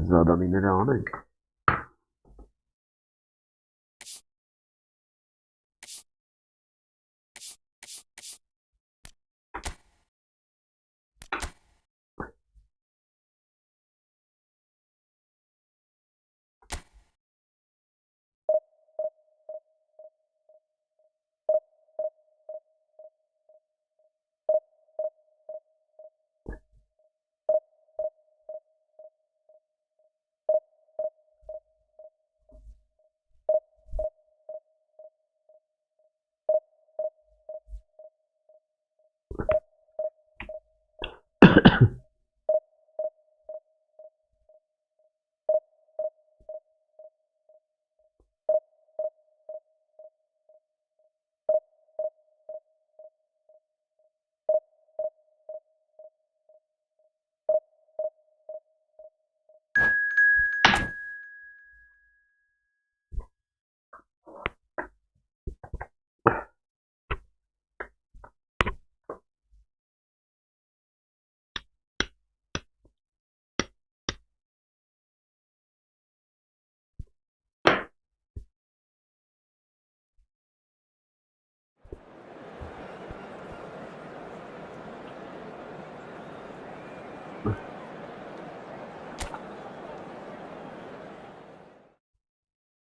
Zadaninleri anենք։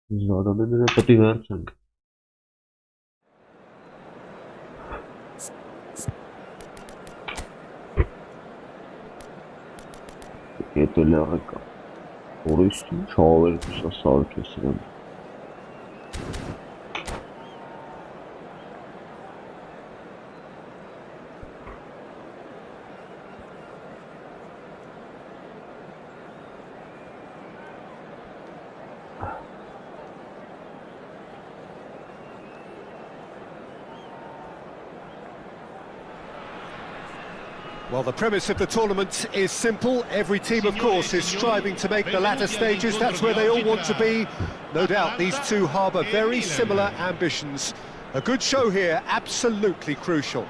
Zadaninleri պետք է վերցնենք։ Եթե լեռը օրիստին չավերգուսա սարքեսրան։ Well, the premise of the tournament is simple. Every team, of course, is striving to make the latter stages. That's where they all want to be. No doubt these two harbour very similar ambitions. A good show here, absolutely crucial.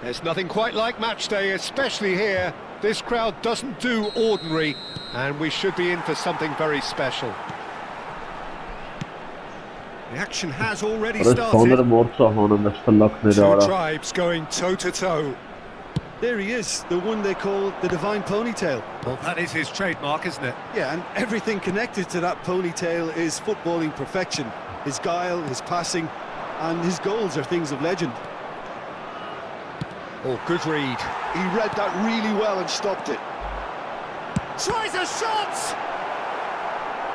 There's nothing quite like match day, especially here. This crowd doesn't do ordinary, and we should be in for something very special. The action has already started. Two tribes going toe-to-toe. There he is, the one they call the divine ponytail. Well, that is his trademark, isn't it? Yeah, and everything connected to that ponytail is footballing perfection. His guile, his passing, and his goals are things of legend. Oh, good read. He read that really well and stopped it. Tries a shot!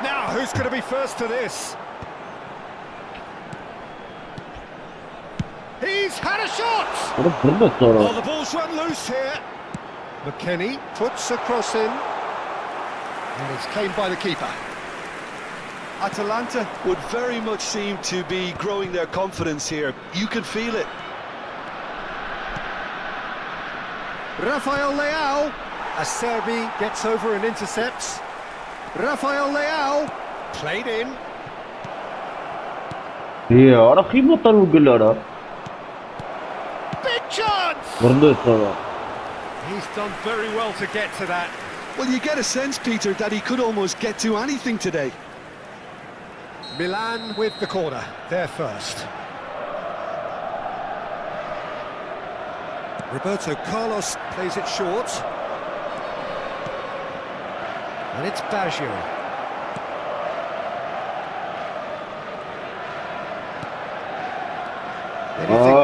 Now, who's going to be first to this? He's had a shot! Oh, the ball's run loose here. McKennie puts a cross in. And it's claimed by the keeper. Atalanta would very much seem to be growing their confidence here. You can feel it. Rafael Leao. Acerbi gets over and intercepts. Rafael Leao. Played in. Big chance! He's done very well to get to that. Well, you get a sense, Peter, that he could almost get to anything today. Milan with the corner, they're first. Roberto Carlos plays it short. And it's Baggio. Anything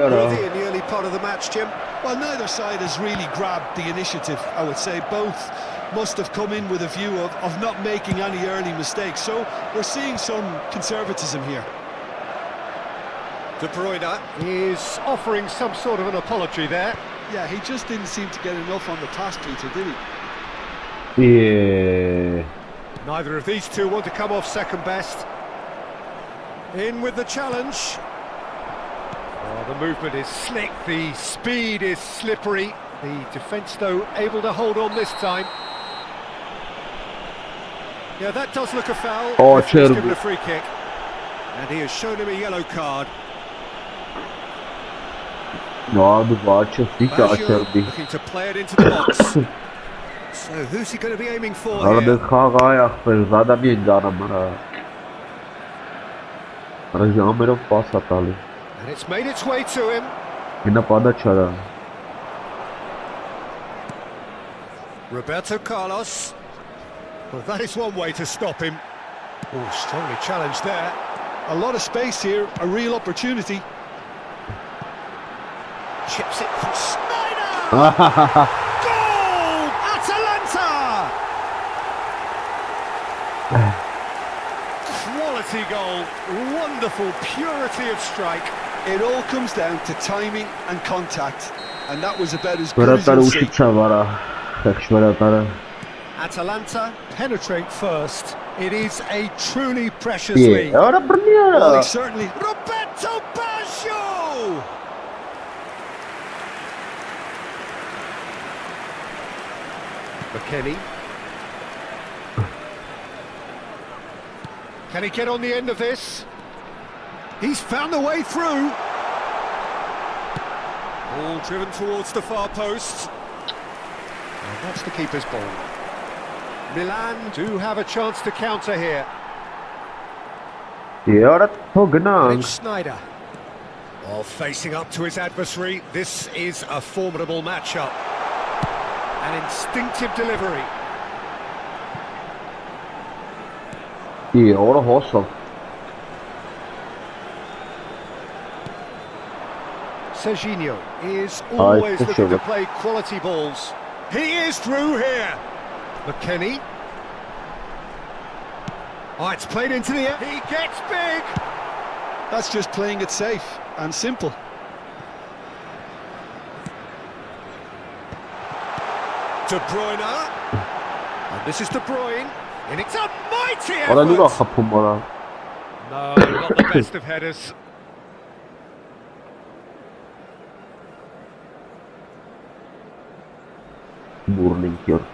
noteworthy in the early part of the match, Jim? Well, neither side has really grabbed the initiative, I would say. Both must have come in with a view of not making any early mistakes. So we're seeing some conservatism here. De Bruyne is offering some sort of an apology there. Yeah, he just didn't seem to get enough on the task, Peter, did he? Yeah. Neither of these two want to come off second best. In with the challenge. Oh, the movement is slick, the speed is slippery. The defence, though, able to hold on this time. Yeah, that does look a foul. Oh, he's given a free kick. And he has shown him a yellow card. No, the watch of the Baggio looking to play it into the box. So who's he going to be aiming for Արա here? դες խաղայ ախպեր, զադամի են դարամ արա։ Արա ժամերով պասա տալի։ And it's made its way to him. Ինա պադա չարա։ Roberto Carlos. Well, that is one way to stop him. Oh, strongly challenged there. A lot of space here, a real opportunity. Chips it for Snyder! Goal! Atalanta! Quality goal. Wonderful purity of strike. It all comes down to timing and contact, and that was about as good as Վրատարը you'll see. ուշիցավ արա։ Խեղճ վրատարը։ Atalanta penetrate first. It is a truly precious Է, lead. արա բռնի Well, արա։ he certainly... Roberto Baggio! McKennie. Can he get on the end of this? He's found a way through. Ball driven towards the far post. And that's the keeper's ball. Milan do have a chance to counter here. Է, արա թող And գնանք։ it's Snyder. While facing up to his adversary, this is a formidable matchup. An instinctive delivery. Է, օրը հոսով։ Serginho is always it's looking to sure. play quality balls. He is through here. McKennie. Oh, it's played into the air. He gets big. That's just playing it safe and simple. De Bruyne. And this is De Bruyne. And it's a mighty Արա նուրա effort. խփում արա։ No, not the best of headers. Բուրնինգ յոր։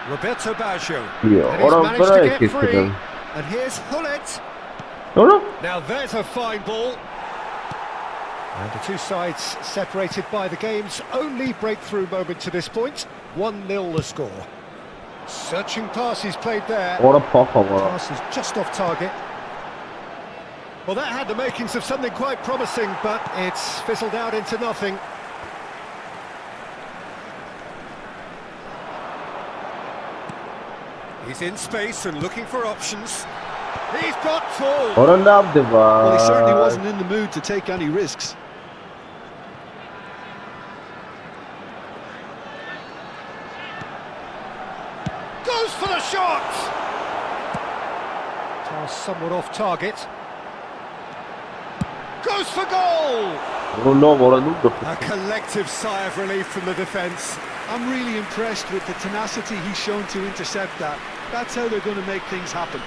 Roberto Baggio. Է, And he's արա managed վրա to եք get free. դեմ։ And here's Hullet. Արա։ Now there's a fine ball. And the two sides separated by the game's only breakthrough moment to this point. 1-0 the score. Searching pass he's played there. Արա փախավ արա։ Pass is just off target. Well, that had the makings of something quite promising, but it's fizzled out into nothing. He's in space and looking for options. He's got tall. Արա լավ դվա։ Well, he certainly wasn't in the mood to take any risks. Goes for the shot! Pass somewhat off target. Goes for goal! Ռոլով արա նու։ A collective sigh of relief from the defence. I'm really impressed with the tenacity he's shown to intercept that. That's how they're going to make things happen.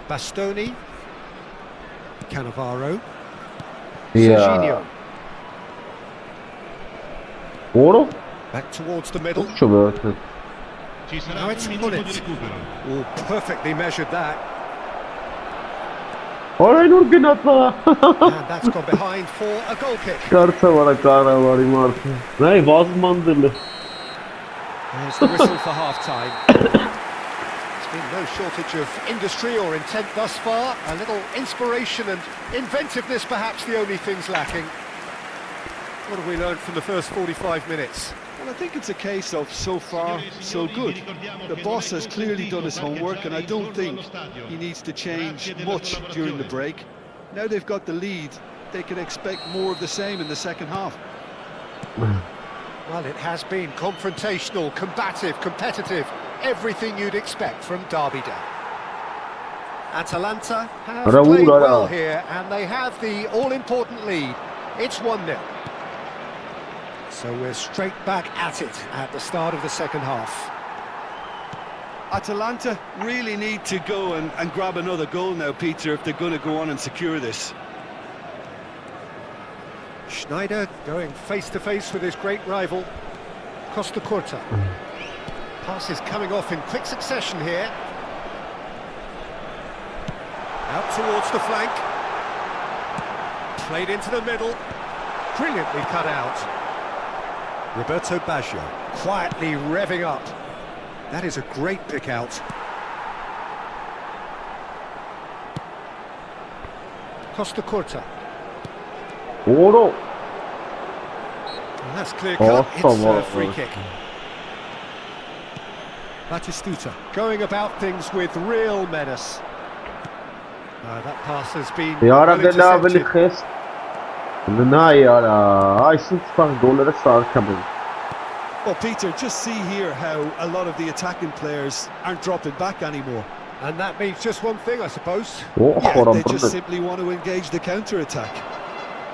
Bastoni. Cannavaro. Է, Serginho. օրը Back towards the middle. չվերթ։ Now it's Hullet. Oh, perfectly measured that. Արա նոր գնացա։ And that's gone behind for a goal kick. Կարծեմ արա կարավարի մարդը։ Նայ վազմանդել է։ There's the whistle for half-time. There's been no shortage of industry or intent thus far. A little inspiration and inventiveness, perhaps the only things lacking. What have we learned from the first 45 minutes? Well, I think it's a case of so far, so good. The boss has clearly done his homework, and I don't think he needs to change much during the break. Now they've got the lead, they can expect more of the same in the second half. Well, it has been confrontational, combative, competitive, everything you'd expect from Derby Day. Atalanta have played well here, and they have the all-important lead. It's 1-0. So we're straight back at it at the start of the second half. Atalanta really need to go and grab another goal now, Peter, if they're going to go on and secure this. Schneider going face-to-face with his great rival. Costa Curta. Passes coming off in quick succession here. Out towards the flank. Played into the middle. Brilliantly cut out. Roberto Baggio quietly revving up. That is a great pick out. Costa Curta. Oro. And that's clear cut. It's a free kick. Batistuta going about things with real menace. That pass has been يا well رب لا intercepted. بالخس. النهاية هاي ست جول صار كمان. Well, Peter, just see here how a lot of the attacking players aren't dropping back anymore. And that means just one thing, I suppose. Yeah, they just simply want to engage the counter-attack.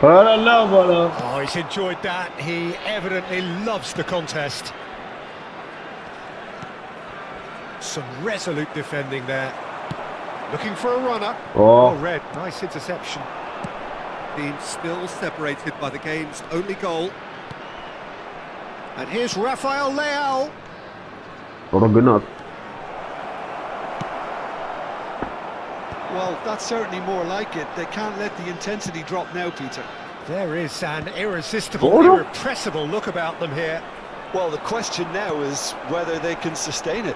Oh, he's enjoyed that. He evidently loves the contest. Some resolute defending there. Looking for a runner. Oh. Red, nice interception. Being still separated by the game's only goal. And here's Rafael Leao. ربنا. Well, that's certainly more like it. They can't let the intensity drop now, Peter. There is an irresistible, irrepressible look about them here. Well, the question now is whether they can sustain it.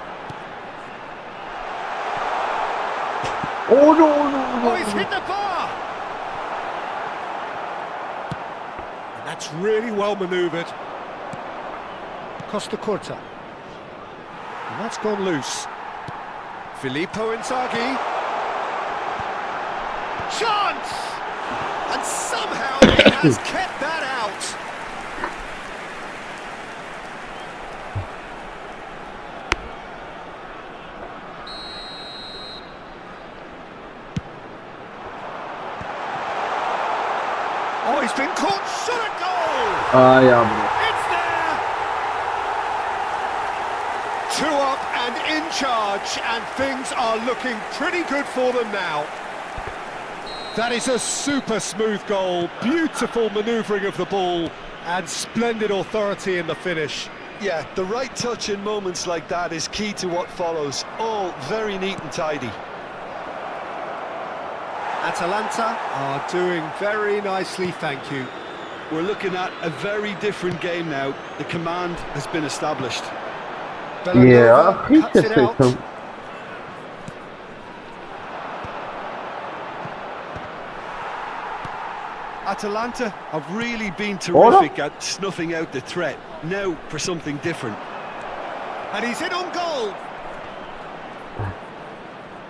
Oh no, no, no. Oh, he's hit the bar! And that's really well manoeuvred. Costa Curta. And that's gone loose. Filippo Inzaghi. Chance! And somehow he has kept that out. Oh, he's been caught short at goal! يا عمرو. It's there! 2 up and in charge, and things are looking pretty good for them now. That is a super smooth goal, beautiful manoeuvring of the ball, and splendid authority in the finish. Yeah, the right touch in moments like that is key to what follows. All very neat and tidy. Atalanta are doing very nicely, thank you. We're looking at a very different game now. The command has been established. Bellanova cuts it out. Atalanta have really been terrific at snuffing out the threat. Now for something different. And he's in on goal.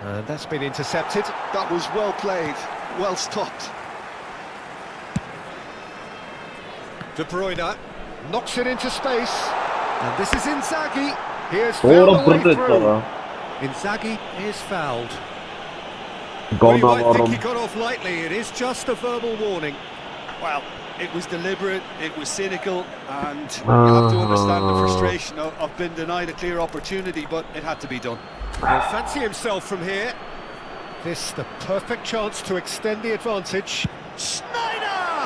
And that's been intercepted. That was well played, well stopped. De Bruyne knocks it into space. And this is Inzaghi. He has found a way through. Inzaghi is fouled. Well, you might think he got off lightly. It is just a verbal warning. Well, it was deliberate, it was cynical, and you have to understand the frustration of being denied a clear opportunity, but it had to be done. He'll fancy himself from here. This the perfect chance to extend the advantage. Snyder!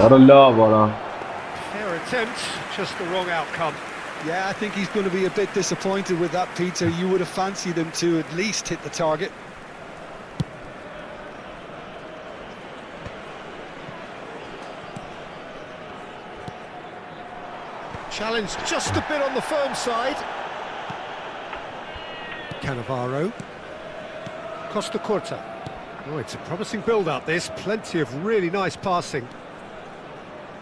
Fair attempt, just the wrong outcome. Yeah, I think he's going to be a bit disappointed with that, Peter. You would have fancied him to at least hit the target. Challenge just a bit on the firm side. Cannavaro. Costa Curta. Oh, it's a promising build-up, this. Plenty of really nice passing.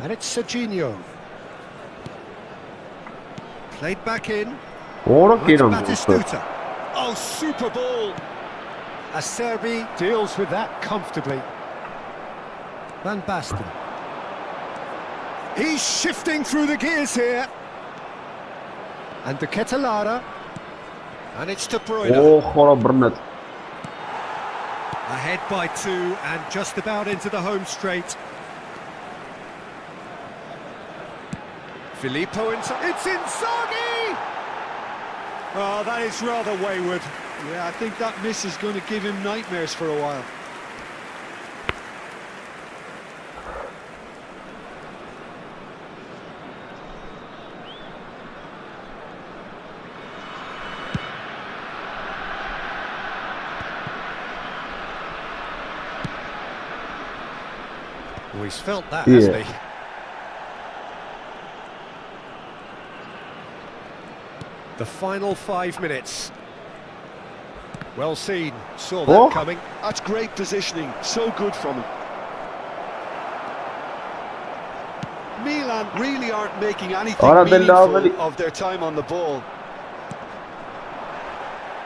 And it's Serginho. Played back in. Batistuta. Oh, super ball. Acerbi deals with that comfortably. Van Basten. He's shifting through the gears here. And De Ketelaere. And it's De Bruyne. Ahead by 2 and just about into the home straight. Filippo Inzaghi. It's Inzaghi! Oh, that is rather wayward. Yeah, I think that miss is going to give him nightmares for a while. Well, he's felt that, Yeah. hasn't he? The final 5 minutes. Well seen, saw that Oh. coming. That's great positioning, so good from him. Milan really aren't making anything Ora del meaningful Davide. of their time on the ball.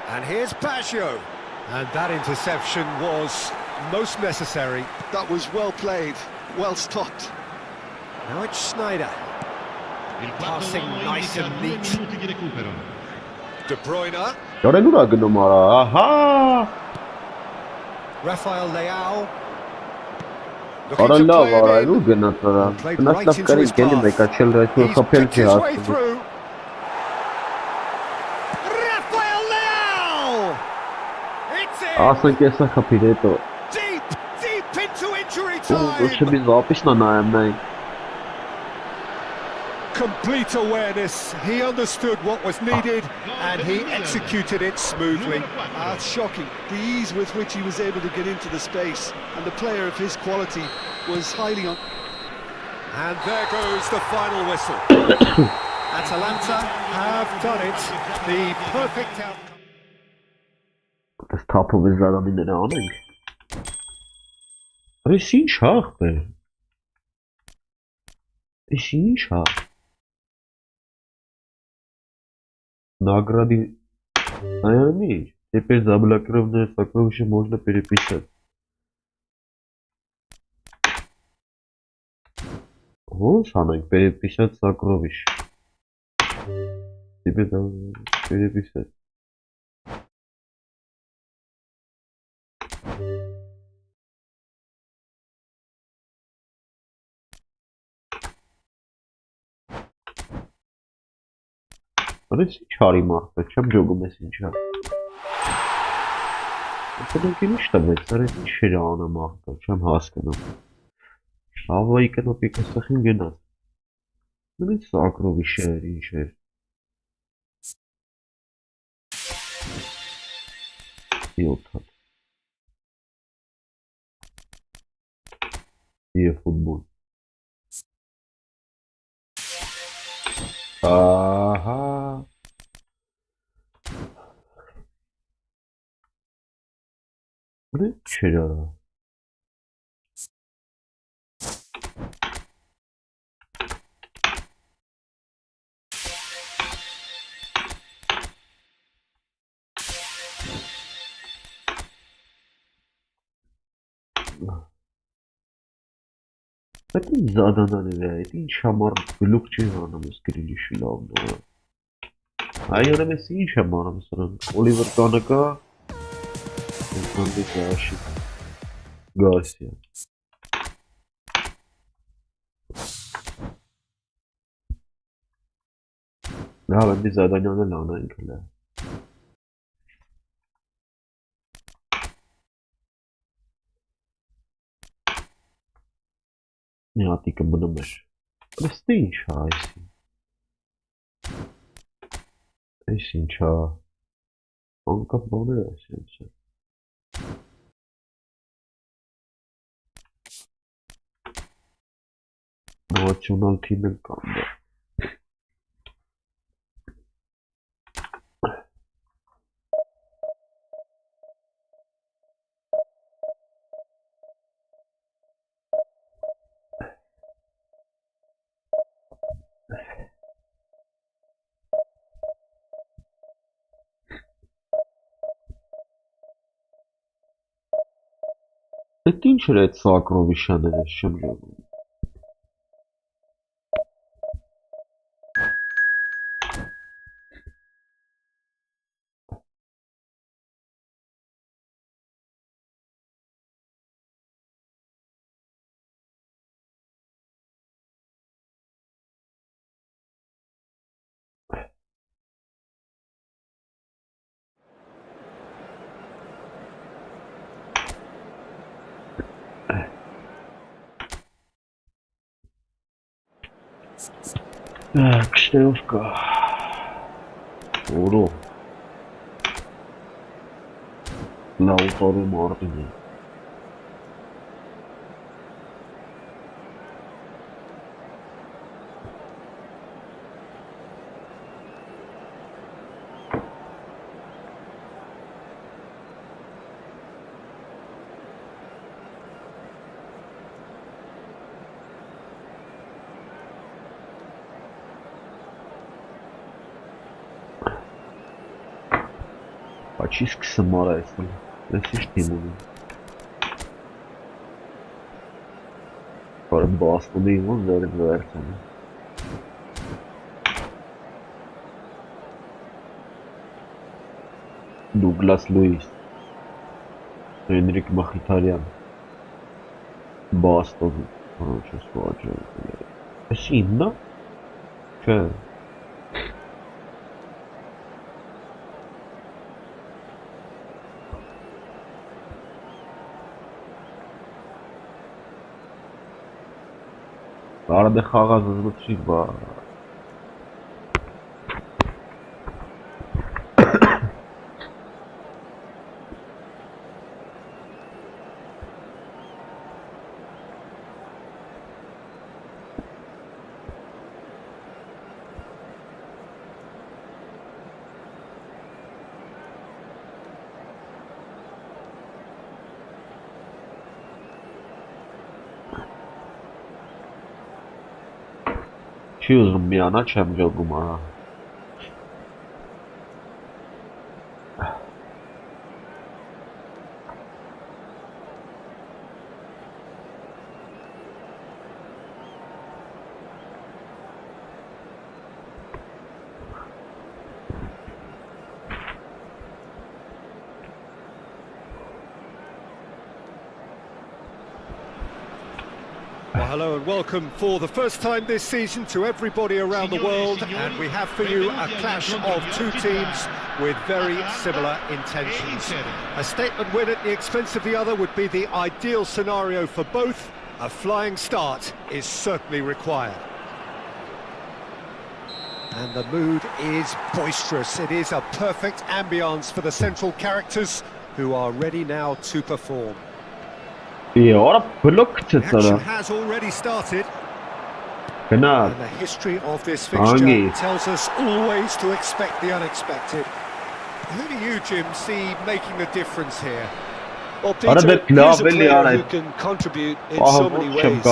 And here's Baggio. And that interception was most necessary. That was well played, well stopped. Now it's Snyder. Passing nice and neat. De Bruyne. Ora non ha gândit mara. Aha! Rafael Leao. Ora Looking to la play ora him nu in. gândit mara. Played Când right asta into care his gândit mai ca path. cel rău He's să pel picked ce his way asta. through. Rafael Leao! It's in! Asta che sta capito. Deep, deep into injury Nu ce time. mi zapiš na najemnej. Complete awareness. He understood what was needed and he executed it smoothly. That's shocking, the ease with which he was able to get into the space, and the player of his quality was highly on. And there goes the final whistle. Atalanta have done it. The perfect outcome. Das Tapo wir leider in der Ahnung. Aber ich bin schach, be. Ich bin schach. Награды, наверное, теперь заблокированное сокровище можно переписать. Вот, Санек, переписать сокровище. Теперь там переписать. Արես ինչ արի մարդը, չեմ ջոգում ես ինչա։ Դուք ինչ տվեց, արես ինչ էր անը մարդը, չեմ հասկանում։ Ավայի կնոպիկ աստղին գնաց։ Նույն սակրովի շեր, ինչ էր։ Յոթատ։ Եվ ֆուտբոլ։ Ահա։ Ինչ էր արա։ Այդ ինչ զադանաներ է, այդ ինչ համար գլուխ չի հանում ես գրիլիշի լավն է։ Այորեմ ես ինչ եմ անում սրանք, Օլիվեր Կանեկա, Կանդի Գաշի, Գասիա։ Լավ, այնտի զադանյանը լանայինք հլը։ Մի հատիկը մնում էր։ Ըստ ինչ է այսի։ Այս ինչ է։ Անկապ բաներ է այսինչ է։ Նոացյոնալ թիմն կամ դա։ Այդ ինչ էր այդ Սակրովիշյաները չեմ ջանում։ Кштеевка. Уро. Լաուտարու Մարտինի։ Բաչի սկսեմ արա էսել, ես իշ թիմ ունեմ։ Բարը բաստոնի իմոն զերիվ վերցանը։ Դուգլաս Լուիս, Հենրիկ Մխիթարյան, Բաստոն, չես վաջը, ես իմն է? Չէ։ Արադե խաղազը զլուտշիկ բա։ Չի ուզում միանա չեմ ջոգում արա։ Well, hello and welcome for the first time this season to everybody around the world, and we have for you a clash of two teams with very similar intentions. A statement win at the expense of the other would be the ideal scenario for both. A flying start is certainly required. And the mood is boisterous. It is a perfect ambience for the central characters who are ready now to perform. Ora blok The action çetsara. has already started. Gnar. And the history of this fixture tells us always to expect the unexpected. Who do you, Jim, see making the difference here? Well, Peter, here's a player who can contribute in so many ways,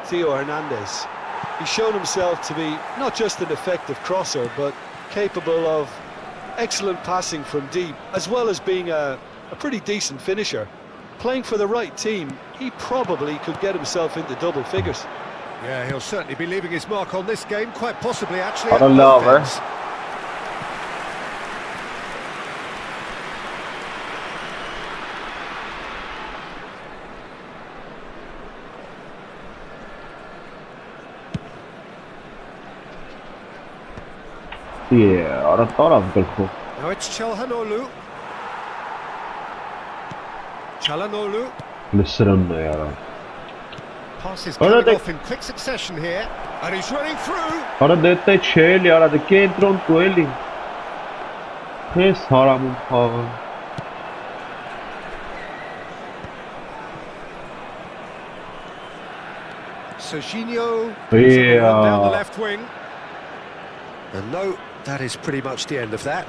Theo Hernandez. He's shown himself to be not just an effective crosser, but capable of excellent passing from deep, as well as being a pretty decent finisher. Playing for the right team, he probably could get himself into double figures. Yeah, he'll certainly be leaving his mark on this game, quite possibly actually. I don't know, man. Yeah, I thought I was good. Now it's Çalhanoğlu. Çalhanoğlu. Listen there. Passes coming off in quick succession here, and he's running through. Ara dete çeli ara de kentron tueli. Hes haramın falan. Serginho Yeah. down the left wing. And no, that is pretty much the end of that.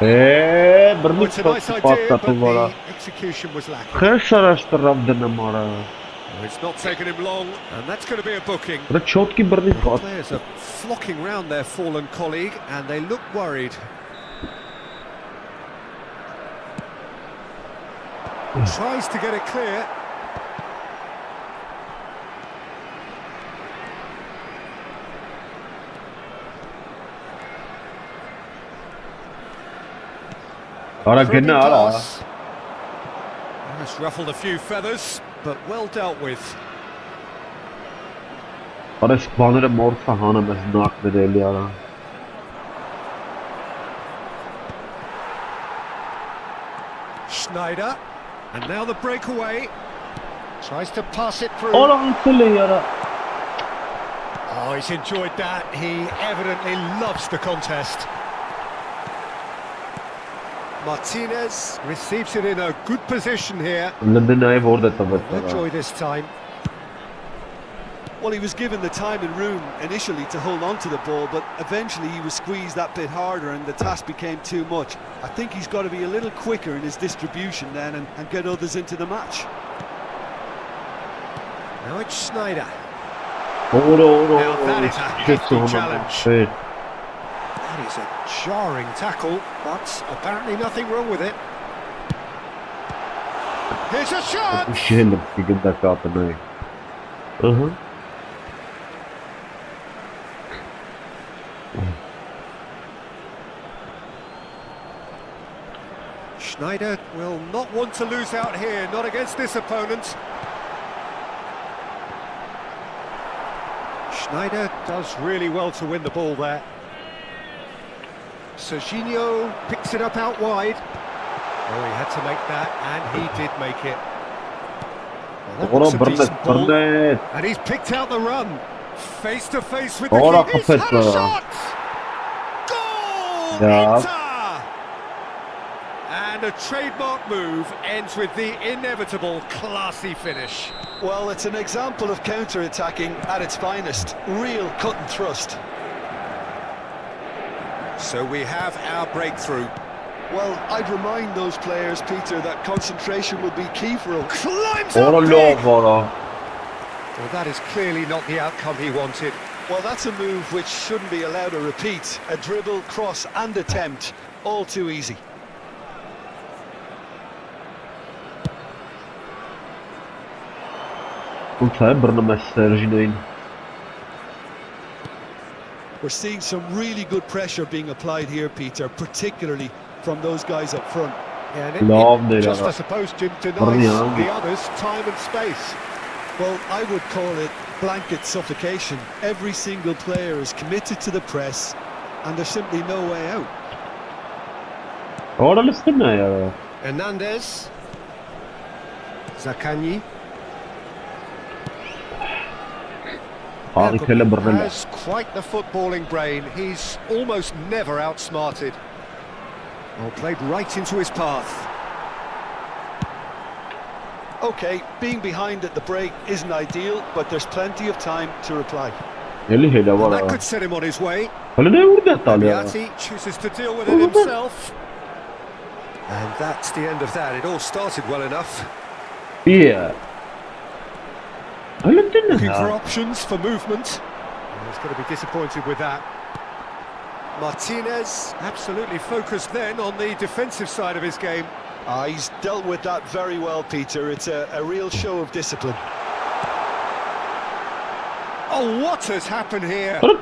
Birlik It's a nice idea, but the execution was lacking. Hes araştırıram denem ara. It's not taken him long, and that's going to be a booking. Bura çotki birlik The pat. players are flocking round their fallen colleague, and they look worried. Tries to get it clear. Ara Threading gene ara. pass. That's ruffled a few feathers, but well dealt with. Ara spanere morsa hanım ez nak vereli ara. Schneider, and now the breakaway. Tries to pass it through. Ara antele ara. Oh, he's enjoyed that. He evidently loves the contest. Martinez receives it in a good position here. Lendinayı orada tabii. Enjoy this time. Well, he was given the time and room initially to hold on to the ball, but eventually he was squeezed that bit harder and the task became too much. I think he's got to be a little quicker in his distribution then and get others into the match. Now it's Schneider. Doğru. Now that is a hefty challenge. Evet. That That is a jarring tackle, but apparently nothing wrong with it. Here's a shot! Schnell, die Kinderkarte, nein. Aha. Schneider will not want to lose out here, not against this opponent. Schneider does really well to win the ball there. Serginho picks it up out wide. Oh, he had to make that, and he did make it. Well, that looks a decent ball. And he's picked out the run. Face to face with the keeper. He's had a shot! Goal! Inter! And a trademark move ends with the inevitable classy finish. Well, it's an example of counter-attacking at its finest. Real cut and thrust. So we have our breakthrough. Well, I'd remind those players, Peter, that concentration will be key for them. Climbs up big! Well, that is clearly not the outcome he wanted. Well, that's a move which shouldn't be allowed a repeat. A dribble, cross and attempt, all too easy. We're seeing some really good pressure being applied here, Peter, particularly from those guys up front. Yeah, and it just, I suppose, Jim, denies the others time and space. Well, I would call it blanket suffocation. Every single player is committed to the press, and there's simply no way out. Hernandez. Zaccagni. Has quite the footballing brain. He's almost never outsmarted. Well, played right into his path. Okay, being behind at the break isn't ideal, but there's plenty of time to reply. And that could set him on his way. Biati chooses to deal with it himself. And that's the end of that. It all started well enough. Yeah. Looking for options for movement. He's going to be disappointed with that. Martinez absolutely focused then on the defensive side of his game. He's dealt with that very well, Peter. It's a real show of discipline. Oh, what has happened here? That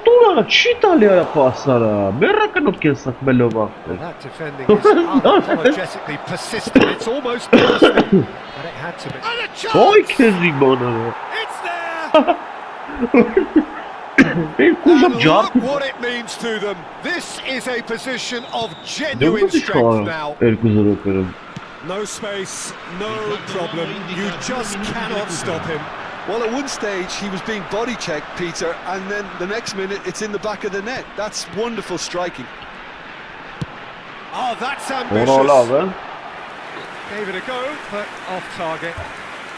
defending is unapologetically persistent. It's almost personal, but it had to be. And a chance! It's there! And look what it means to them. This is a position of genuine strength now. No space, no problem. You just cannot stop him. Well, at one stage he was being body checked, Peter, and then the next minute it's in the back of the net. That's wonderful striking. Oh, that's ambitious. Gave it a go, but off target.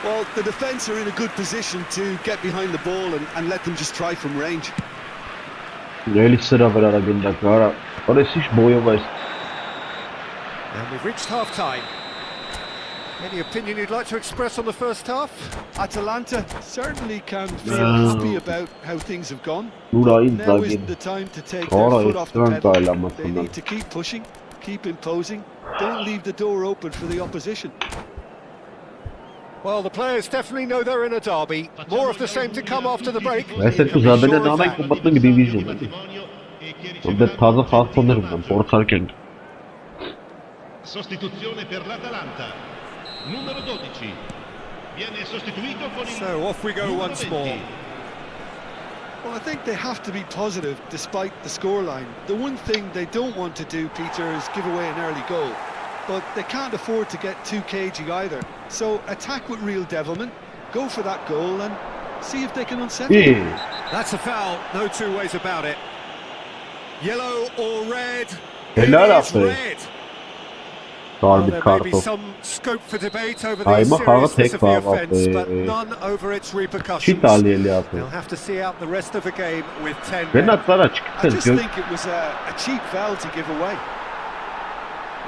Well, the defence are in a good position to get behind the ball and let them just try from range. And we've reached half-time. Any opinion you'd like to express on the first half? Atalanta certainly can feel happy about how things have gone. Now isn't the time to take their foot off the pedal. They need to keep pushing, keep imposing. Don't leave the door open for the opposition. Well, the players definitely know they're in a derby. More of the same to come after the break. Sostituzione per l'Atalanta. Numero 12. Viene sostituito con il So off we go once more. Well, I think they have to be positive despite the scoreline. The one thing they don't want to do, Peter, is give away an early goal. But they can't afford to get too cagey either. So attack with real devilment, go for that goal and see if they can unsettle it. That's a foul, no two ways about it. Yellow or red? Red. Well, there may be some scope for debate over the seriousness of the offence, but none over its repercussions. They'll have to see out the rest of the game with 10 men. I just think it was a cheap foul to give away.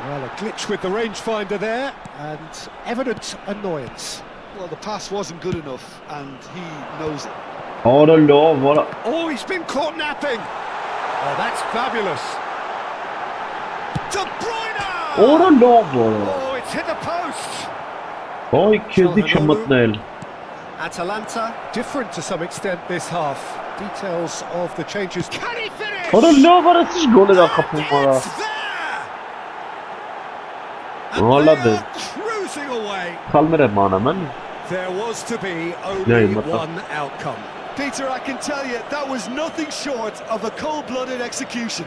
Well, a glitch with the rangefinder there, and evident annoyance. Well, the pass wasn't good enough, and he knows it. Oh, he's been caught napping. Oh, that's fabulous. De Bruyne! Ora lovo. Oh, it's hit the post. Ay kezi çamıtnel. Atalanta, different to some extent this half. Details of the changes. Can he finish? Ora lovo siz golü de kapılmara. It's there! And Valla they be. are cruising away. Kalmere manamen. There was to be Yeah, only but- one outcome. Peter, I can tell you, that was nothing short of a cold-blooded execution.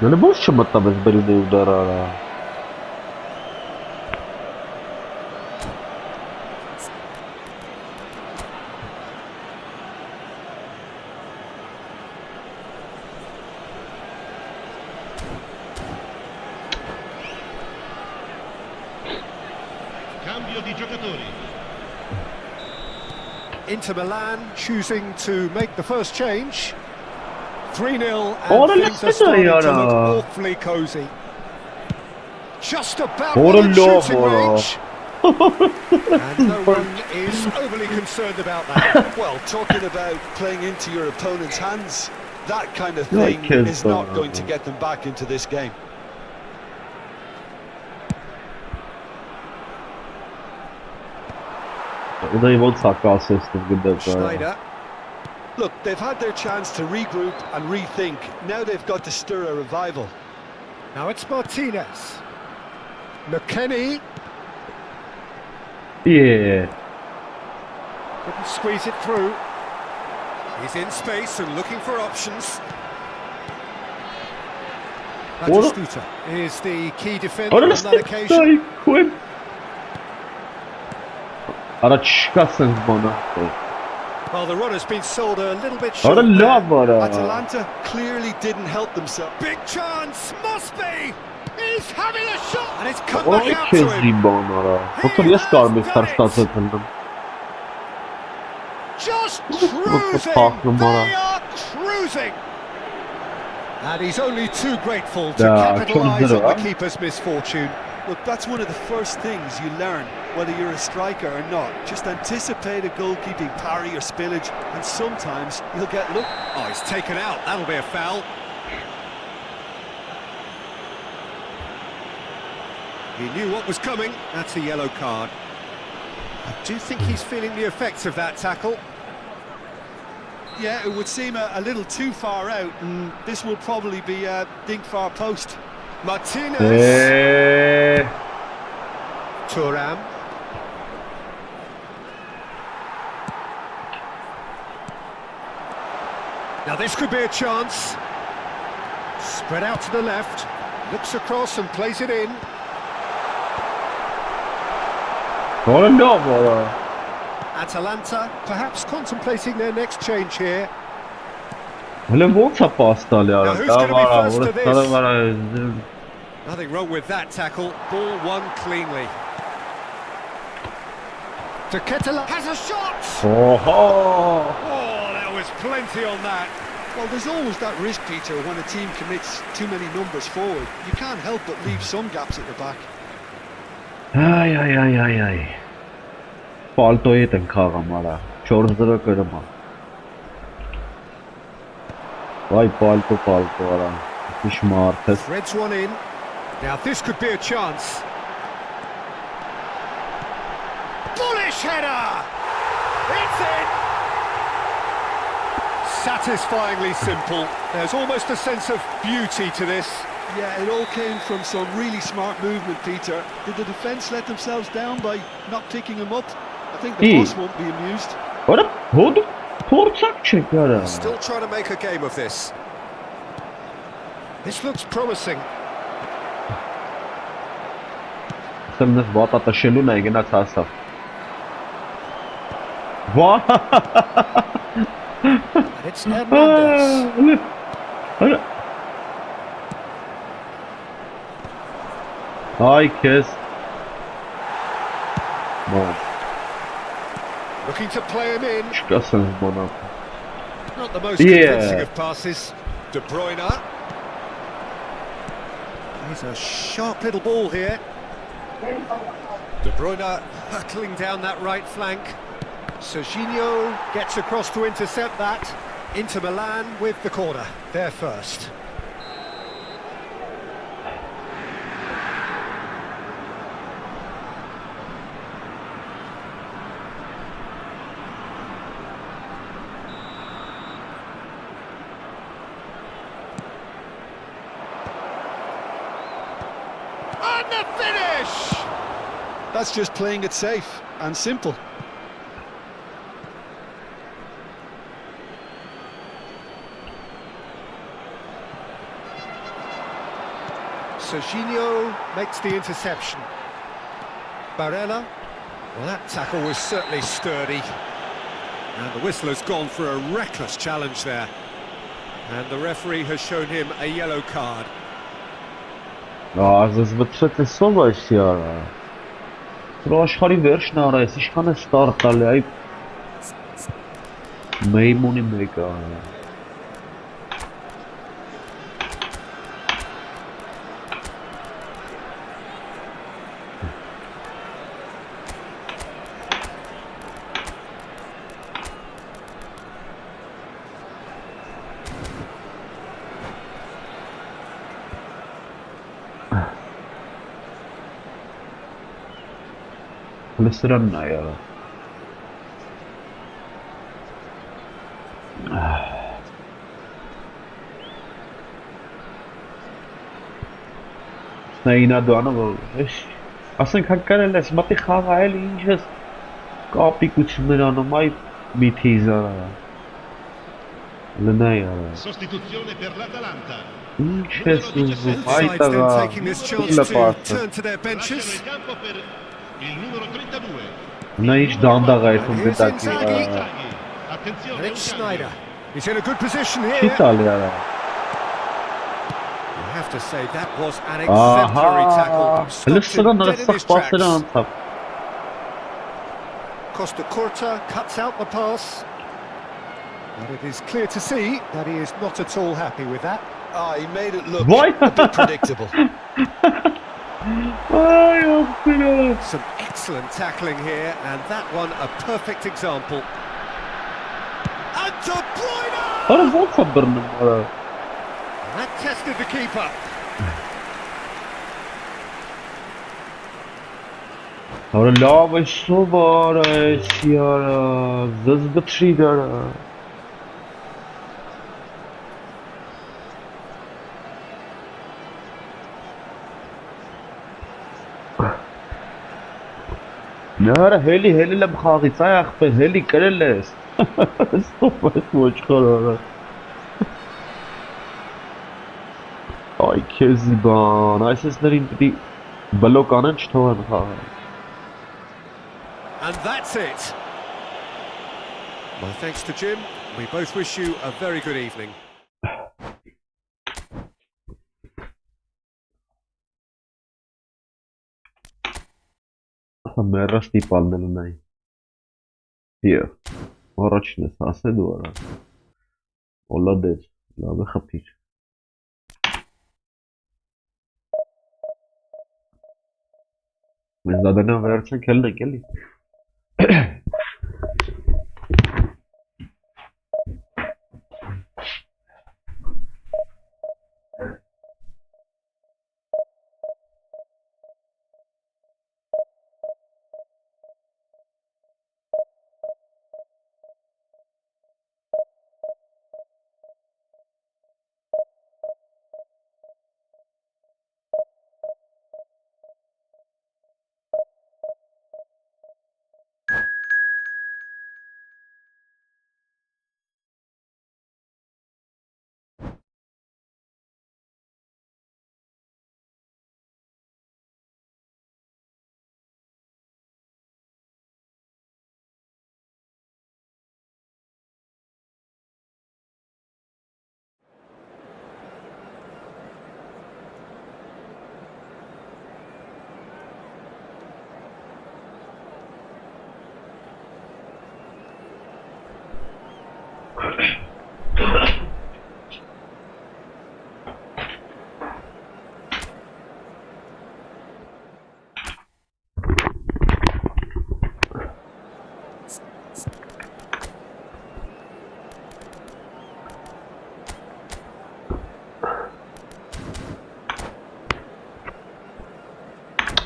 Yani boş çamıtla bez berine udara. Cambio di giocatori. Inter Milan choosing to make the first change. 3-0 Ora and things are lafı da starting ya. to look awfully cosy. Just about Ora within shooting lafı. range. And no one is overly concerned about that. Well, talking about playing into your opponent's hands, that kind of Yeah, thing kids is not don't- going to get them back into this game. Udaje won saka system gdy Schneider. Look, they've had their chance to regroup and rethink. Now they've got to stir a revival. Now it's Martinez. McKennie Yeah. couldn't squeeze it through. He's in space and looking for options. Ora- Batistuta is the key defender Ora on that occasion. daj kłym. Araç çıkarsınız bana. Well, the run has been sold a little bit Ora short there. lavara. Atalanta clearly didn't help themselves. Big chance, must be! He's having a shot! And it's come Ora back out to him. kezi bana. Otur ya skarmı karşıda tanıdım. Just What the cruising! fuck, Lamara? They are cruising! And he's only too grateful to Yeah, capitalise çok on the güzel, keeper's misfortune. Look, that's one of the first things you learn, whether you're a striker or not. Just anticipate a goalkeeping parry or spillage, and sometimes you'll get lucky. Oh, he's taken out. That'll be a foul. He knew what was coming. That's a yellow card. I do think he's feeling the effects of that tackle. Yeah, it would seem a little too far out, and this will probably be a dink far post. Martinez. Thuram. Now this could be a chance. Spread out to the left. Looks across and plays it in. Ora lavara. Atalanta perhaps contemplating their next change here. Hele volta pastal ya. Now, who's gonna be first to this? Var. Nothing wrong with that tackle. Ball won cleanly. To Ketela has a shot! Oha. Oh, there was plenty on that. Well, there's always that risk, Peter, when a team commits too many numbers forward. You can't help but leave some gaps at the back. Ay. Palto yeten kagamara. 4-0 kırma. Vay palto ara. Hiç martes. Threads one in. Now this could be a chance. Bullish header! It's in! Satisfyingly simple. There's almost a sense of beauty to this. Yeah, it all came from some really smart movement, Peter. Did the defence let themselves down by not picking him up? I think the boss won't be amused. Ora hodu portak çeker. Still trying to make a game of this. This looks promising. Sen nas bata taşelu na igna sasa. Vay. And it's Hernandez. Ora. Ay kes. Bon. Looking to play him in. Çıkarsınız bana. Not the most Yeah. convincing of passes. De Bruyne. He's a sharp little ball here. De Bruyne hurtling down that right flank. Serginho gets across to intercept that. Inter Milan with the corner. They're first. And the finish! That's just playing it safe and simple. Serginho makes the interception. Barella, well, that tackle was certainly sturdy. And the whistle has gone for a reckless challenge there. And the referee has shown him a yellow card. Զզվտրեց է սով այս յարա։ Սրա աշխարի վերջն արա ես, իշքան է ստարտ տալի, այ մեյմունի մեկ արա։ Լսրանն է յարա։ Նայինադանը որ ասենք հակարել ես մտի խաղայել ինչ ես կապիկություններ անում այ միթիզ արա։ Լնա յարա։ Sostituzione per l'Atalanta. Ինչ ես ուզում այ Sides then տղա։ taking this chance to turn to their benches. Entra nel campo per il numero 32. Նա ինչ դանդաղ է այդում Here's դետակի։ Inzaghi. Attenzione, And it's Schneider. He's in a good position Չի here. տալի արա։ You have to say that was an exemplary tackle. Հələ Stopped սրան him արա dead in սաղ his պասերը tracks. անցավ։ Costa Curta cuts out the pass. But it is clear to see that he is not at all happy with that. Ah, he made it look Why? a bit predictable. Այ ովքեր։ Some excellent tackling here, and that one a perfect example. And De Bruyne! Արա ո՞նց է բռնում արա։ That tested the keeper. Արա լավ է սովար է սիարա, զզվտրի դարա։ Նարը հելի հելել եմ խաղից, այ ախպեր, հելի կրել ես։ Ստոպ ես ոչխար արա։ Այ քեզի բան, այսեսներին պիտի բլոկ անեն չթողեն խաղը։ And that's it. My thanks to Jim. We both wish you a very good evening. Մեռա ստիպալն էլ ունայի։ Hier, առաջին ես ասե դու արա։ Օլադեց, լավ է խփիր։ Մենք դադանան վերցենք ելնենք էլի։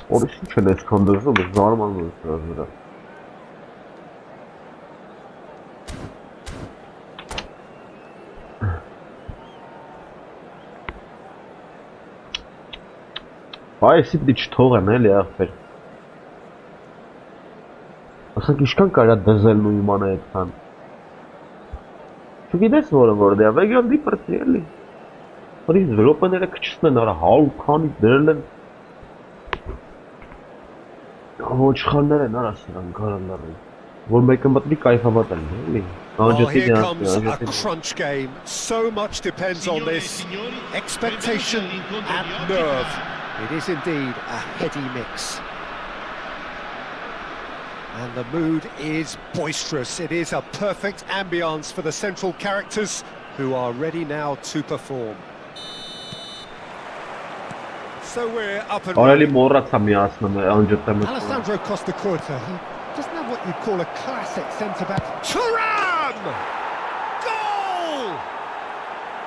Orası için net kandırırsa da zarman olur biraz. Ay սիպ չթողեմ էլի ախպեր։ Ասենք ինչքան կարա դզել ու իմանա այդքան։ Չգիտես որը դե վեգան դիպրտի էլի։ Որի րոպեները քչցնեն արա 100 քանի դրել են։ Ոչխարներ են արա սրանք գարալարի։ Որ մեկը մտնի կայֆավատ են էլի։ Oh, here comes a crunch game. So much depends on this. Expectation and nerve. It is indeed a heady mix. And the mood is boisterous. It is a perfect ambience for the central characters who are ready now to perform. So we're up and running. Alessandro Costa-Curta, he doesn't have what you'd call a classic centre-back. Thuram! Goal!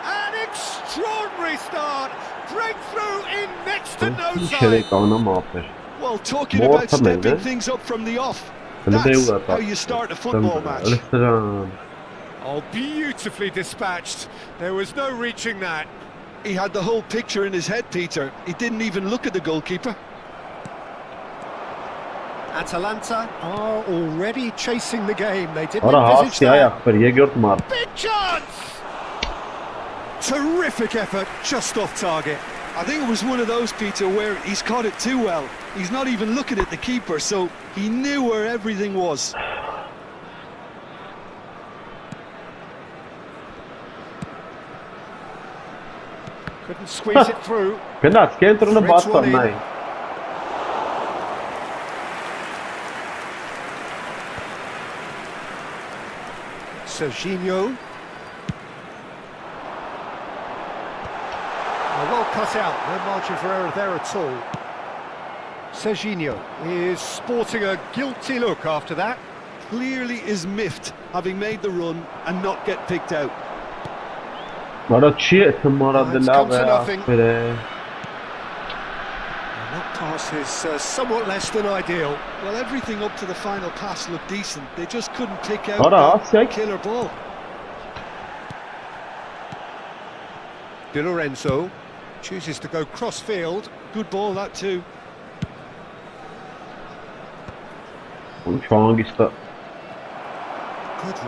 An extraordinary start. Breakthrough in next to no time. Well, talking about stepping things up from the off, that's how you start a football match. Oh, beautifully dispatched. There was no reaching that. He had the whole picture in his head, Peter. He didn't even look at the goalkeeper. Atalanta are already chasing the game. They didn't envisage that. Big chance! Terrific effort, just off target. I think it was one of those, Peter, where he's caught it too well. He's not even looking at the keeper, so he knew where everything was. Couldn't squeeze it through. Serginho. Well cut out, no margin for error there at all. Serginho is sporting a guilty look after that. Clearly is miffed, having made the run and not get picked out. It's come to nothing. And that pass is somewhat less than ideal. Well, everything up to the final pass looked decent. They just couldn't pick out the killer ball. Di Lorenzo chooses to go cross-field. Good ball, that too. Good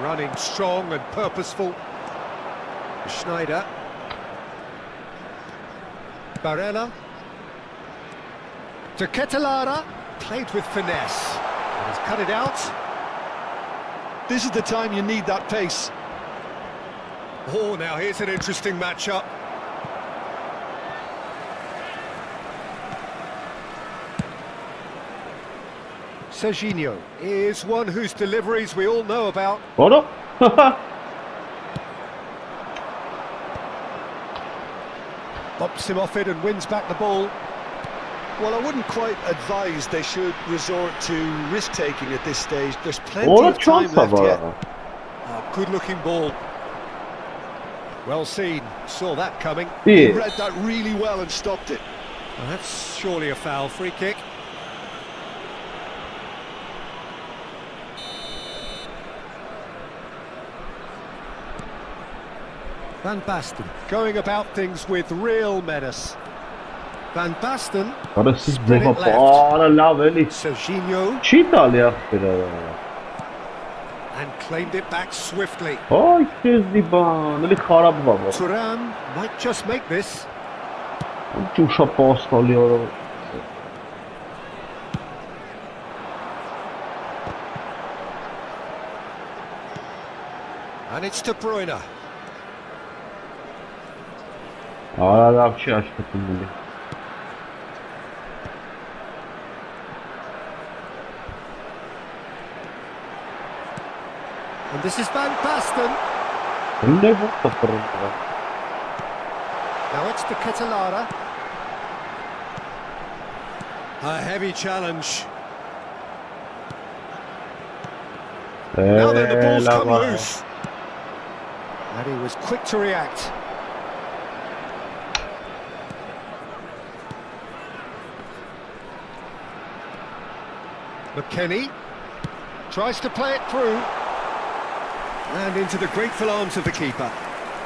running, strong and purposeful. Schneider. Barella. To Ketelara. Played with finesse. And he's cut it out. This is the time you need that pace. Oh, now here's an interesting matchup. Serginho is one whose deliveries we all know about. Bops him off it and wins back the ball. Well, I wouldn't quite advise they should resort to risk-taking at this stage. There's plenty of time left yet. Oh, good-looking ball. Well seen. Saw that coming. He read that really well and stopped it. Well, that's surely a foul. Free kick. Van Basten going about things with real menace. Van Basten. Serginho. And claimed it back swiftly. Thuram might just make this. And it's De Bruyne. And this is Van Basten. Now it's to Ketelara. A heavy challenge. Now then, the ball's come loose. And he was quick to react. McKennie tries to play it through. And into the grateful arms of the keeper.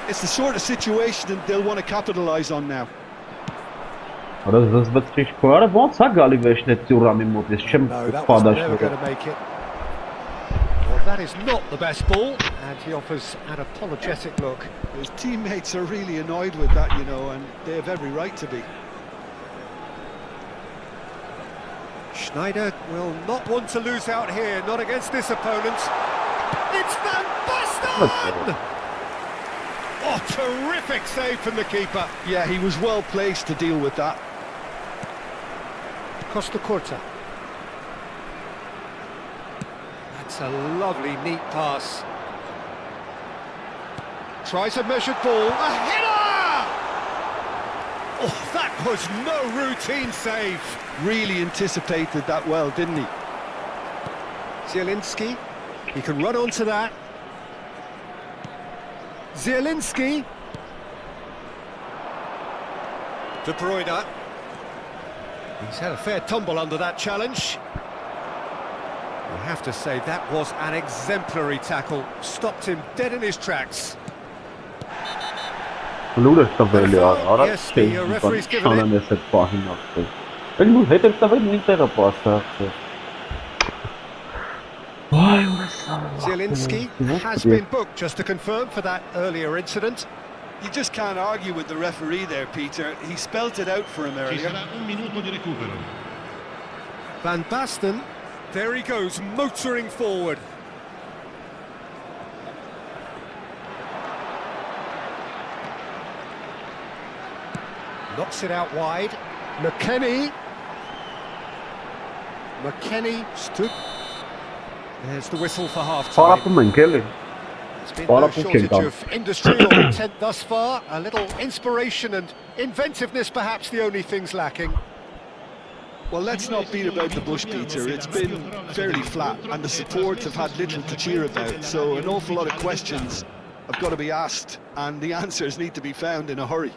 It's the sort of situation that they'll want to capitalise on now. Արա զզվեցրիչ քոյարը ոնց է գալի վերջն այդ ծյուրամի մոտ, ես չեմ No, that was պատաշ never going to make it. Well, that is not the best ball, and he offers an apologetic look. His teammates are really annoyed with that, you know, and they have every right to be. Schneider will not want to lose out here, not against this opponent. It's Van Basten! Oh, terrific save from the keeper. Yeah, he was well placed to deal with that. Costa Curta. That's a lovely, neat pass. Tries a measured ball. A header! Oh, that was no routine save. Really anticipated that well, didn't he? Zielinski, he can run onto that. Zielinski. De Bruyne. He's had a fair tumble under that challenge. I have to say that was an exemplary tackle. Stopped him dead in his tracks. Լուրը տվել է արա Yes, the referee's given it. Չանանես այդ պահին ասել։ Էլ ու հետ էլ տվել նույն տեղը պասը։ Why was Zielinski has been booked, just to confirm, for that earlier incident. You just can't argue with the referee there, Peter. He spelt it out for him Ci earlier. sarà un minuto di recupero. Van Basten, there he goes, motoring forward. Knocks it out wide. McKennie. McKennie stood. There's the whistle for half-time. Պարապում ենք էլի։ There's been no shortage of industrial intent thus far. A little inspiration and inventiveness, perhaps the only things lacking. Well, let's not beat about the bush, Peter. It's been fairly flat, and the supports have had little to cheer about, so an awful lot of questions have got to be asked, and the answers need to be found in a hurry.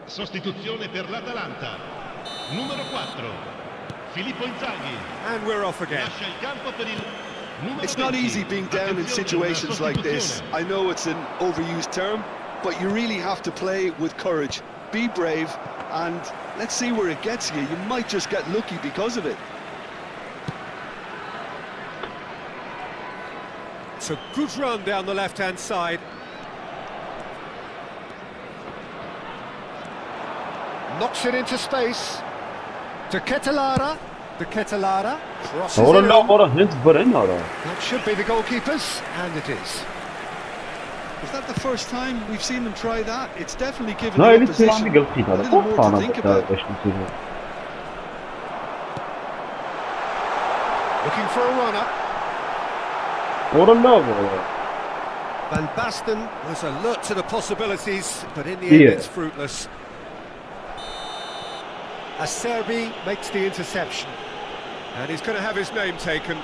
Sostituzione per l'Atalanta. Numero 4. Filippo Inzaghi. And we're off again. Lascia il campo per il numero It's not 20. easy being down in situations like this. I know it's an overused term, but you really have to play with courage. Be brave, and let's see where it gets you. You might just get lucky because of it. It's a good run down the left-hand side. Knocks it into space. To Ketelara. The Ketelara crosses Որը it լավ on. արա հենց վրեն արա։ That should be the goalkeepers, and it is. Is that the first time we've seen them try that? It's definitely given Նա the էլի ծիրանի opposition գլխի a դարը։ little Ո՞ր more to բանա think դա about. էշնությունը։ Looking for a runner. Որը լավ արա։ Van Basten was alert to the possibilities, but in the Yeah. end it's fruitless. Acerbi makes the interception, and he's going to have his name taken.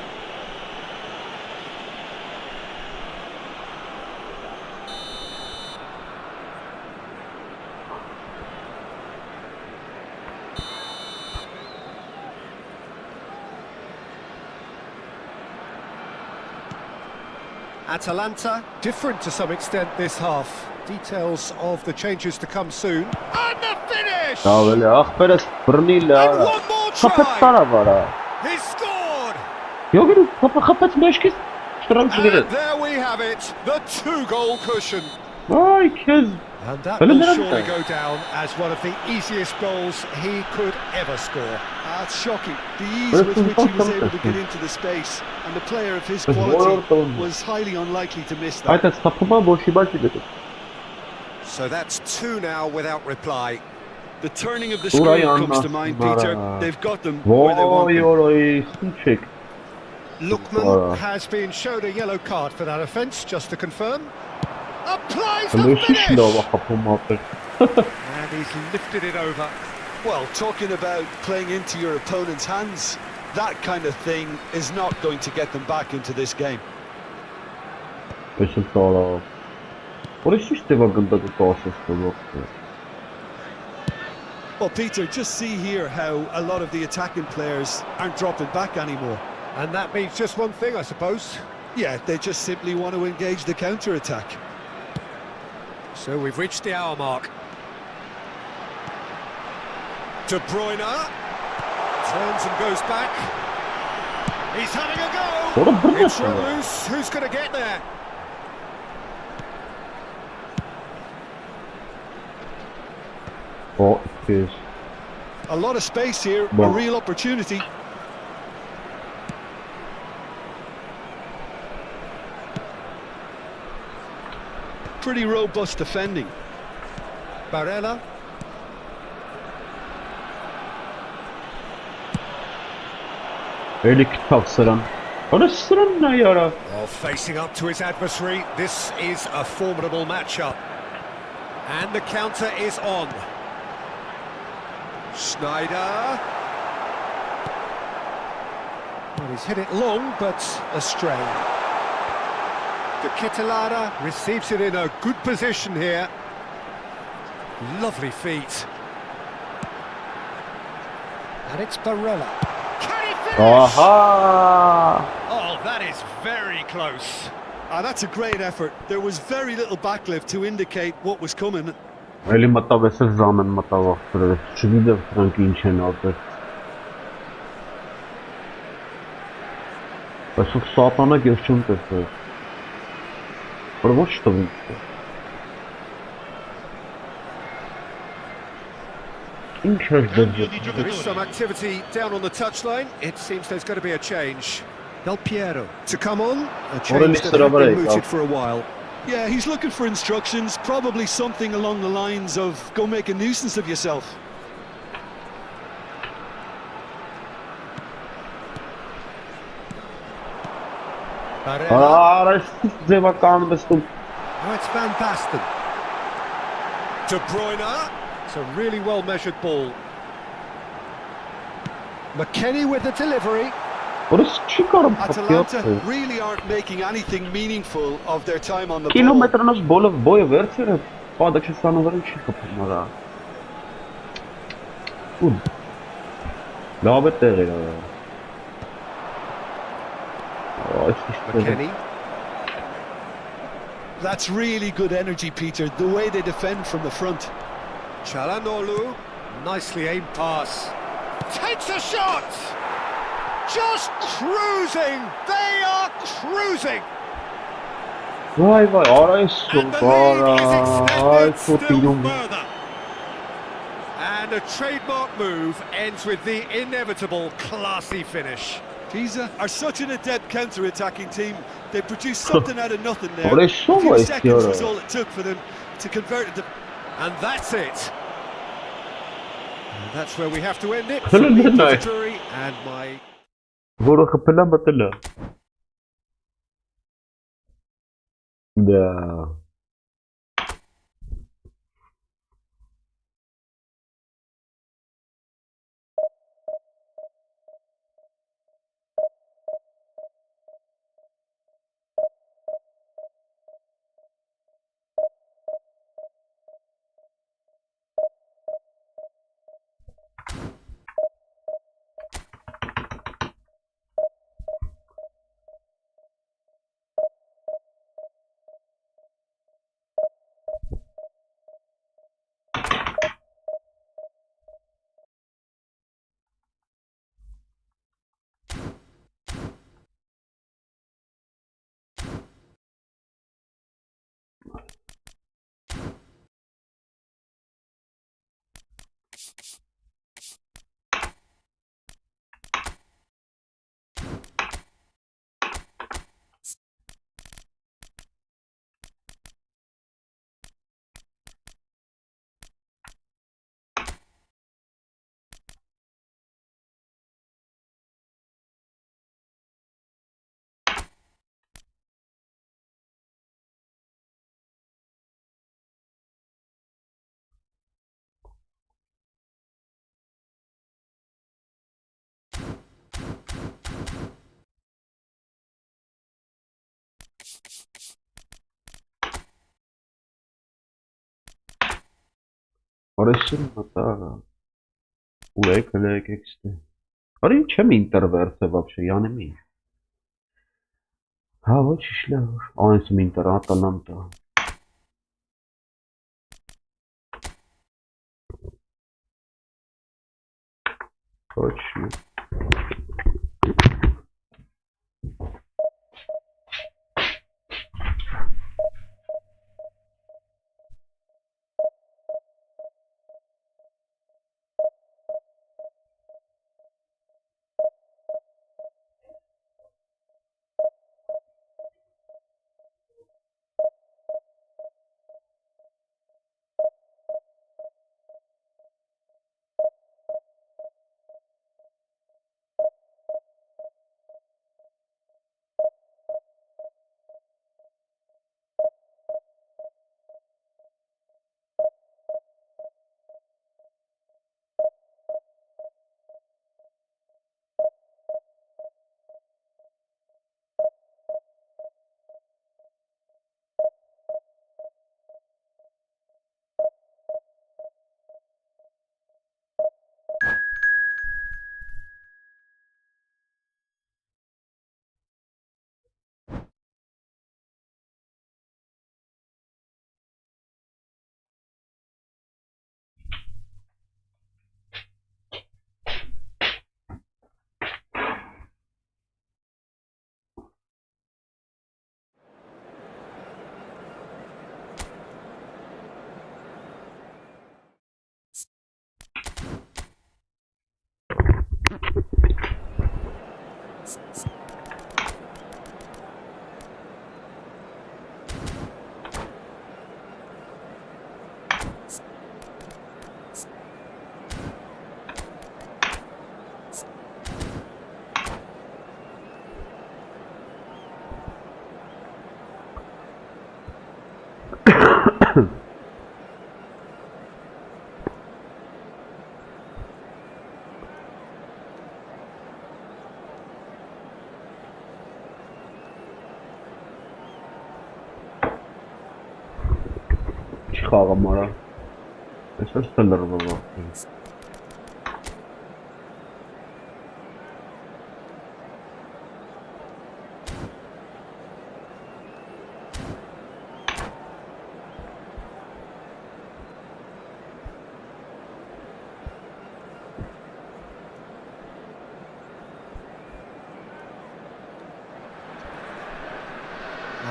Atalanta, different to some extent this half. Details of the changes to come soon. And the finish! Լավ էլի, ախպերս բռնիլ է And արա։ one more Խփեց try! տարավ արա։ He scored! Յոգրու խփեց մեջքից շտրանց And գրեց։ there we have it, the two-goal cushion. Այ քեզ։ And that Well, will then surely that's- go down as one of the easiest goals he could ever score. That's shocking. The ease with which he was able to get into the space, and the player of his quality was highly unlikely to miss that. Այդ է ստապումա ոչի բաճի դե։ So that's two now without reply. The turning of the Ուրայի screw comes to mind, Peter. աննասմարա։ They've got them where they want Ոյ them. օրոյ խնչեք։ Lookman has been shown a yellow card for that offence, just to confirm. Applies the Լույսի finish! լավ խփում ապեր։ And He's lifted it over. Well, talking about playing into your opponent's hands, that kind of thing is not going to get them back into this game. Special sort of. What is this gândă cu process to look for? Well, Peter, just see here how a lot of the attacking players aren't dropping back anymore. And that means just one thing, I suppose. Yeah, they just simply want to engage the counter-attack. So we've reached the hour mark. De Bruyne turns and goes back. He's having a go. What a brilliant It's loose. Who's going to get there? Oh, it is. A lot of space here, a Well. real opportunity. Pretty robust defending. Barella. Elik tavsıran. What is sıran ne yara? Oh, facing up to his adversary. This is a formidable matchup. And the counter is on. Schneider. Well, he's hit it long, but astray. De Ketelaere receives it in a good position here. Lovely feet. And it's Barella. Can he finish? Aha! Oh, that is very close. That's a great effort. There was very little backlift to indicate what was coming. Էլի մտավ էս զամեն մտավ ախտերը, չգիտեմ frank ինչ են ապեր։ Այսօր սատանա գերչում տեսել։ Որ ոչ տվի։ Ինչ ես դրձել։ There is some activity down on the touchline. It seems there's going to be a change. Del Piero to come on. A change that had been mooted for a while. Yeah, he's looking for instructions, probably something along the lines of go make a nuisance of yourself. Barella. Այս ձևական վստում։ Now it's Van Basten. De Bruyne. It's a really well-measured ball. McKennie with the delivery. Որս չի կարող Atalanta փոխել։ really aren't making anything meaningful of their time on the ball. Կիլոմետրանոց բոյը վերցերը, պադը չստանողը չի խփում նրա։ Ու լավ է տեղը։ McKennie. That's really good energy, Peter, the way they defend from the front. Çalhanoğlu, nicely aimed pass. Takes a shot! Just cruising! They are cruising! Vay vay, arayış And the var. lead is Ay extended still kurtuldum. further. And a trademark move ends with the inevitable classy finish. Pisa are such an adept counter-attacking team. They produced something out of nothing there. Oraya A şu few var seconds ya. was all it took for them to convert it. And that's it. And that's where we have to end it. Hello, From me to the nice. jury and my... Որը խփելա մտելա։ Да. Արեսին մտա։ Ուրեք եկեքստե։ Արի չեմ ինտերվերսը вообще, յանեմ ինչ։ Հա ոչ շլավ։ Անսում ինտեր ատալանտա։ Точно. Խաղամարա այսպես լրվող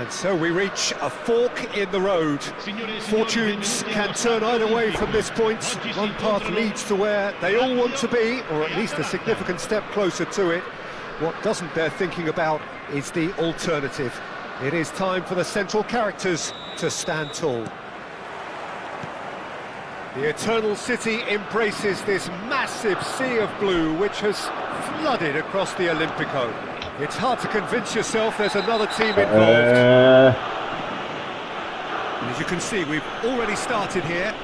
And so we reach a fork in the road. Fortunes can turn either way from this point. One path leads to where they all want to be, or at least a significant step closer to it. What doesn't bear thinking about is the alternative. It is time for the central characters to stand tall. The Eternal City embraces this massive sea of blue which has flooded across the Olympico. It's hard to convince yourself there's another team involved. And as you can see, we've already started here.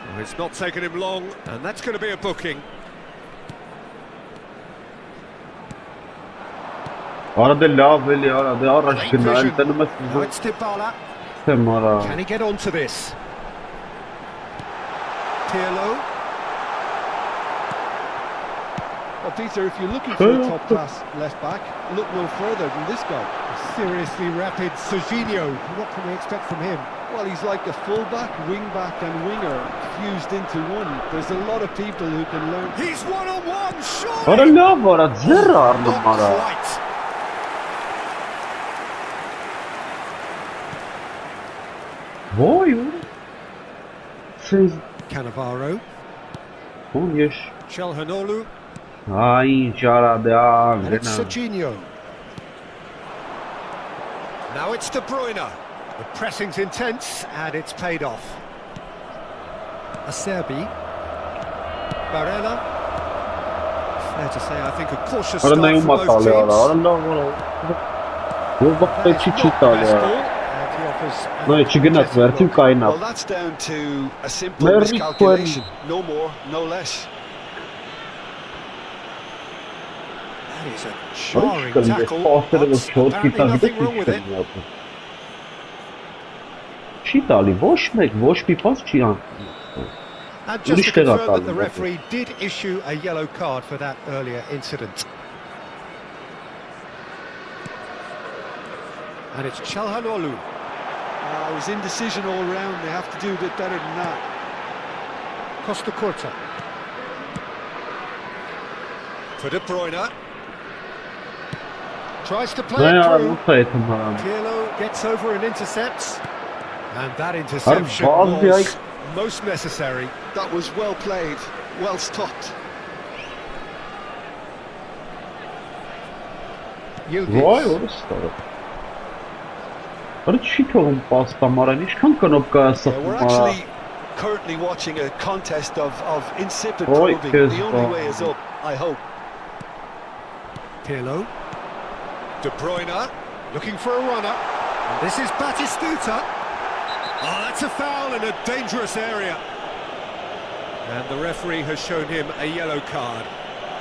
Well, it's not taken him long, and that's going to be a booking. Now it's Dybala. Can he get onto this? Pirlo. Well, Peter, if you're looking for a top-class left-back, look no further than this guy. Seriously rapid Serginho. What can we expect from him? Well, he's like a full-back, wing-back and winger fused into one. There's a lot of people who can learn... He's one-on-one, surely! Not quite. Cannavaro. Chelhanoglu. And it's Serginho. Now it's De Bruyne. The pressing's intense and it's paid off. Acerbi. Barella. Fair to say, I think a cautious start for both teams. Well, that's down to a simple miscalculation. No more, no less. That is a jarring tackle, but apparently nothing wrong with it. չի տալի, ոչ մեկ, ոչ մի պաս չի ան։ And just to confirm that the referee did issue a yellow card for that earlier incident. And it's 𝐄𝐅𝐎𝐻𝐿. It was indecision all round. They have to do a bit better than that. Costa Curta. For De Bruyne. Tries to play it through. Pirlo gets over and intercepts. And that interception was most necessary. That was well played, well stopped. Vay orası da. Arı çiğ tohum pasta maran işkan kanopka We're actually currently watching a contest of insipid probing. The only way is up, I hope. Pirlo. De Bruyne looking for a runner. And this is Batistuta. Oh, that's a foul in a dangerous area. And the referee has shown him a yellow card.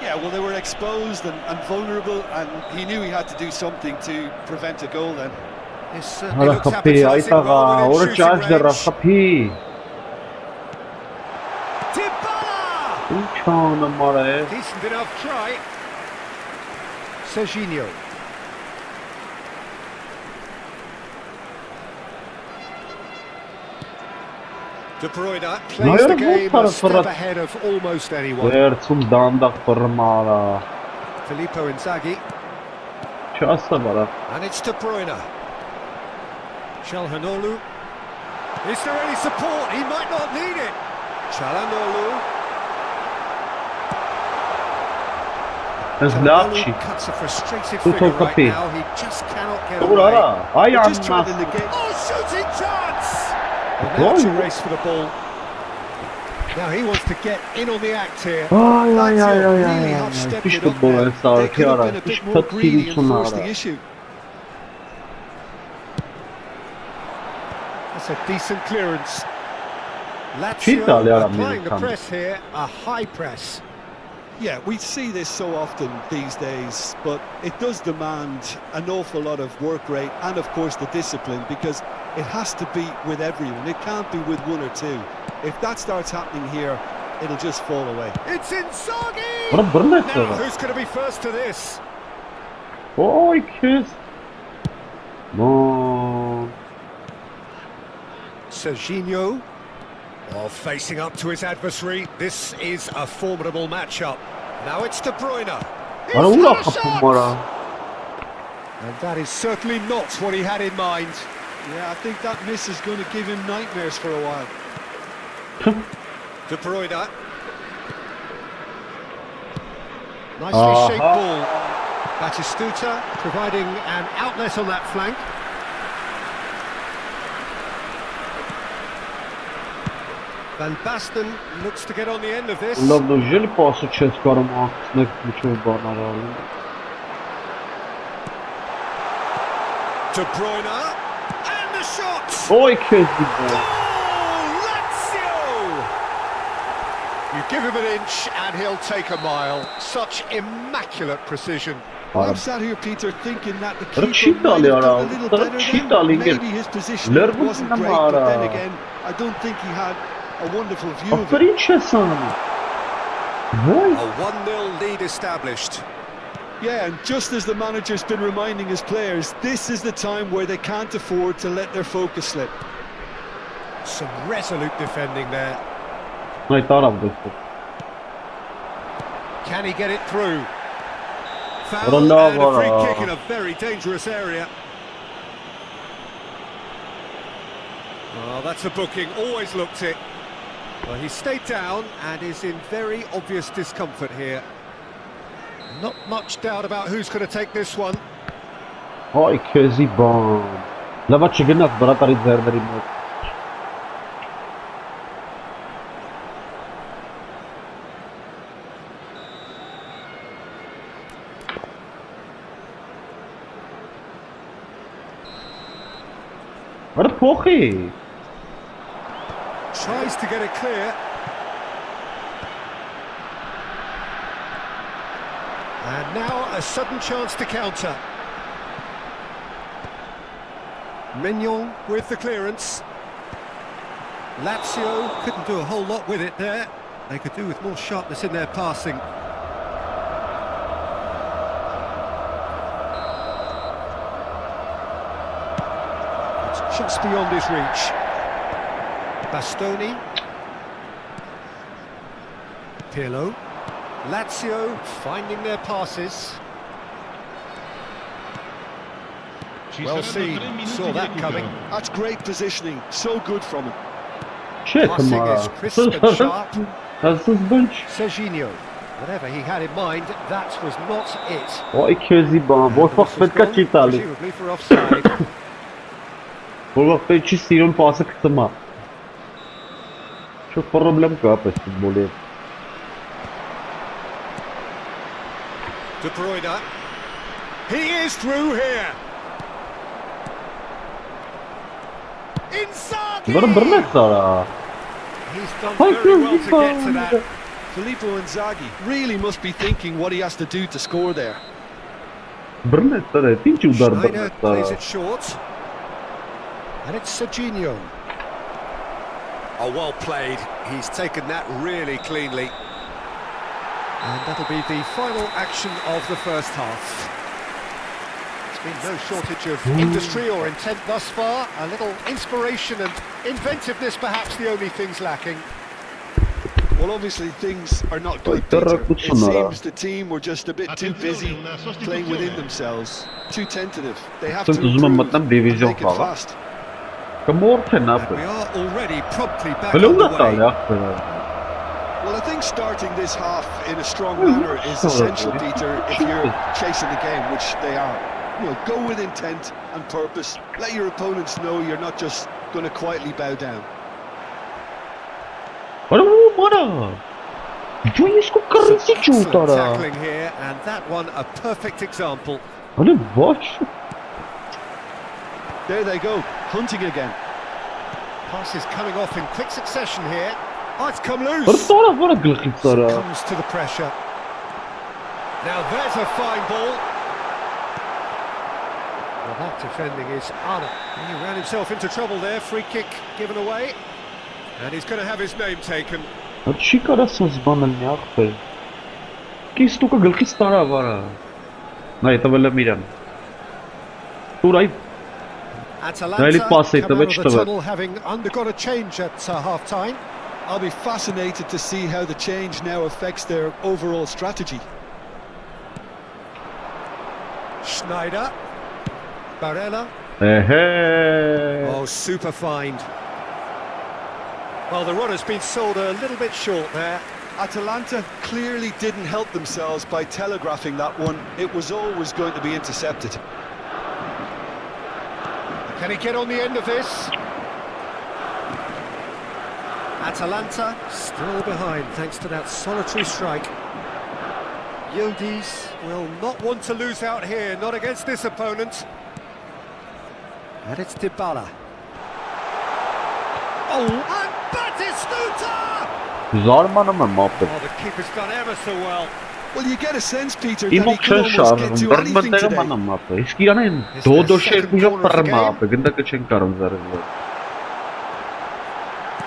Yeah, well, they were exposed and vulnerable, and he knew he had to do something to prevent a goal then. It certainly looks appetizing rather than shooting range. Dybala! Decent enough try. Serginho. De Bruyne plays the game a step ahead of almost anyone. Filippo Inzaghi. And it's De Bruyne. 𝐄𝐅𝐻𝐿. Is there any support? He might not need it. 𝐄𝐅𝐻𝐿. Cuts a frustrated figure right now. He just cannot get away. Just trying to negate. Oh, shooting chance! And now it's a race for the ball. Now he wants to get in on the act here. Really have stepped it up there. They could have been a bit more greedy and forced the issue. That's a decent clearance. Lazio applying the press here, a high press. Yeah, we see this so often these days, but it does demand an awful lot of work rate and, of course, the discipline, because it has to be with everyone. It can't be with one or two. If that starts happening here, it'll just fall away. It's Inzaghi! Now, who's going to be first to this? Oh, kiss. No. Serginho. Oh, facing up to his adversary. This is a formidable matchup. Now it's De Bruyne. And that is certainly not what he had in mind. Yeah, I think that miss is going to give him nightmares for a while. De Bruyne. Nicely shaped ball. Batistuta providing an outlet on that flank. Van Basten looks to get on the end of this. De Bruyne. And the shot! Oh, Lazio! You give him an inch and he'll take a mile. Such immaculate precision. I'm sat here, Peter, thinking that the keeper might have done a little better then. Maybe his position wasn't great, but then again, I don't think he had a wonderful view of it. A 1-0 lead established. Yeah, and just as the manager's been reminding his players, this is the time where they can't afford to let their focus slip. Some resolute defending there. Can he get it through? Foul and a free kick in a very dangerous area. Oh, that's a booking, always looked it. Well, he stayed down and is in very obvious discomfort here. Not much doubt about who's going to take this one. Oh, crazy bomb. Lava chicken brother is there very much. What a pokey! Tries to get it clear. And now a sudden chance to counter. Mignon with the clearance. Lazio couldn't do a whole lot with it there. They could do with more sharpness in their passing. It's just beyond his reach. Bastoni. Pirlo. Lazio finding their passes. Well seen, saw that coming. That's great positioning, so good from him. Shit, Passing is crisp and sharp. That's his bunch. Serginho, whatever he had in mind, that was not it. O 200 bana. Boş bak Fedka çitali. Presumably for offside. Boş bak pe çi sirun pası kıtma. Çok problem ka pe futbolu. De Bruyne. He is through here. Bana bir ne sara? He's done very well to get to that. Filippo Inzaghi really must be thinking what he has to do to score there. Bir ne sara? Tinç udar bir ne Schneider plays sara? it short. And it's Serginho. Oh, well played. He's taken that really cleanly. And that'll be the final action of the first half. There's been no shortage of industry or intent thus far. A little inspiration and inventiveness, perhaps the only things lacking. Well, obviously things are not good, Ay, Peter. terra It kutsuna. seems the team were just a bit too busy playing within themselves, too tentative. They have to Sunt uzman improve matlam and division make it falan. fast. Kamorte ne We yapıyor? are already promptly back Böyle on the uğraşlar way. ya. Well, I think starting this half in a strong manner is essential, Peter, if you're chasing the game, which they are. You know, go with intent and purpose. Let your opponents know you're not just going to quietly bow down. Bana. Joyce ko karısı Excellent çutara. tackling here, and that one a perfect example. Hani boş. There they go, hunting again. Passes coming off in quick succession here. Oh, it's come loose. Bir sonra bana gılkı sara. Comes to the pressure. Now there's a fine ball. Well, that defending is on. He ran himself into trouble there. Free kick given away. And he's going to have his name taken. Чи карасыз бана не ахпе? Ки стука гылкы стара вара. На это вела мирам. Турай. Really Atalanta pass it, come out of which the to it? tunnel having undergone a change at half-time. I'll be fascinated to see how the change now affects their overall strategy. Schneider. Barella. Ehe. Oh, super find. Well, the run has been sold a little bit short there. Atalanta clearly didn't help themselves by telegraphing that one. It was always going to be intercepted. Can he get on the end of this? Atalanta still behind thanks to that solitary strike. Yildiz will not want to lose out here, not against this opponent. And it's Dybala. Oh, and Batistuta! Zarmana mı muhabbet? Oh, the keeper's done ever so well. Well, you get a sense, Peter, that he Имок can шен almost get шарым. to Bir anything бандага today. мана мапе. Искиянен додо шер кужа парма апе. Гында качен карым зарызлы.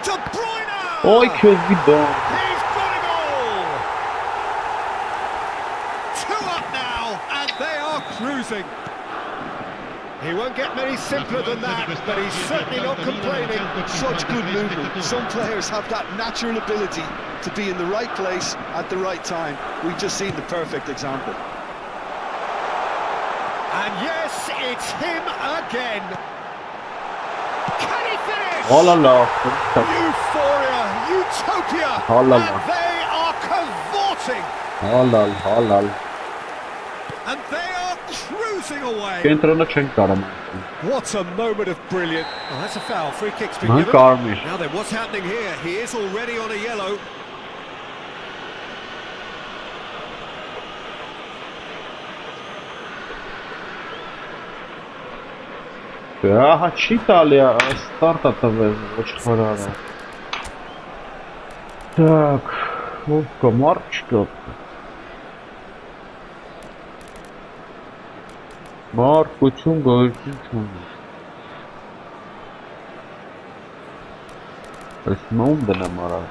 De Bruyne! Ой, közgü don. He's got a goal! 2 up now, and they are cruising. He won't get many simpler than that, but he's certainly not complaining. Such good movement. Some players have that natural ability to be in the right place at the right time. We've just seen the perfect example. And yes, it's him again. Can he finish? Oh la la. Euphoria, utopia, Oh la la. and they are cavorting, Halal, halal. and they are cruising away. Kentrona çen karım. What a moment of brilliant. Oh, that's a foul. Free kick's been Ha given. karmış. Now then, what's happening here? He is already on a yellow. Ага, читали, старт АТВ, очень хорошо. Так, опа, Марчка. Марко Чунга, Чунга. Presmão da namorada.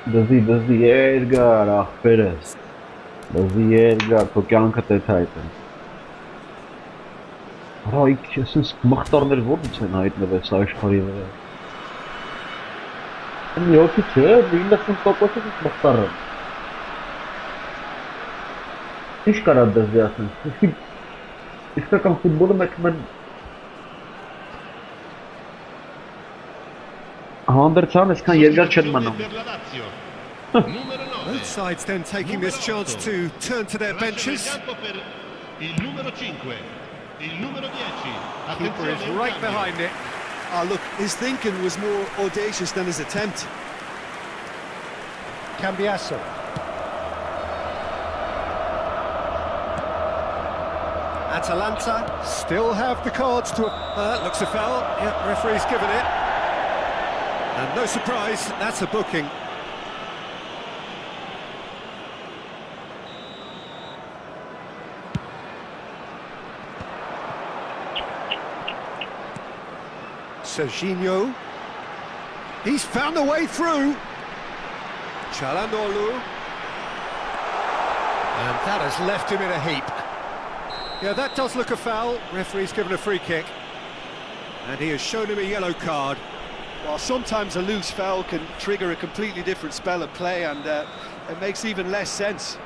Դզի երգար աղբերս, դզի երգար, թո կյանքդ էդ հայտն։ Հրայք, եսնս մխտարներ որդից են հայտնվես աշխարի վրա։ Յոքի չէ, 90%-ից մխտար են։ Ինչ կարա դզի ասեն, իսկական ֆուտբոլը մեկ մեն Հանդերցան այսքան երկար չեն մնում։ Both sides then taking this chance to turn to their benches. Keeper is right behind it. Look, his thinking was more audacious than his attempt. Cambiasso. Atalanta still have the cards to... looks a foul. Yeah, referee's given it. And no surprise, that's a booking. Serginho. He's found a way through. Çalhanoğlu. And that has left him in a heap. Yeah, that does look a foul. Referee's given a free kick. And he has shown him a yellow card. Well, sometimes a loose foul can trigger a completely different spell of play, and it makes even less sense.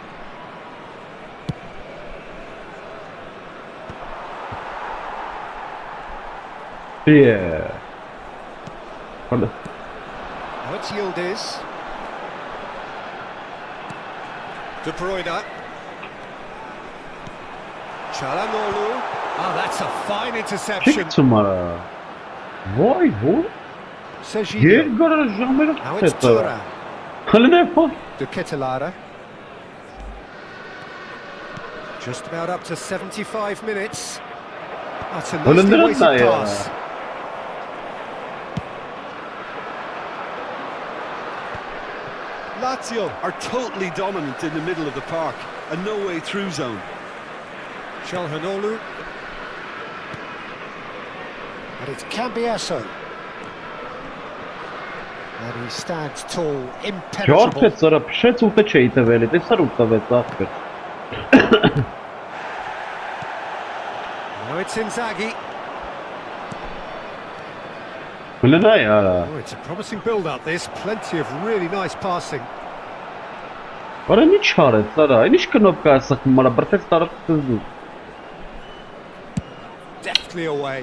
Yeah. Now it's Yildiz. De Bruyne. Çalhanoğlu. Oh, that's a fine interception. Çık numara. Vay bu. Serginho. Yergara jamera. Now it's Thuram. Halı ne yapar? De Ketelaere. Just about up to 75 minutes. That's a nicely weighted pass. Lazio are totally dominant in the middle of the park, a no-way through zone. Çalhanoğlu. And it's Cambiasso. And he stands tall, impenetrable. Ճարփեց սրա փշեց ու չէ տվել, տեսար ու տվեց ախր։ Now it's Inzaghi. Հլնա яра։ Oh, it's a promising build-up this, plenty of really nice passing. Արա ինչ արեց սրա, ինչ կնոպկա ասախ մարա բրտես տարածքից դու։ Deftly away.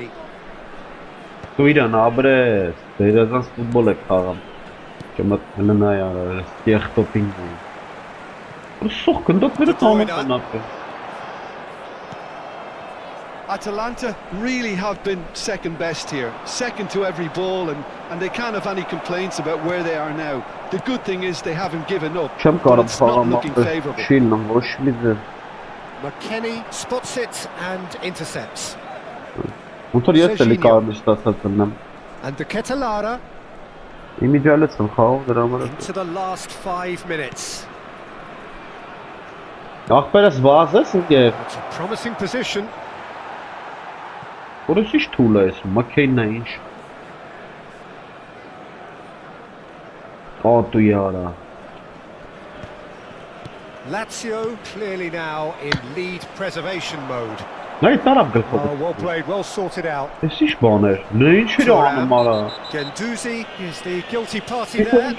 Դու իրան աբրես, դերազանց ֆուտբոլ է խաղում։ Չմտ հլնա яра, ստիախտոպինգ։ Սոխ կնդոկները տանապը։ Atalanta really have been second best here, second to every ball, and they can't have any complaints about where they are now. The good thing is they haven't given up, but it's not looking favourable. McKennie spots it and intercepts. And De Ketelaere into the last 5 minutes. It's a promising position. Որս ինչ թուլ է ես, մաքեյնն է ինչ։ Ատու яра։ Lazio clearly now in lead preservation mode. Նայ տարավ գլխով։ Oh, well played, well sorted out. Ես ինչ բան էր, նա ինչ էր անում արա։ Guendouzi is the guilty party there. And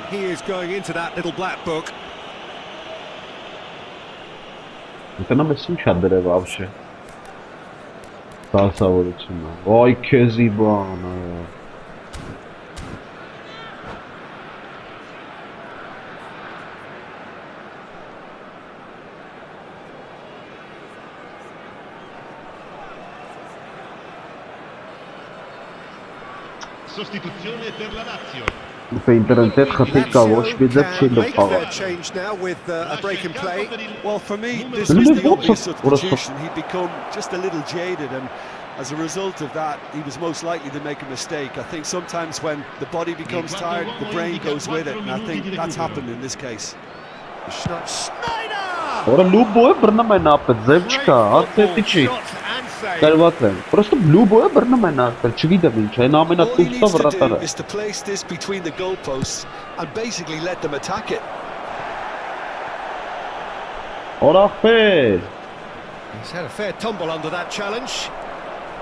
he is going into that little black book. Տնամ ես ինչ ադրև ավշե։ Դասավորությունը։ Վայ քեզի բանը։ Sostituzione per la Lazio. Ինտերնետ խփիկա ոչ մի ձև չի լփաղա։ Change now with a break in play. Well, for me, this was the obvious substitution. He'd become just a little jaded, and As a result of that, he was most likely to make a mistake. I think sometimes when the body becomes tired, the brain goes with it, and I think that's happened in this case. Ora Luboe brnamena apet Zevchka, atetichi. Կարողացել։ Просто Luboe brnamena apet, չգիտեմ ինչ, այն All he ամենատուստը needs to do վրատարը։ is to place this between the goalposts and basically let them attack it. Օրախպեր։ He's had a fair tumble under that challenge.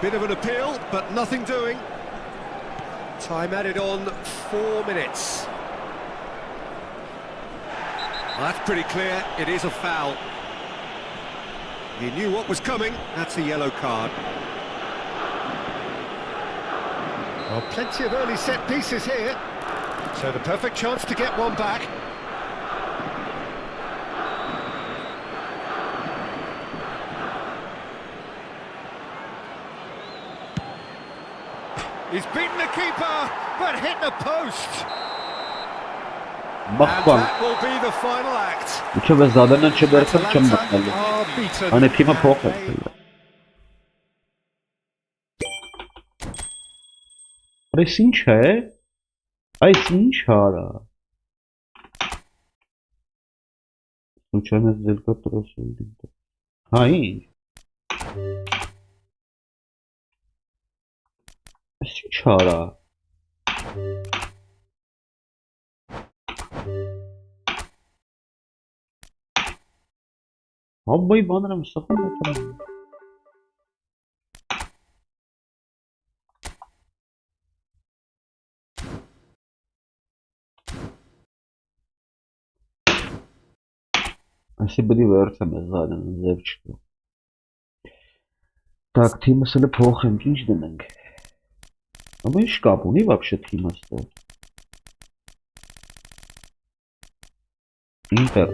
Bit of an appeal, but nothing doing. Time added on 4 minutes. Well, that's pretty clear, it is a foul. He knew what was coming, that's a yellow card. Well, plenty of early set pieces here. So the perfect chance to get one back. He's beaten the keeper, but hit the post. And Բախվան։ that will be the final act. Ինչով է զադենը չբերցել չեմ Atalanta մտնելու։ are beaten. Անե թիմը and փոխ է։ Այս ինչ է։ Այս ինչ արա։ Случайно сделка тросу։ Հա ինչ։ Այս ինչ արա։ Համբայի բաները եմ սխալ եմ։ Այսի բդի վերցեմ է զարեն ձև չկա։ Так, թիմս հələ փոխենք, ինչ դնենք։ Աբա ինչ կապ ունի вообще թիմը ստեղ։ Ինտեր։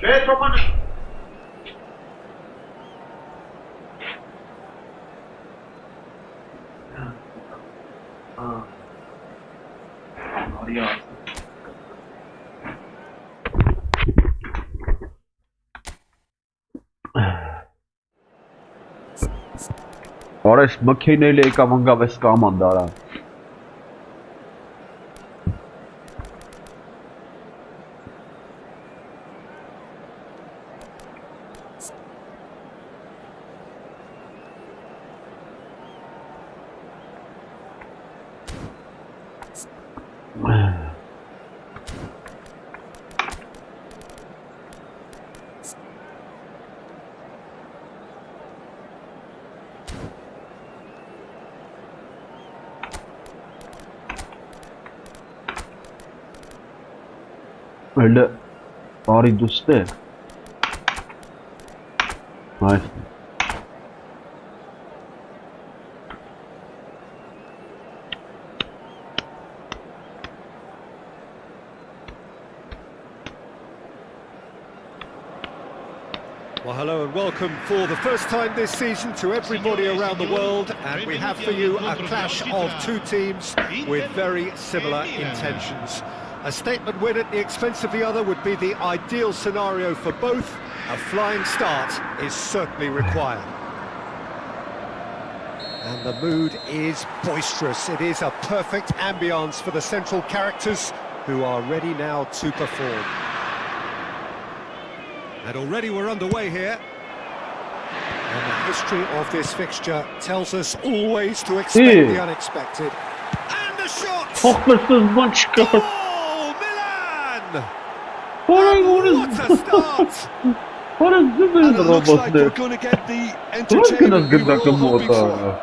Չէ, Թոմանը։ Արիա։ Արես մքեյնել եկավ ընկավ էս կամանդարա։ Öyle bari dostu. Nice. Well, hello and welcome for the first time this season to everybody around the world, and we have for you a clash of two teams with very similar intentions. A statement win at the expense of the other would be the ideal scenario for both. A flying start is certainly required. And the mood is boisterous. It is a perfect ambience for the central characters who are ready now to perform. And already we're underway here. And the history of this fixture tells us always to expect the unexpected. And the shot! Oh, Milan! What a start! And it looks like we're going to get the entertainment we were all hoping for.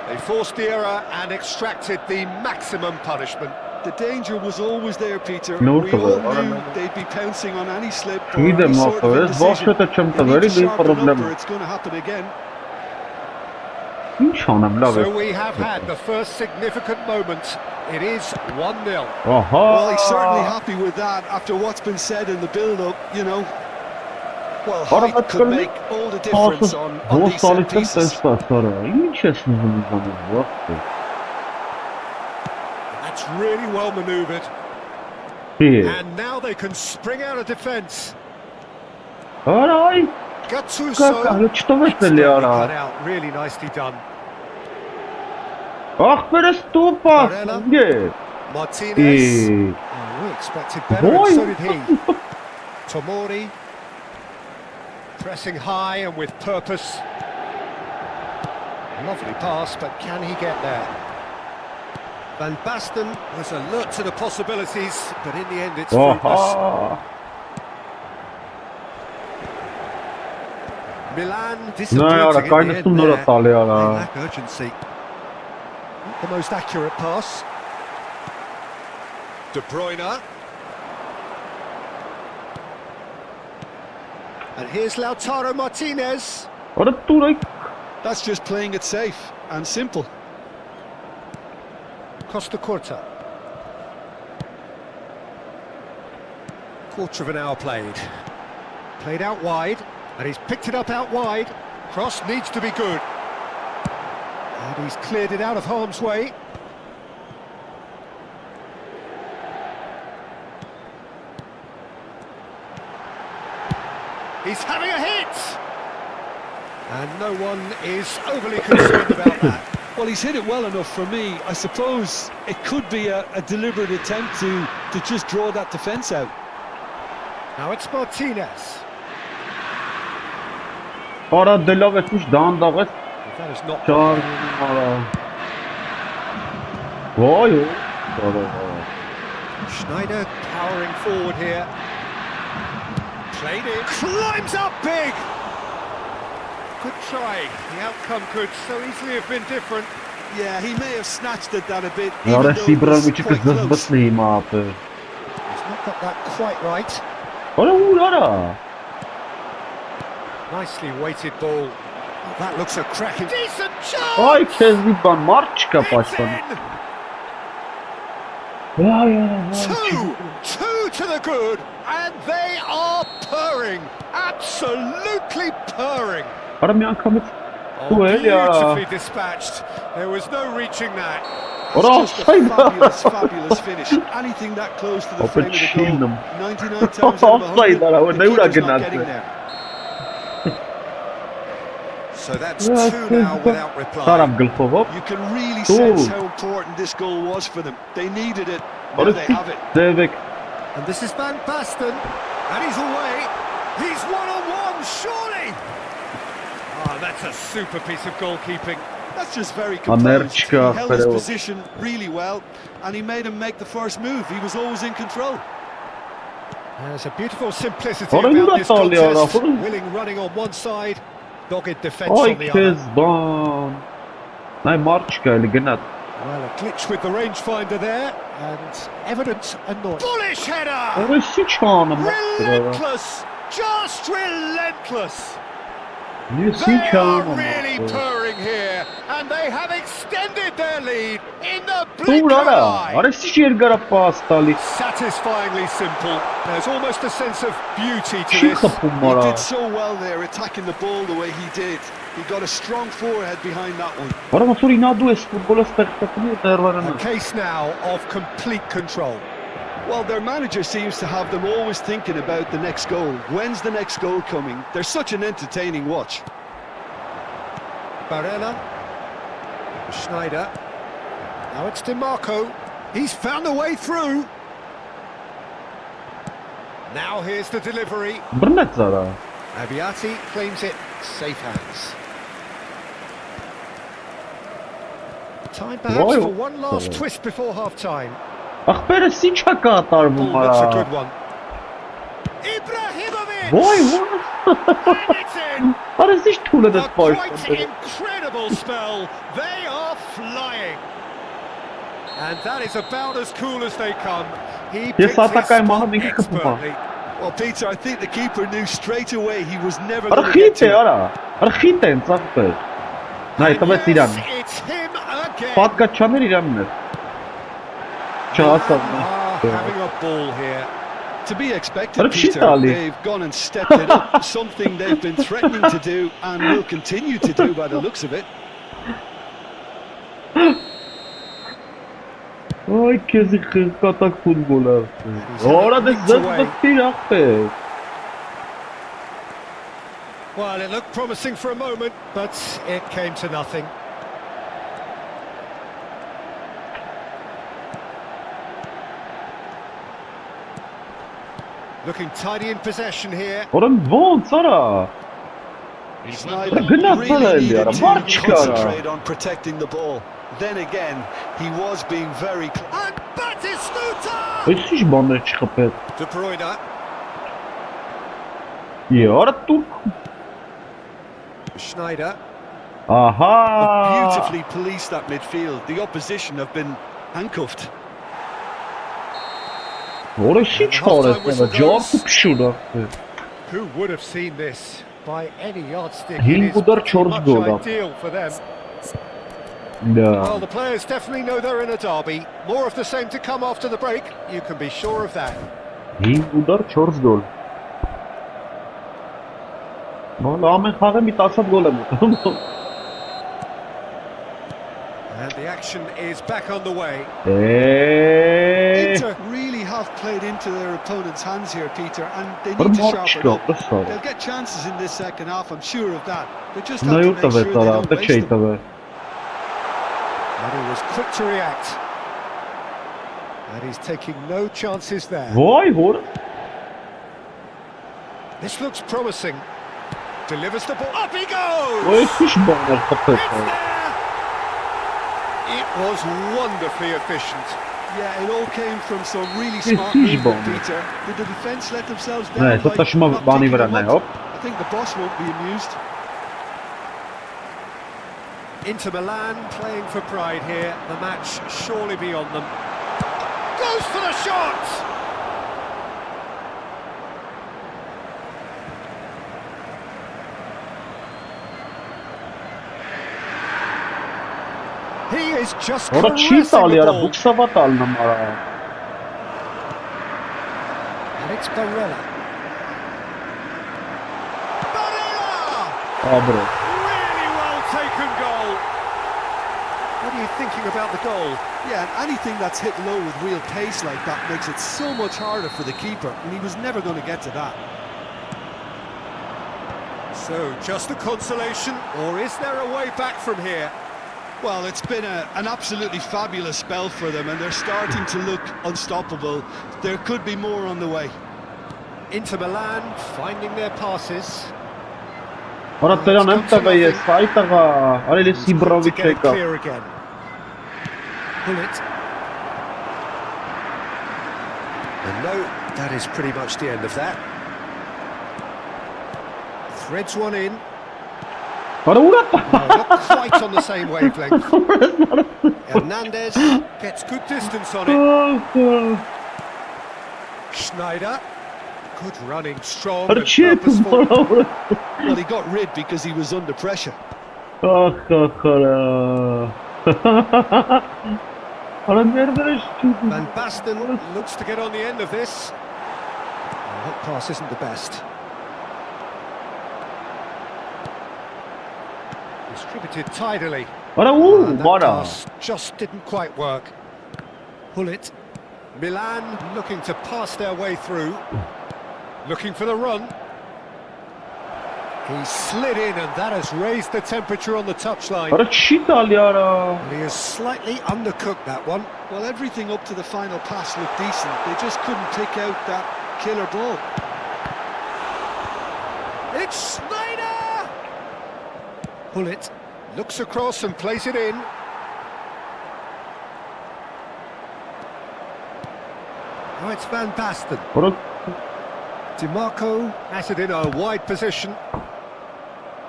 They forced the error and extracted the maximum punishment. The danger was always there, Peter. No, We all knew they'd be pouncing on any slip or İyi de any sort of muhafız, indecision. başlatıcım They da need to very büyük sharpen up problem. or it's going to happen again. İnşallah So bile. we have had the first significant moment. It is 1-0. Well, he's certainly Aha. happy with that after what's been said in the build-up, you know. Well, Arada height could çıkarın. make all the difference on these set Dostlarlık pieces. sonra. İnşasınız bu. That's really well manoeuvred. İyi. And now they can spring out of defence. Aray. Gattuso. Что вы Cut out, really nicely done. Ах, переступа. Barella. Где? Martinez. İyi. Oh, we expected better, and so did he. Tomori. Pressing high and with purpose. Lovely pass, but can he get there? Van Basten was alert to the possibilities, but in the end it's fruitless. Aha. Milan Ne disappointing ara in the end kaynasın there. nora talı They ya. lack urgency. The most accurate pass. De Bruyne. And here's Lautaro Martinez. Orada Turay. That's just playing it safe and simple. Costa Curta. Quarter of an hour played. Played out wide, and he's picked it up out wide. Cross needs to be good. And he's cleared it out of harm's way. He's having a hit! And no one is overly concerned about that. Well, he's hit it well enough for me. I suppose it could be a deliberate attempt to just draw that defence out. Now it's Martinez. Ara delav etmiş dağın dağı. That is not Çağır. Ara. Vay. Ara. Schneider powering forward here. Played it. Climbs up big! Good try. The outcome could so easily have been different. Yeah, he may have snatched at that a bit. Ya even though resti it was bırakmış quite kız close. zımbıtlıyım abi. He's not got that quite right. Ara vur ara. Nicely weighted ball. Oh, that looks a cracking... Decent chance! Ay Kezban marçka It's baştan. in! Vay ara. Two to the good, and they are purring. Absolutely purring. Ara bir an kamit. Oh, Bu el ya. beautifully dispatched. There was no reaching that. It's Ara just a offside. fabulous finish. Anything that close to the frame of the goal, Opet 99 times out of 100, Offside ara. the Ne uğra keeper's not gönderdi. getting there. So that's two now without reply. Saram gılfı hop. You can really Ooh. sense how important this goal was for them. They needed it. Now Ara they have it. Devek. And this is Van Basten, and he's away. He's one-on-one, surely! Ah, that's a super piece of goalkeeping. That's just very composed. Američka, He held his pero- position really well, and he made him make the first move. He was always in control. There's a beautiful simplicity Orayı about da this sallıyor contest. Rafael. Willing running on one side, dogged defence on Ay the other. Kezban. Nay marçka ile genat. Well, a glitch with the rangefinder there, and evident annoyance. Bullish header! Orası hiç anım. Relentless! Just relentless! Niye They hiç are anım. really purring here, and they have extended their lead in the blink of Dur an ara. eye. Ara si şergara pastali. Satisfyingly simple. There's almost a sense of beauty to Şu this. kapım He var. did so well there, attacking the ball the way he did. He got a strong forehead behind that one. Ara ma sori nadu es futbol spektakulur dervarını. A case now of complete control. Well, their manager seems to have them always thinking about the next goal. When's the next goal coming? They're such an entertaining watch. Barella. Schneider. Now it's DiMarco. He's found a way through. Now here's the delivery. Brnet zara. Abiati claims it. Safe hands. Time perhaps for one last twist before half-time. Akbere si çaka atar Oh, that's a bunlara. good one. Ibrahimovic! Vay vay. And it's in! Ara si hiç tuğla da A spor. quite incredible spell. They are flying. And that is about as cool as they come. He picked his satakaj spot mana dinka kapı pa. expertly. Well, Peter, I think the keeper knew straight away he was never Ara going to get khite to it. ara. Ara khite sakpe. Nay And tabe yes, tiran. it's him again. Fatka çamer iranlar. Çağasam. Having a ball here. To be expected, What a shit, Peter. Ali. They've gone and stepped it up, something they've been threatening to do and will continue to do by the looks of it. Ay kezi katak futbola. Ora da zıt tirakpe. Well, it looked promising for a moment, but it came to nothing. Looking tidy in possession here. Oran von Sara. Snyder Gına sana really el yara. needed Var to çıkara. concentrate on protecting the ball. Then again, he was being very close. And Batistuta! Hiç bana çıkıp et. De Bruyne. Ya Turk. Schneider. Aha. Beautifully policed that midfield. The opposition have been handcuffed. Ora hiç orası. Cevap tutuşuyor. Who would have seen this by any yardstick? Hin It is budar pretty Çorz much golda. ideal for them. Ya. Well, the players definitely know they're in a derby. More of the same to come after the break. You can be sure of that. Hin budar Çorz gol. Valla amen xağım bir tasat gol mu? And the action is back on the way. Inter really have played into their opponent's hands here, Peter, and they need to sharpen up. They'll get chances in this second half, I'm sure of that. They just have to make sure they don't waste them. And he was quick to react. And he's taking no chances there. Vay hor. This looks promising. Delivers the ball. Up he goes! Vay hiç bana kapı. It's there! It was wonderfully efficient. Yeah, it all came from some really smart movement, Peter. Did the defence let themselves down? Ne, to taşıma bani verenler hop. I think the boss won't be amused. Inter Milan playing for pride here. The match surely beyond them. Goes for the shot! He is just Ora caressing çiğ the alıyor. ball. Bu savat alnım ara. And it's Barella. Barella! Aa bro. Really well taken goal. What are you thinking about the goal? Yeah, and anything that's hit low with real pace like that makes it so much harder for the keeper, and he was never going to get to that. So, just a consolation, or is there a way back from here? Well, it's been an absolutely fabulous spell for them, and they're starting to look unstoppable. There could be more on the way. Inter Milan finding their passes. Ora teren hem taga je sajtaga. Ara li si brovi To get it čeka. clear again. Bullet. And no, that is pretty much the end of that. Threads one in. Արա ուրա Not quite on the same wavelength. Hernandez gets good distance on it. Schneider. Good running, strong and purposeful. Well, he got rid because he was under pressure. Van Basten looks to get on the end of this. That pass isn't the best. Distributed tidily. And that pass just didn't quite work. Hullet. Milan looking to pass their way through. Looking for the run. He slid in and that has raised the temperature on the touchline. Արա He has slightly undercooked that one. Well, everything up to the final pass looked decent. They just couldn't pick out that killer ball. It's Schneider! Hullet looks across and plays it in. Now it's Van Basten. DiMarco has it in a wide position.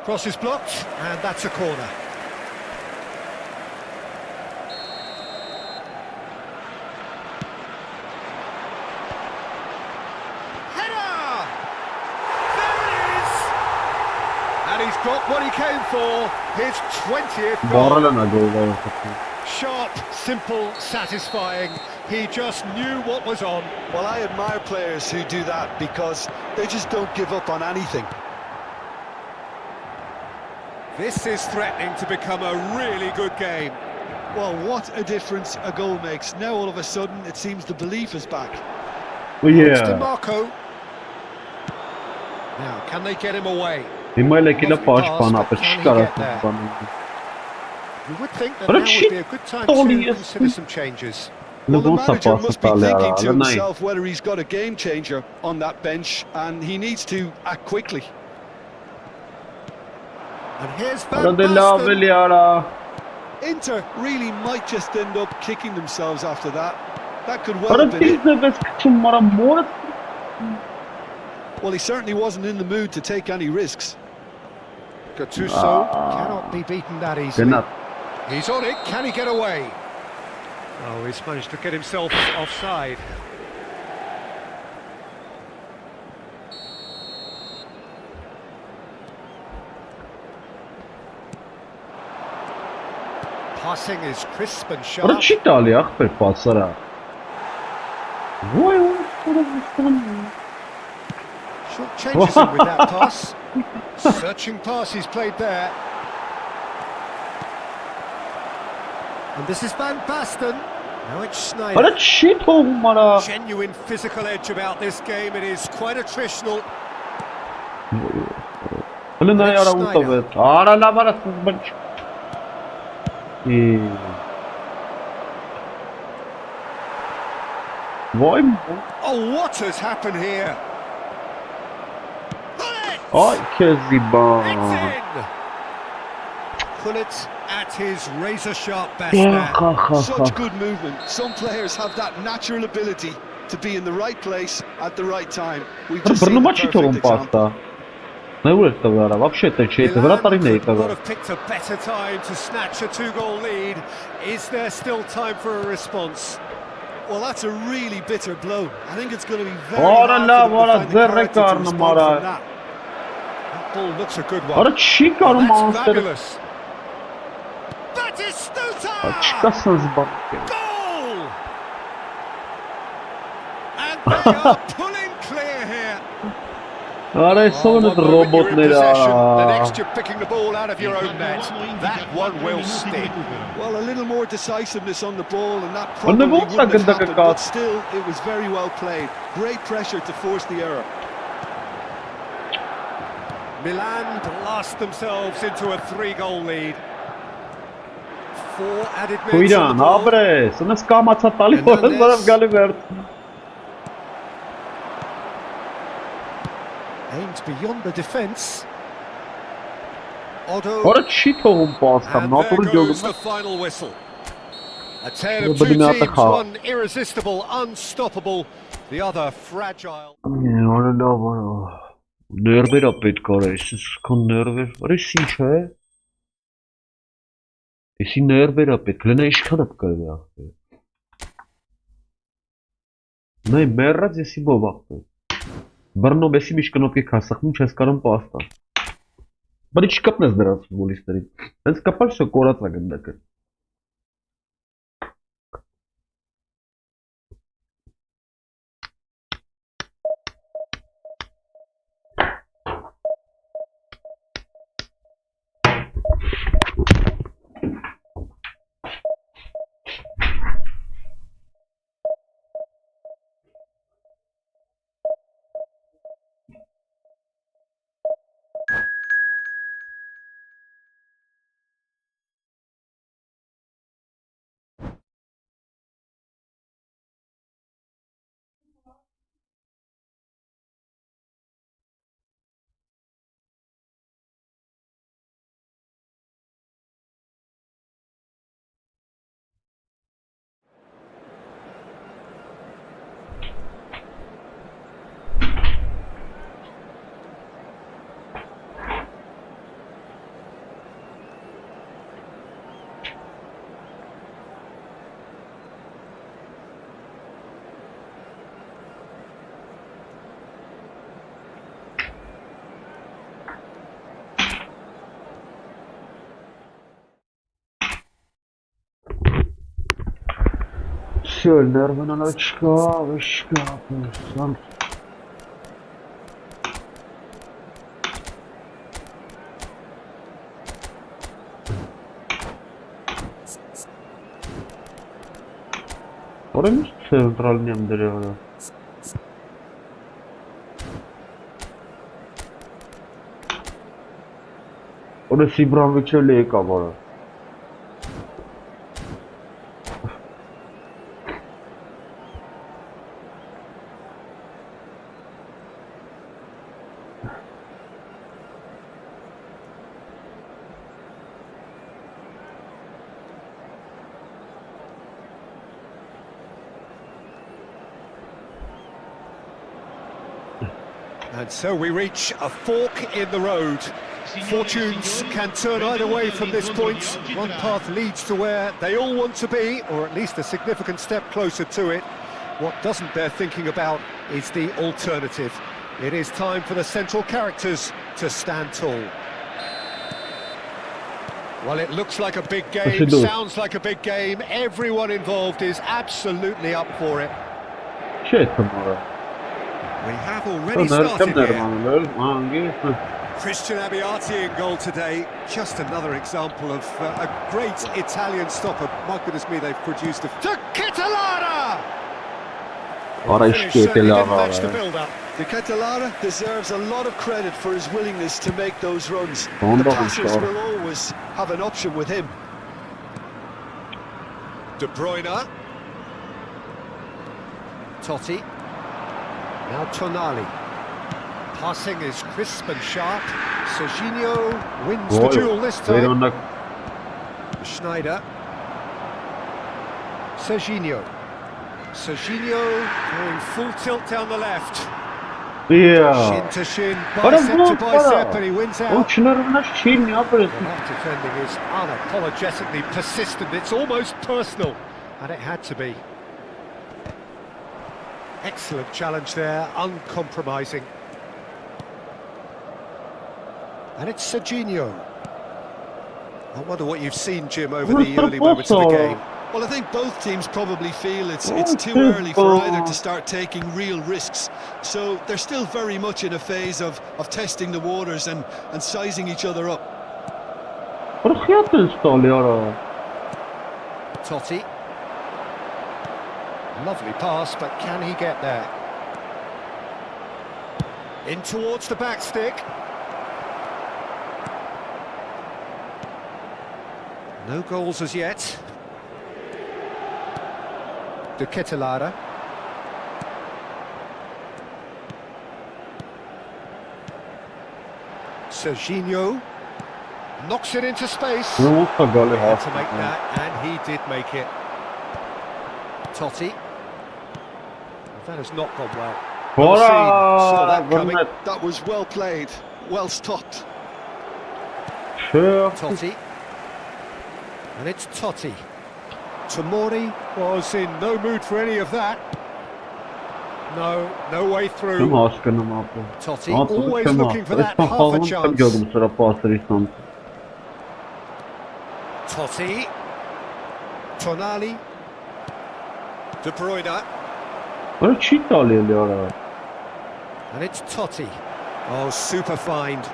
Cross is blocked, and that's a corner. Header! There it is! And he's got what he came for, his 20th goal. Sharp, simple, satisfying. He just knew what was on. Well, I admire players who do that because they just don't give up on anything. This is threatening to become a really good game. Well, what a difference a goal makes. Now, all of a sudden, it seems the belief is back. It's DiMarco. Now, can they get him away? You would think that now would be a good time to consider some changes. Well, the manager must be thinking to himself whether he's got a game changer on that bench, and he needs to act quickly. And here's Van Basten. Inter really might just end up kicking themselves after that. That could well have been it. Well, he certainly wasn't in the mood to take any risks. Gattuso cannot be beaten that easily. He's on it, can he get away? Oh, he's managed to get himself offside. Passing is crisp and sharp. Short changes him with that pass. Searching pass he's played there. And this is Van Basten. Now it's Schneider. Genuine physical edge about this game. It is quite attritional. Oh, what has happened here? It's in! Hullet at his razor-sharp best now. Such good movement. Some players have that natural ability to be in the right place at the right time. We've just seen the perfect example. Milan could have picked a better time to snatch a two-goal lead. Is there still time for a response? Well, that's a really bitter blow. I think it's going to be very hard for them to find the character to respond from that. That ball looks a good one. That's fabulous. Batistuta! Goal! And they are pulling clear here. One minute you're in possession, the next you're picking the ball out of your own net. That one will sting. Well, a little more decisiveness on the ball, and that probably wouldn't have happened, but still, it was very well played. Great pressure to force the error. Milan blast themselves into a 3-goal lead. 4 added minutes on the ball. Aimed beyond the defence. Otto. And there goes the final whistle. A tale of two teams, one irresistible, unstoppable, the other fragile. Ներվերա պետք արա, ես քո ներվեր, արի ինչ է։ Եսի ներվերա պետք լնա իշքանը պկարելի աղբեր։ Նայ մերրած եսի բով աղբեր։ Բրնոմ եսի միշ կնոպկի կասախնում չես կարում պաստան։ Բարի չկպնես դրանց ֆուտբոլիստներին։ Հենց կպալ շո կորած ա գնդակը։ Все, нервы на очка, сам. Orange центральным деревом. Orası İbrahimovic'e leka var. And so we reach a fork in the road. Fortunes can turn either way from this point. One path leads to where they all want to be, or at least a significant step closer to it. What doesn't bear thinking about is the alternative. It is time for the central characters to stand tall. Well, it looks like a big game, sounds like a big game. Everyone involved is absolutely up for it. We have already started here. Christian Abbiati in goal today. Just another example of a great Italian stopper. My goodness me, they've produced a... To Ķeķelāra! De Ķeķelāra deserves a lot of credit for his willingness to make those runs. The passers will always have an option with him. De Bruyne. Totti. Now Tonali. Passing is crisp and sharp. Serginho wins the duel this time. Schneider. Serginho. Serginho going full tilt down the left. Shin to shin, bicep to bicep, and he wins out. That defending is unapologetically persistent. It's almost personal, and it had to be. Excellent challenge there, uncompromising. And it's Serginho. I wonder what you've seen, Jim, over the early moments of the game. Well, I think both teams probably feel it's too early for either to start taking real risks. So they're still very much in a phase of testing the waters and sizing each other up. Totti. Lovely pass, but can he get there? In towards the back stick. No goals as yet. De Ķeķelāra. Serginho knocks it into space. Had to make that, and he did make it. Totti. That has not gone well. Saw that coming. That was well played, well stopped. Totti. And it's Totti. Tomori was in no mood for any of that. No way Kim through. aşkına mı yaptı? Totti always looking for that Ben half a falan chance. gördüm sıra pasları son. Totti. Tonali. De Bruyne. Böyle cheat alıyor ya. And it's Totti. Oh, super find.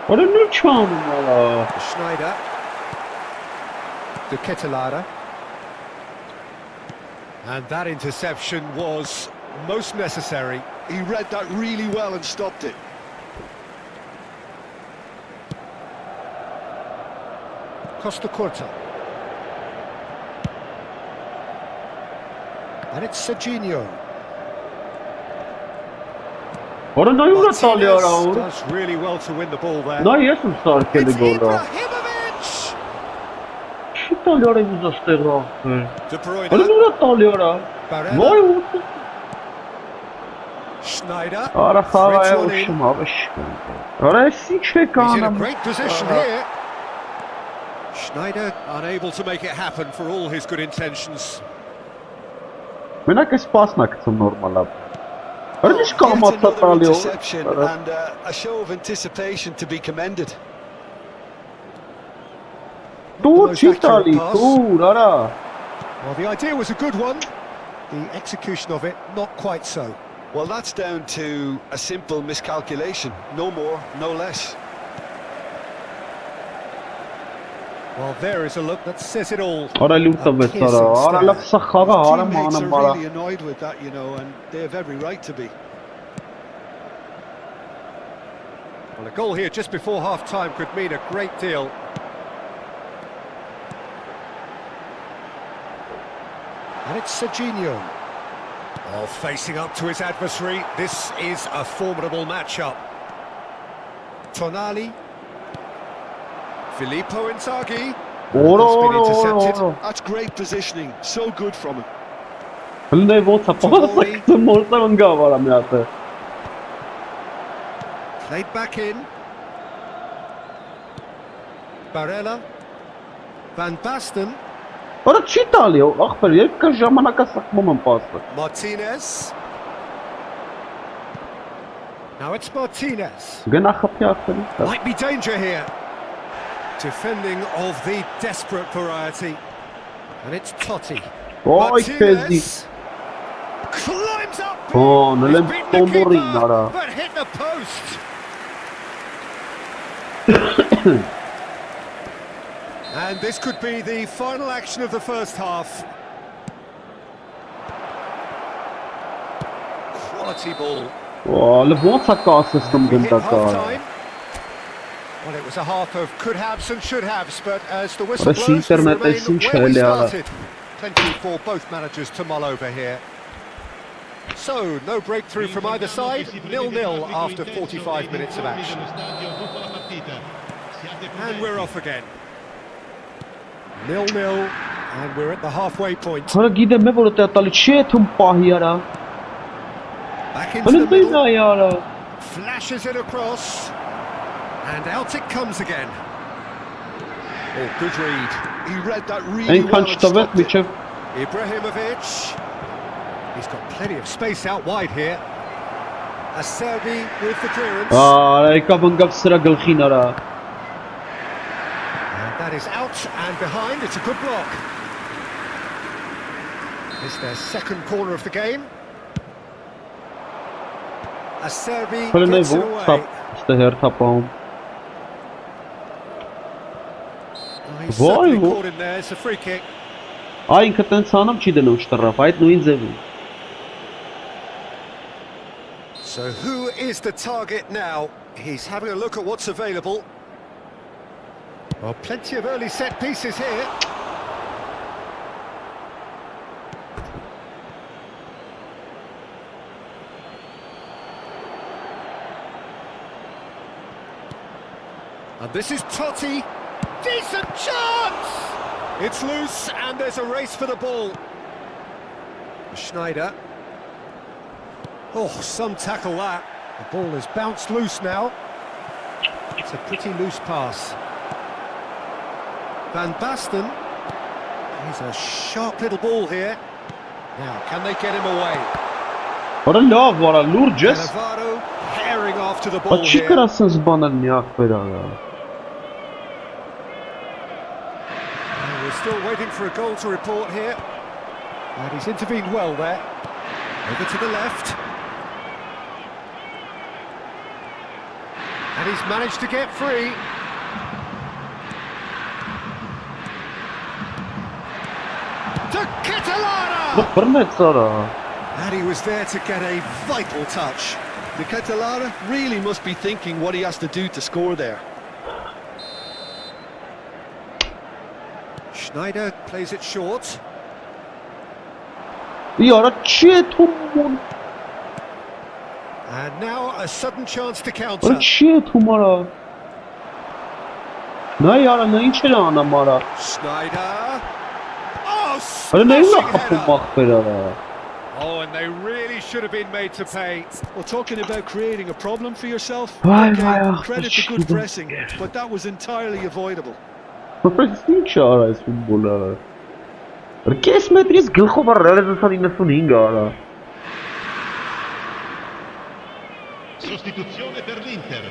Böyle ne çağım ya. Schneider. De Ketelaere. And that interception was most necessary. He read that really well and stopped it. Costa Curta. And it's Serginho. Böyle ne yumruk alıyor Martinez ya. does really well to win the ball there. Ne yesin sarkeli It's golü. Ibrahimovic! Cheat alıyor ya biz işte ya. De Böyle Bruyne. yumruk alıyor ya. Barella. Vay olsun. Schneider. Ara havaya Threads one in. uçtum abi. Oraya sikşe He's in a kanım. great position here. Schneider unable to make it happen for all his good intentions. Menak es pas nakıtım normal abi. Oh, Öyle hiç yet kalmazsa another alıyor. interception and a show of anticipation to be commended. Dur cheat ali. Dur ara. Well, the idea was a good one. The execution of it, not quite so. Well, that's down to a simple miscalculation. No more, no less. Well, there is a look that says it all. Ara luta ve sara. Ara laf sakhava ara Teammates are manam bara. really annoyed with that, you know, and they have every right to be. Well, a goal here just before half-time could mean a great deal. And it's Serginho. Oh, facing up to his adversary. This is a formidable matchup. Tonali. Filippo Inzaghi. Ora That's been ora intercepted. ora. That's great positioning. So good from him. Hinde volta pasakta morta manga varam yate. Played back in. Barella. Van Basten. Ara cheat alıyor. Akbar yer ka zamana ka sakmamın pası. Martinez. Now it's Martinez. Gena khapya aktarı. Might be danger here. Defending of the desperate variety. And it's Totti. Vay pezdi. Martinez climbs up. Oh, He's nelen beaten the tomborin keeper, ara. but hit the post. And this could be the final action of the first half. Quality ball. Oh, le volta ka system We hit gında ka. half-time. Well, it was a half of could-haves and should-haves, but as the whistle Orası blows, we internette remain esin where we şöyle ara. started. Plenty for both managers to mull over here. So, no breakthrough from either side, 0-0 after 45 minutes of action. And we're off again. 0-0, and we're at the halfway point. Ara gide me volta atali chetum pahi ara. Back into the Öyle middle, değil ya ara. flashes it across, and out it comes again. Oh, good read. He read that really En well and kançta vet stopped it. miçev. Ibrahimovic. He's got plenty of space out wide here. Acerbi with the clearance. Aa, eka bangab sıra gılxin ara. And that is out and behind. It's a good block. It's their second corner of the game. Acerbi Böyle ne gets it bu? away. Tap. İşte her tapağım. Oh, he's Vay certainly bu. caught in there. It's a free kick. Ai încă te înseamnă ce de nu știu, fight nu inzevi. So who is the target now? He's having a look at what's available. Well, plenty of early set pieces here. And this is Totti. Decent chance! It's loose and there's a race for the ball. Schneider. Oh, some tackle that. The ball is bounced loose now. It's a pretty loose pass. Van Basten. He's a sharp little ball here. Now, can they get him away? Ora love, ora lurges. Cannavaro herring after the ball Açık here. arasınız bana niye akbera ya? We're still waiting for a goal to report here. And he's intervened well there. Over to the left. And he's managed to get free. To Catalara! Bir net sonra. And he was there to get a vital touch. The Catalara really must be thinking what he has to do to score there. Schneider plays it short. Yara çiğ tumun. And now a sudden chance to counter. Ora çiğ tumara. Ne yara ne içeri anamara. Schneider. Oh, Ora ne smashing yok kapı header. akbera. Oh, and they really should have been made to pay. Well, talking about creating a problem for yourself, Vay okay, vay, ah, credit the good şurada. pressing, but that was entirely avoidable. Profesyonel çağırız futbola. Kes metris gılxo var realização inasın hingara. Sostituzione per l'Inter.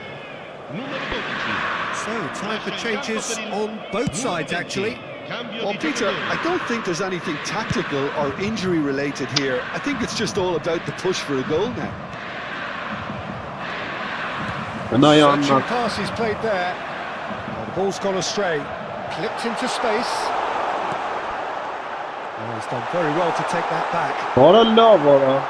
Numero 12. So, time for changes on both sides, actually. Cambio Well, di Peter, giocatore. I don't think there's anything tactical or injury related here. I think it's just all about the push for a goal now. Ben ayağına. Searching pass he's played there. Oh, the ball's gone astray. Clipped into space. Oh, he's done very well to take that back. Ora love ora.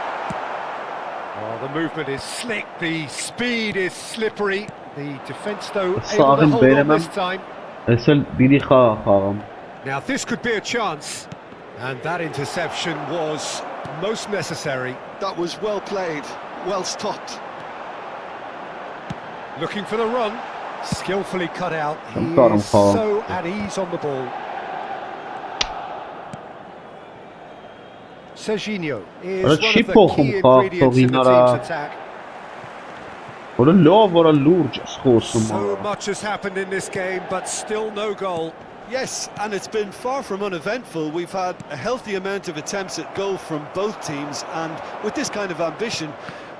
Oh, the movement is slick, the speed is slippery. The defence, though, able to Sağın hold on veremem. this time. Esel biri xağım. Now, this could be a chance. And that interception was most necessary. That was well played, well stopped. Looking for the run. Skillfully cut out. He Got him, is Paul. so at ease on the ball. Serginho is Ora one of the Chipo key Paul, ingredients in the Sorinara. team's attack. Ora love ora lurges xosum. So much has happened in this game, but still no goal. Yes, and it's been far from uneventful. We've had a healthy amount of attempts at goal from both teams, and with this kind of ambition,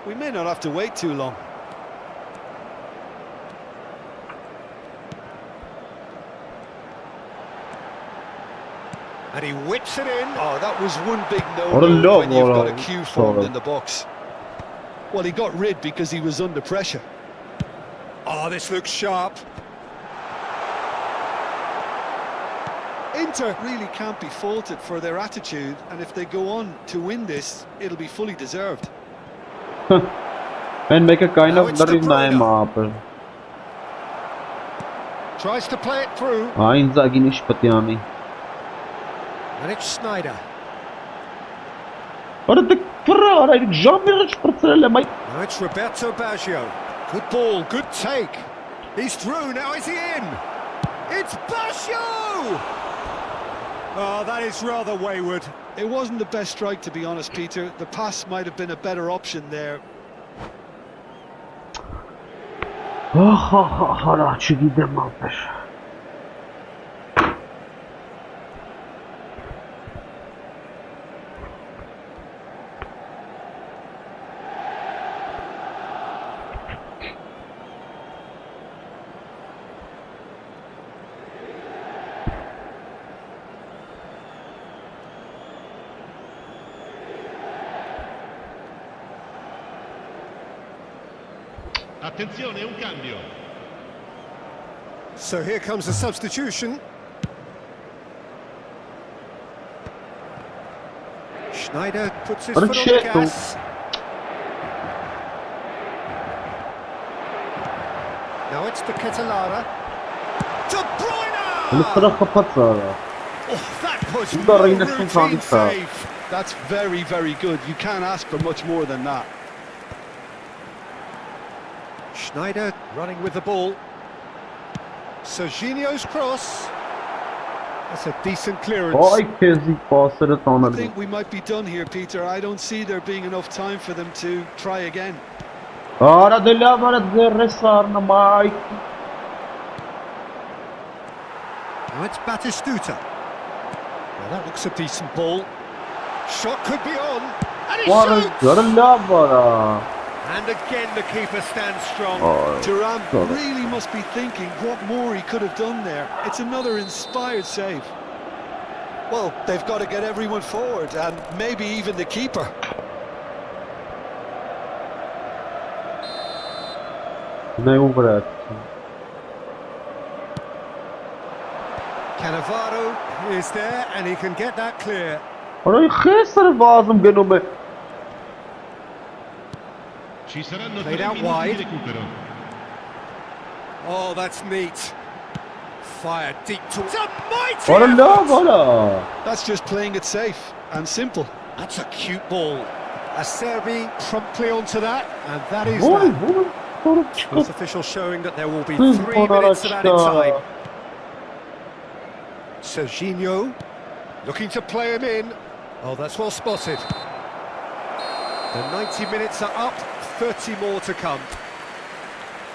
we may not have to wait too long. And he whips it in. Oh, that was one big What a no-no lob, when you've what got a a cue sort formed of- in the box. Well, he got rid because he was under pressure. Oh, this looks sharp. Inter really can't be faulted for their attitude, and if they go on to win this, it'll be fully deserved. And make a kind Now of it's De very Bruyne. name Tries to play it through. Այն զագին իշպտյանի. And it's Schneider. Ora դե ֆրա արա ժամերը չպրծրել եմ այ Now it's Roberto Baggio. Good ball, good take. He's through, now is he in? It's Baggio! Oh, that is rather wayward. It wasn't the best strike, to be honest, Peter. The pass might have been a better option there. Հարա չգիտեմ ապեր. Attenzione, un cambio. So here comes a substitution. Schneider puts his foot on the Archetto. gas. Now it's the Catalara. De Në Bruyne! fëra xapatsa aրա. Oh, that was You got no in the routine front side. save. That's very, very good. You can't ask for much more than that. Schneider running with the ball. Serginho's cross. That's a decent clearance. Ay քեզի պասերը I տանել։ think we might be done here, Peter. I don't see there being enough time for them to try again. Արա դե լավ արա ձեռը սառնամ այ։ Now it's Batistuta. Well, that looks a decent ball. Shot could be on. And he shoots! And again the keeper stands strong. Thuram really must be thinking what more he could have done there. It's another inspired save. Well, they've got to get everyone forward, and maybe even the keeper. Cannavaro is there, and he can get that clear. Ci saranno Played 3 out minuti wide. di recupero. Oh, that's neat. Fired deep towards a mighty effort. That's just playing it safe and simple. That's a cute ball. Acerbi promptly onto that, and that is that. Both officials showing that there will be 3 minutes of added time. Serginho looking to play him in. Oh, that's well spotted. The 90 minutes are up, 30 more to come.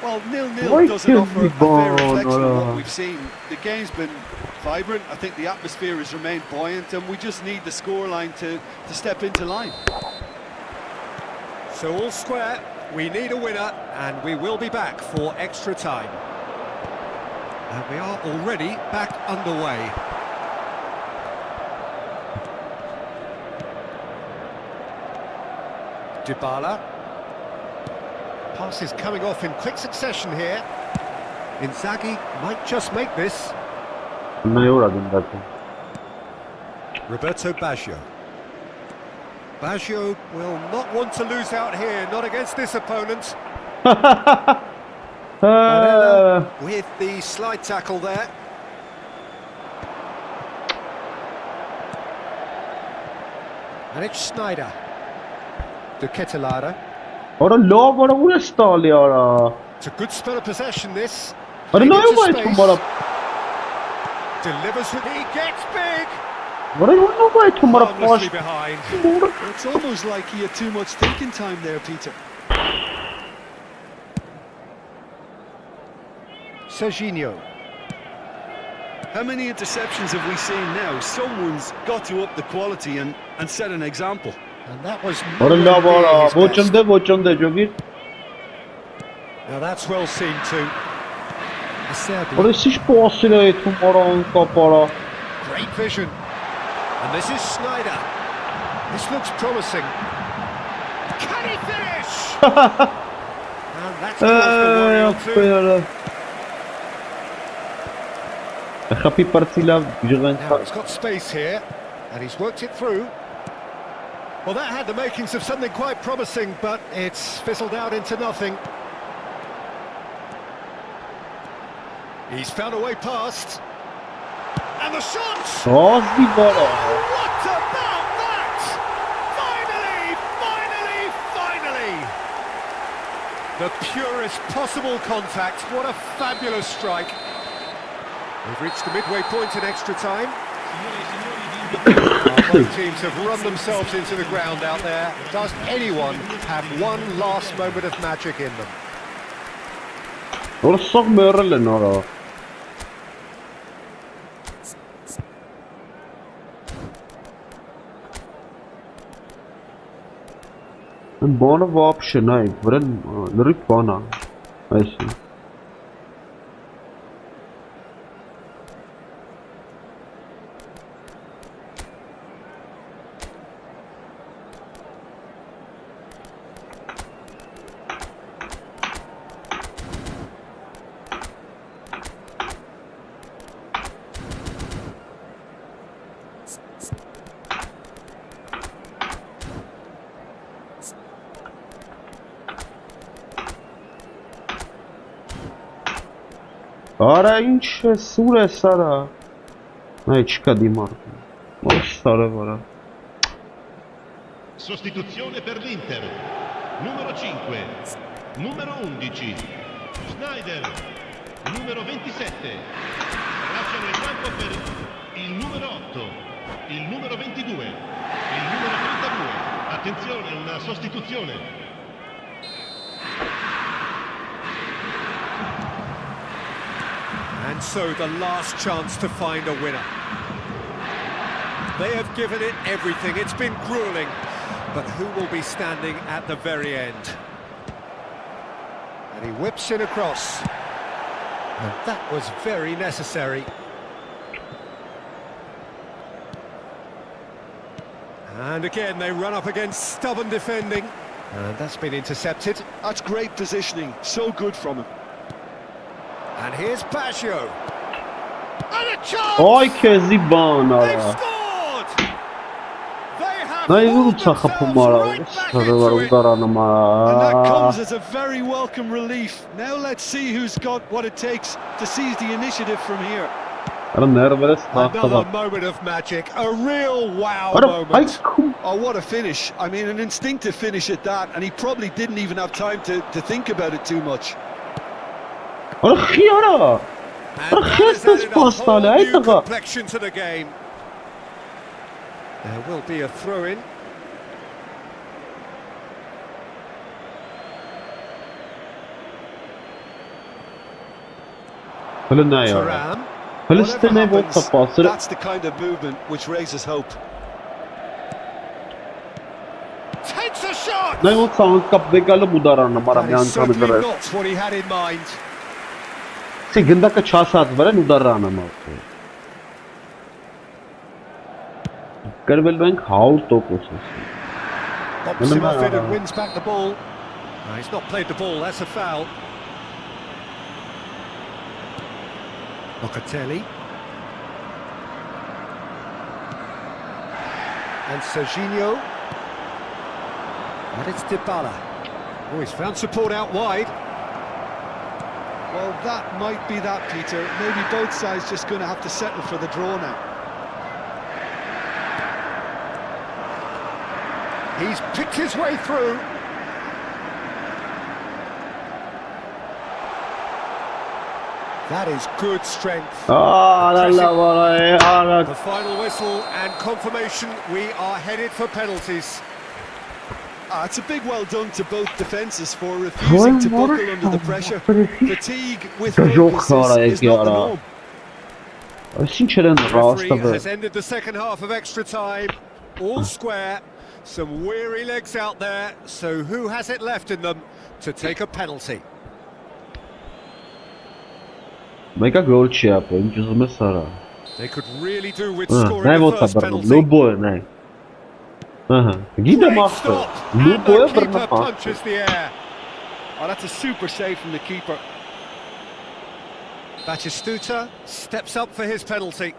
Well, 0-0 doesn't offer a fair reflection of what we've seen. The game's been vibrant. I think the atmosphere has remained buoyant, and we just need the scoreline to step into line. So all square, we need a winner, and we will be back for extra time. And we are already back underway. Dybala. Passes coming off in quick succession here. Inzaghi might just make this. Roberto Baggio. Baggio will not want to lose out here, not against this opponent. Barella with the slide tackle there. And it's Schneider. De Ketelaere. It's a good spell of possession, this. Delivers with he gets big. Harmlessly behind. It's almost like he had too much thinking time there, Peter. Serginho. How many interceptions have we seen now? Someone's got to up the quality and set an example. And that was Now that's well seen too. Acerbi. Great vision. And this is Schneider. This looks promising. Can he finish? And that's caused a worry or two. Now he's got space here, and he's worked it through. Well, that had the makings of something quite promising, but it's fizzled out into nothing. He's found a way past. And the shot! Oh, what about that? Finally! The purest possible contact. What a fabulous strike. We've reached the midway point in extra time. Both teams have run themselves into the ground out there. Does anyone have one last moment of magic in them? Bana вообще не, vrem ripana. I see. Ara ինչ է սուր է սարա Այ չկա դիմարկում Ո՞ր սարը վրա Sostituzione per l'Inter. Numero 5. Numero 11. Schneider. Numero 27. Lasciano il campo per il numero 8. Il numero 22. Il numero 32. Attenzione, una sostituzione. And so the last chance to find a winner. They have given it everything. It's been grueling. But who will be standing at the very end? And he whips it across. And that was very necessary. And again, they run up against stubborn defending. And that's been intercepted. That's great positioning. So good from him. And here's Baggio. And a chance! Ay kezibana. They've scored! They have Nay hauled vursa themselves kapımara. right back Sarı into it. udaranıma. And that comes as a very welcome relief. Now let's see who's got what it takes to seize the initiative from here. Ara nervere Another sahtada. moment of magic, a real wow Ara ay moment. kum. Oh, what a finish. I mean, an instinctive finish at that, and he probably didn't even have time to think about it too much. Ara khiyara. And Ara that has khiyasız added a whole pastale ay new taga. complexion to the game. There will be a throw-in. Hele ne ya? Thuram. Hele Whatever işte ne bu happens, tapası. that's the kind of movement which raises hope. Takes a shot! Ne bu sanık kap vegalı budaranım ara That yan is certainly kamera. not what he had in mind. Se gânda că ceasa adevărat udaranım abi. Karvel bank how topos. Pops him off it and wins back the ball. No, he's not played the ball, that's a foul. Locatelli. And Serginho. And it's Dybala. Oh, he's found support out wide. Well, that might be that, Peter. Maybe both sides just going to have to settle for the draw now. He's picked his way through. That is good strength. Allah var The final whistle and confirmation we are headed for penalties. It's a big well done to both defences for refusing to buckle under the pressure. Fatigue with focus is not the norm. Sinceramente The referee rasta has ended the second half of extra time. All square. Some weary legs out there. So who has it left in them to take a penalty? Mega gol ce yapıyor. Cüzüme sara. They could really do with Ne scoring the volta first brno. penalty. Lubo ne. Aha. Gide Great master. stop, and Lubo the je brno keeper pas. punches the air. Oh, that's a super save from the keeper. Batistuta steps up for his penalty.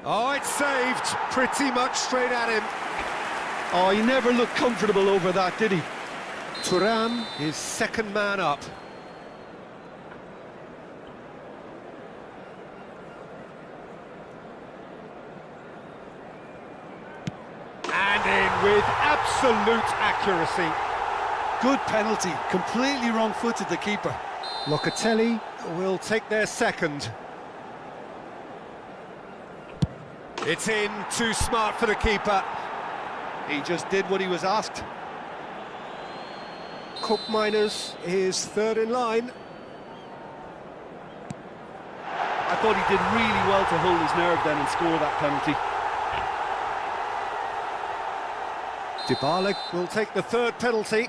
Oh, it's saved pretty much straight at him. Oh, he never looked comfortable over that, did he? Thuram is second man up. And in with absolute accuracy. Good penalty. Completely wrong-footed, the keeper. Locatelli will take their second. It's in, too smart for the keeper. He just did what he was asked. Cook Miners is third in line. I thought he did really well to hold his nerve then and score that penalty. Dybala will take the third penalty.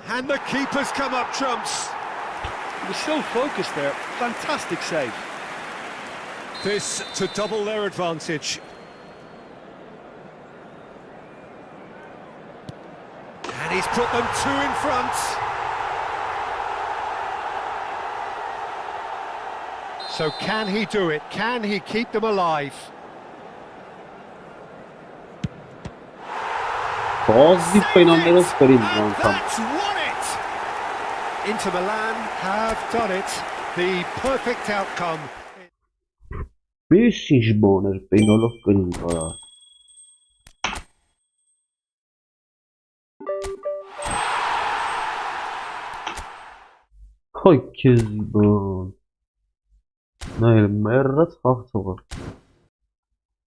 And the keeper's come up trumps. He was so focused there. Fantastic save. This to double their advantage. And he's put them two in front. So can he do it? Can he keep them alive? Bazı fenomenal sprint And tam. that's won it! Inter Milan have done it. The perfect outcome. Beşinci boner fenomenal sprint var. Hay kezibon. Nein, merrat hafta var.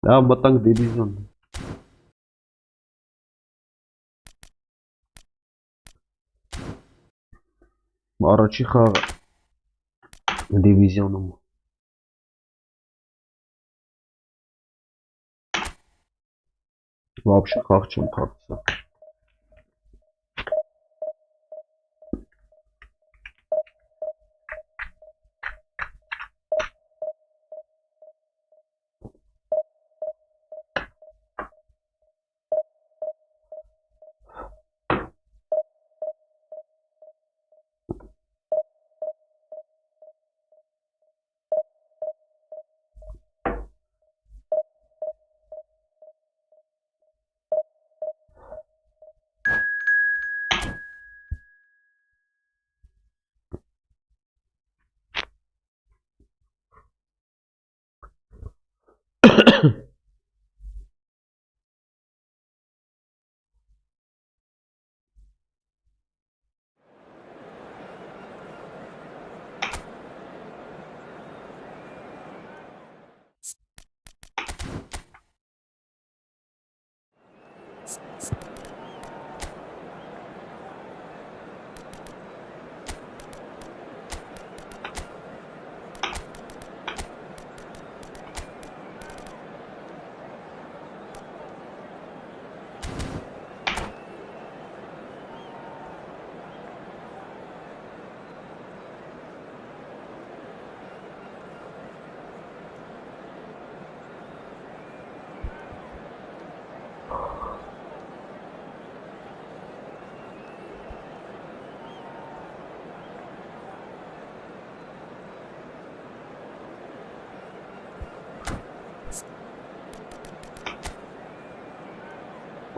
Դա մտանք դիվիզիոն։ Առաջի խաղը դիվիզիոնում։ Вообще խաղ չեմ փակցա։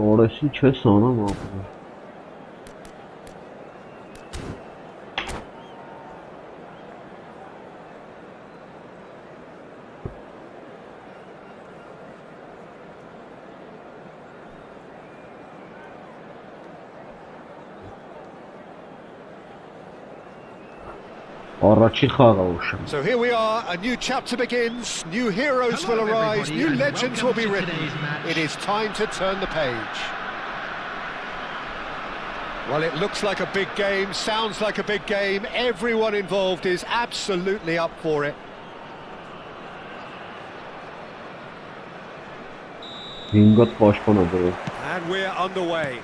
Orası չես անում ապա։ Առաջի խաղը ուշ։ So here we are, a new chapter begins, new heroes will arise, new legends will be written. It is time to turn the page. Well, it looks like a big game, sounds like a big game. Everyone involved is absolutely up for it. And we're underway.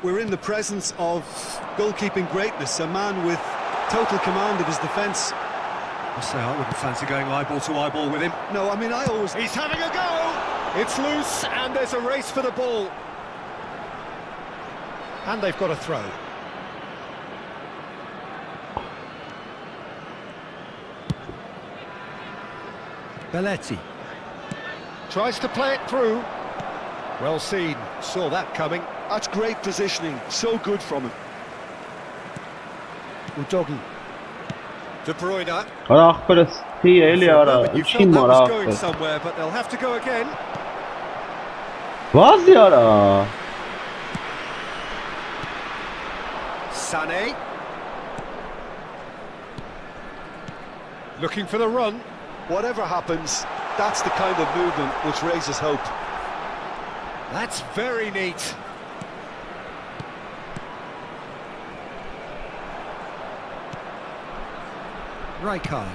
We're in the presence of goalkeeping greatness, a man with total command of his defence. I say I wouldn't fancy going eyeball to eyeball with him. No, I mean, I always... He's having a go! It's loose and there's a race for the ball. And they've got a throw. Belletti. Tries to play it through. Well seen, saw that coming. That's great positioning, so good from him. Udogi. De Bruyne. Արա ախպերս թի էլի արա, You ինչի felt that մարա was going ախպեր։ somewhere, but they'll have to go again. Վազի արա։ Sané. Looking for the run. Whatever happens, that's the kind of movement which raises hope. That's very neat. Rijkaard.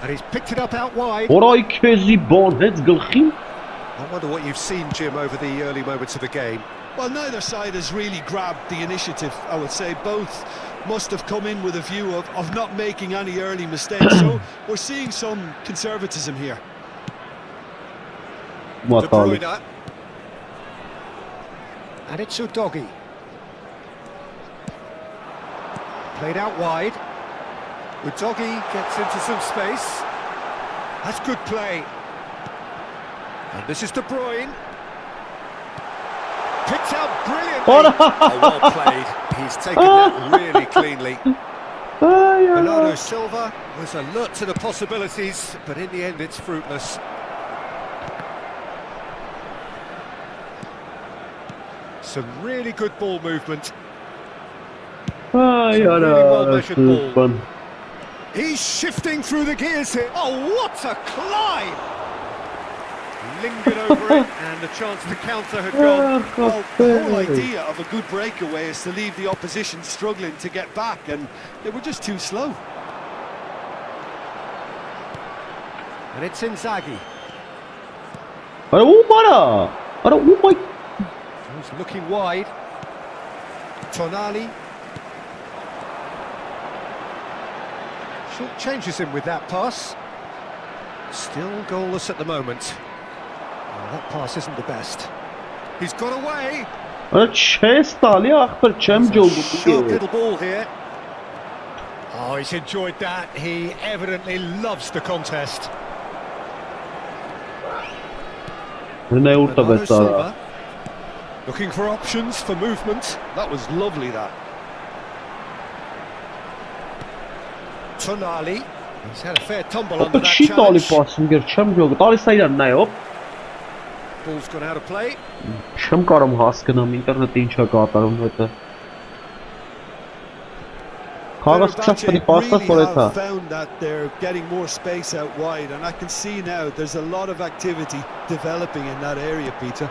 And he's picked it up out wide. Որայ քեզի բան հեց գլխին։ I wonder what you've seen, Jim, over the early moments of the game. Well, neither side has really grabbed the initiative, I would say. Both must have come in with a view of not making any early mistakes. So we're seeing some conservatism here. De Bruyne. And it's Udogi. Played out wide. Udogi gets into some space. That's good play. And this is De Bruyne. Picked out brilliantly. Oh, well played. He's taken that really cleanly. Bernardo Silva was alert to the possibilities, but in the end it's fruitless. Some really good ball movement. Ay Some really ara, well measured ball. He's shifting through the gears here. Oh, what a climb! Lingered over it, and the chance to counter had gone. Well, the whole idea of a good breakaway is to leave the opposition struggling to get back, and they were just too slow. And it's Inzaghi. Oh my! He's looking wide. Tonali. Short changes him with that pass. Still goalless at the moment. Oh, that pass isn't the best. He's got away. Sharp little ball here. Oh, he's enjoyed that. He evidently loves the contest. Bernardo Silva, looking for options for movement. That was lovely, that. Tonali. He's had a fair tumble under that challenge. Ball's gone out of play. Really have found that they're getting more space out wide, and I can see now there's a lot of activity developing in that area, Peter.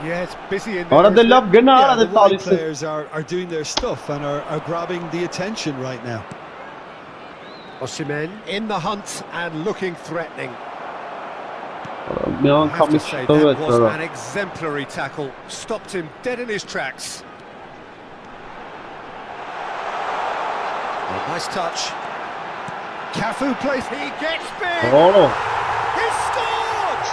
Yeah, it's busy in there. The wide players are doing their stuff and are grabbing the attention right now. Osimhen in the hunt and looking threatening. I have to say, that was an exemplary tackle. Stopped him dead in his tracks. Oh, nice touch. Cafu plays. He gets big. He scored.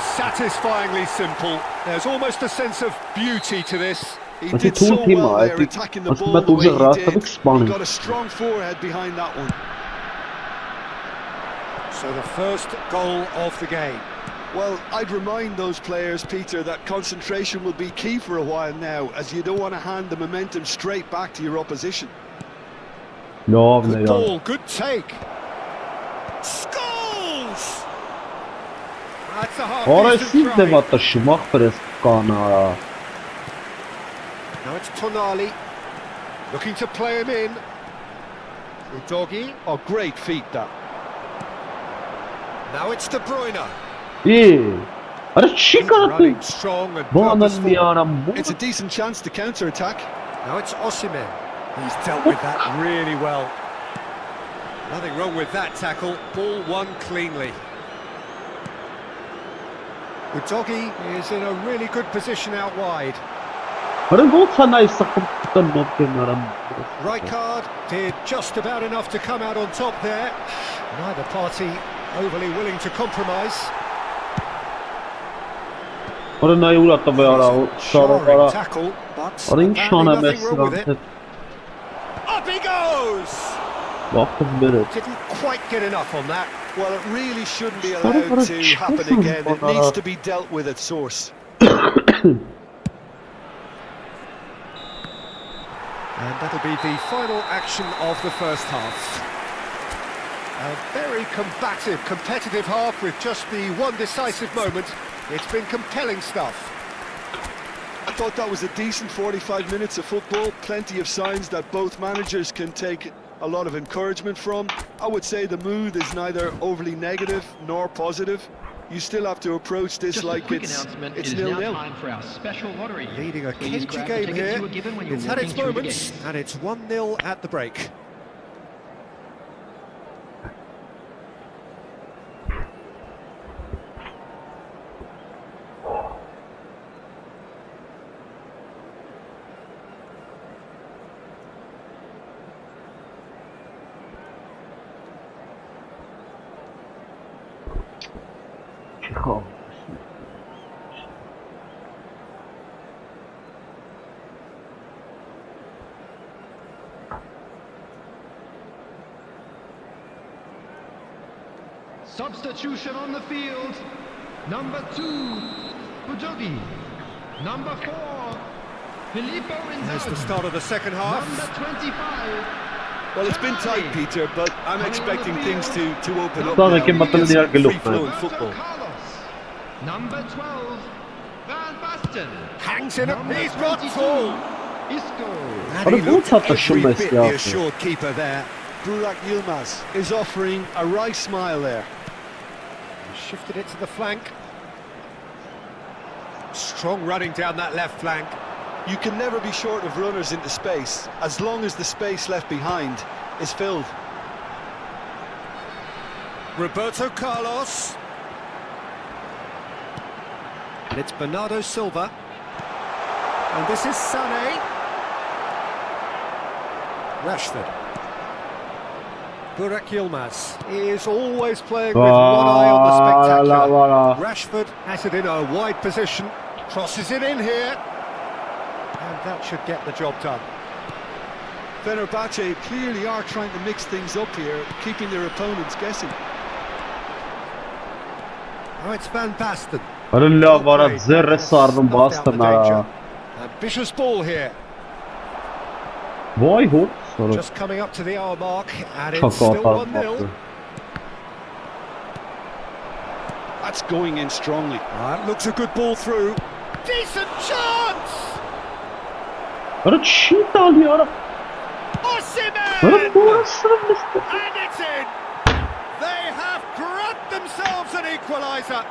Satisfyingly simple. There's almost a sense of beauty to this. He did so well there, attacking the ball the way he did. He got a strong forehead behind that one. So the first goal of the game. Well, I'd remind those players, Peter, that concentration will be key for a while now, as you don't want to hand the momentum straight back to your opposition. Good ball, good take. Scores! That's a half-decent try. Now it's Tonali, looking to play him in. Udogi. Oh, great feat, that. Now it's De Bruyne. He's running strong and purposeful. It's a decent chance to counter-attack. Now it's Osimhen. He's dealt with that really well. Nothing wrong with that tackle. Ball won cleanly. Udogi is in a really good position out wide. Right card did just about enough to come out on top there. Neither party overly willing to compromise. Jarring tackle, but apparently nothing wrong with it. Up he goes! Didn't quite get enough on that. Well, it really shouldn't be allowed to happen again. It needs to be dealt with at source. And that'll be the final action of the first half. A very combative, competitive half with just the one decisive moment. It's been compelling stuff. I thought that was a decent 45 minutes of football. Plenty of signs that both managers can take a lot of encouragement from. I would say the mood is neither overly negative nor positive. You still have to approach this like it's 0-0. Leading a cagey game here. It's had its moments, and it's 1-0 at the break. Substitution on the field. Number 2, Udogi. Number 4, Filippo Inzaghi. There's the start of the second half. Number 25. Well, it's been tight, Peter, but I'm expecting things to open up Free flowing football. Number 12, Van Basten. Hangs in a he's got full. Isco. And he looked every bit the assured keeper there. Burak Yilmaz is offering a right smile there. Shifted it to the flank. Strong running down that left flank. You can never be short of runners into space, as long as the space left behind is filled. Roberto Carlos. And it's Bernardo Silva. And this is Sané. Rashford. Burak Yilmaz. He is always playing with one eye on the spectacular. Rashford has it in a wide position. Crosses it in here. And that should get the job done. Fenerbahce clearly are trying to mix things up here, keeping their opponents guessing. Oh, it's Van Basten. Ambitious ball here. Vay hop. Just coming up to the hour mark, and it's still 1-0. That's going in strongly. That looks a good ball through. Decent chance! What a shit on here. Osimhen! What a ball. And it's in! They have grabbed themselves an equaliser.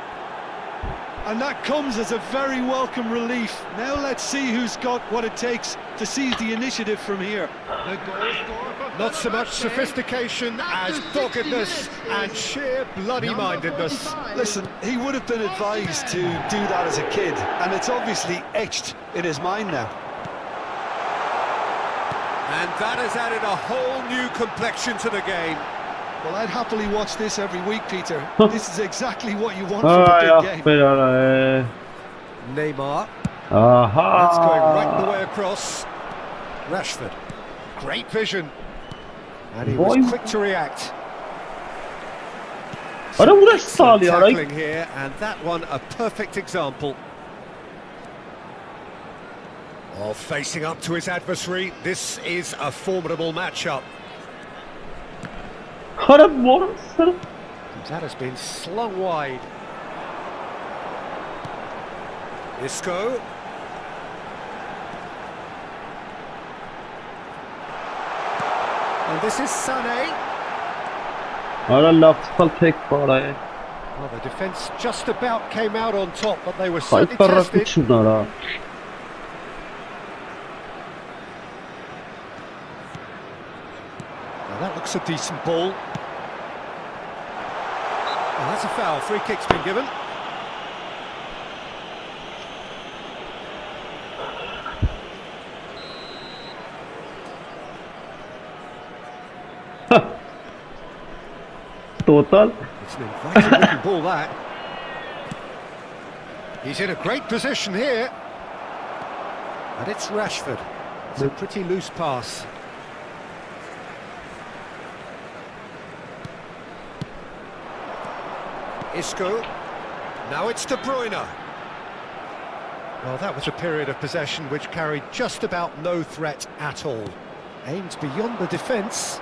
And that comes as a very welcome relief. Now let's see who's got what it takes to seize the initiative from here. Not so much sophistication as doggedness and sheer bloody-mindedness. Listen, he would have been advised to do that as a kid, and it's obviously etched in his mind now. And that has added a whole new complexion to the game. Well, I'd happily watch this every week, Peter. This is exactly what you want from a big game. Neymar. Aha. That's going right the way across. Rashford. Great vision. And he was quick to react. Tackling here, and that one a perfect example. Of facing up to his adversary. This is a formidable matchup. That has been slung wide. Isco. And this is Sané. Well, the defence just about came out on top, but they were certainly tested. Now that looks a decent ball. And that's a foul. Free kick's been given. Total. It's an inviting looking ball, that. He's in a great position here. And it's Rashford. It's a pretty loose pass. Isco. Now it's De Bruyne. Well, that was a period of possession which carried just about no threat at all. Aims beyond the defence.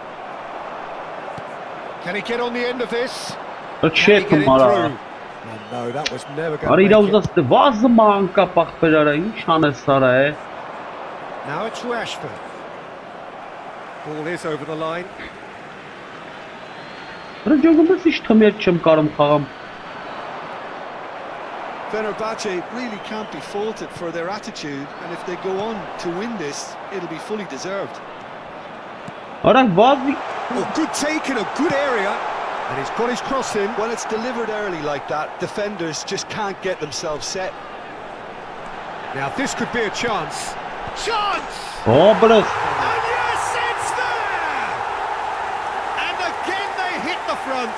Can he get on the end of this? Can he get it through? No, that was never going to make it. Now it's Rashford. Ball is over the line. Fenerbahce really can't be faulted for their attitude, and if they go on to win this, it'll be fully deserved. Oh, good take in a good area, and he's got his cross in. When it's delivered early like that, defenders just can't get themselves set. Now this could be a chance. Chance! Oh, but and yes, it's there! And again they hit the front.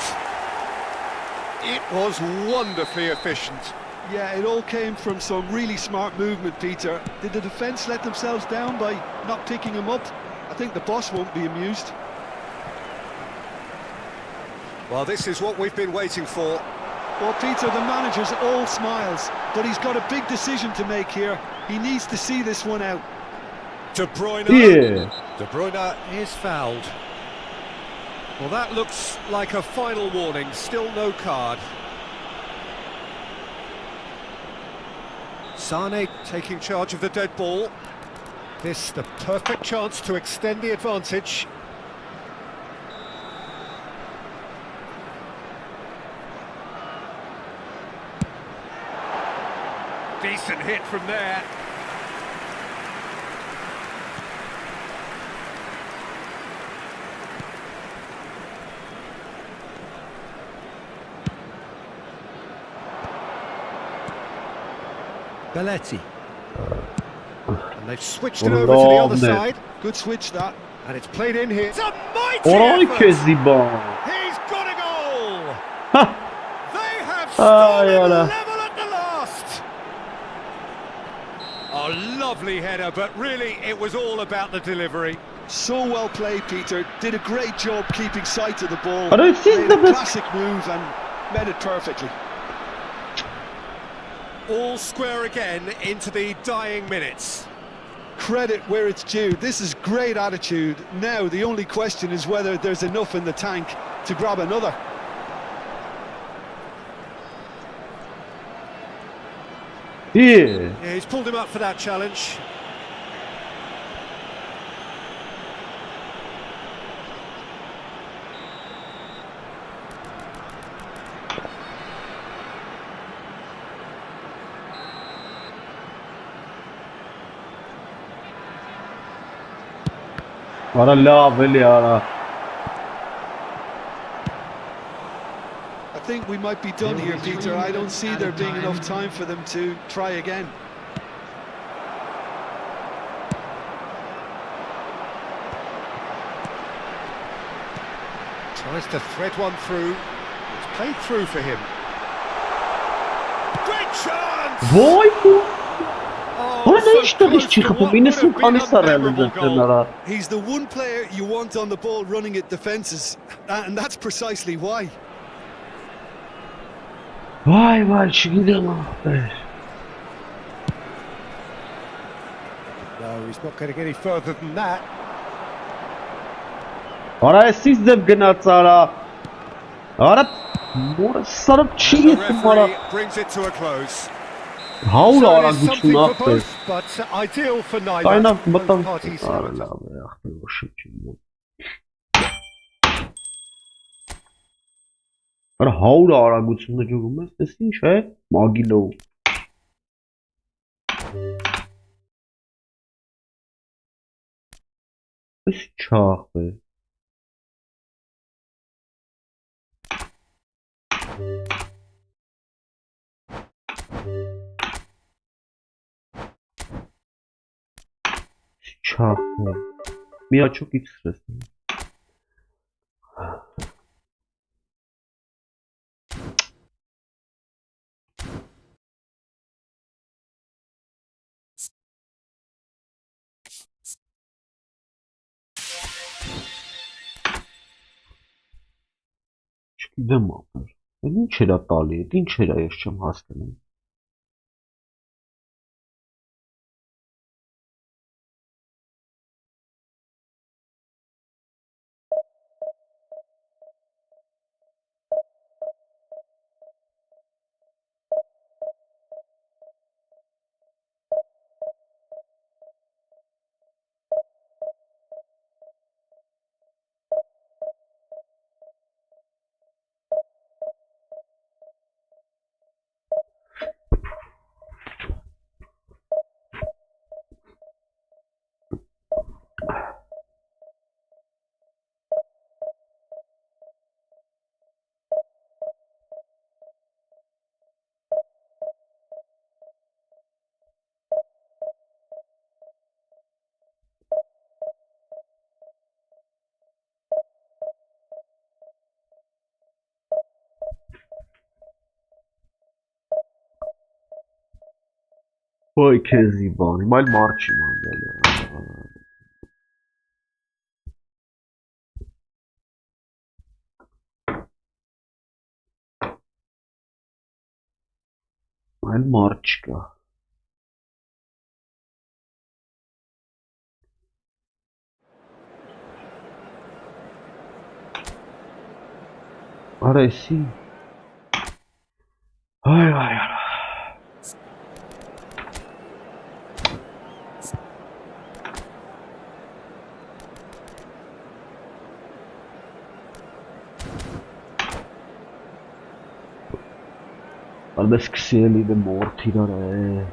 It was wonderfully efficient. Yeah, it all came from some really smart movement, Peter. Did the defence let themselves down by not picking him up? I think the boss won't be amused. Well, this is what we've been waiting for. Well, Peter, the manager's all smiles, but he's got a big decision to make here. He needs to see this one out. De Bruyne. Yeah. De Bruyne is fouled. Well, that looks like a final warning. Still no card. Sané taking charge of the dead ball. This the perfect chance to extend the advantage. Decent hit from there. Belletti. And they've switched it over to the other side. Good switch that. And it's played in here. It's a mighty Orayı effort. Kezban. He's got a goal. They have Ay, stolen ana. level at the last. A lovely header, but really it was all about the delivery. So well played, Peter. Did a great job keeping sight of the ball. But it seems Made the a best- classic move and met it perfectly. All square again into the dying minutes. Credit where it's due. This is great attitude. Now the only question is whether there's enough in the tank to grab another. İyi. Yeah, he's pulled him up for that challenge. Ara level ya. I think we might be done here, Peter. I don't see there being enough time for them to try again. Tries to thread one through. It's played through for him. Great chance! Vay bu. Oh, Bana ne so işte close iş to çıkıp what beni would have been sınıfanı a sararlı memorable goal. kenara. He's the one player you want on the ball running at defences, and that's precisely why. Vay vay şu gidelim abi. No, he's not going to get any further than that. Ara siz de gınat ara. Ara mor sarıp And çiğ the ettim bana. referee brings it to a close. Havla So ara it is something güçlü for attı. both, but ideal for neither. Kaynak Both batan. parties Ara have it. abi yaktı o şekilde. Ara havla ara güçlü jogumuz desin şey magilo. Iş çağ be. Çağ be. Mia çok iç stresli. Չգիտեմ ապեր, ինչ էրա տալի էդ, ինչ էրա ես չեմ հասկանում։ Vay Kezban, mal marçım böyle. Mal marçka. Arası. Ay ay ay. Ալը սկսել իդե մորթ իրար է։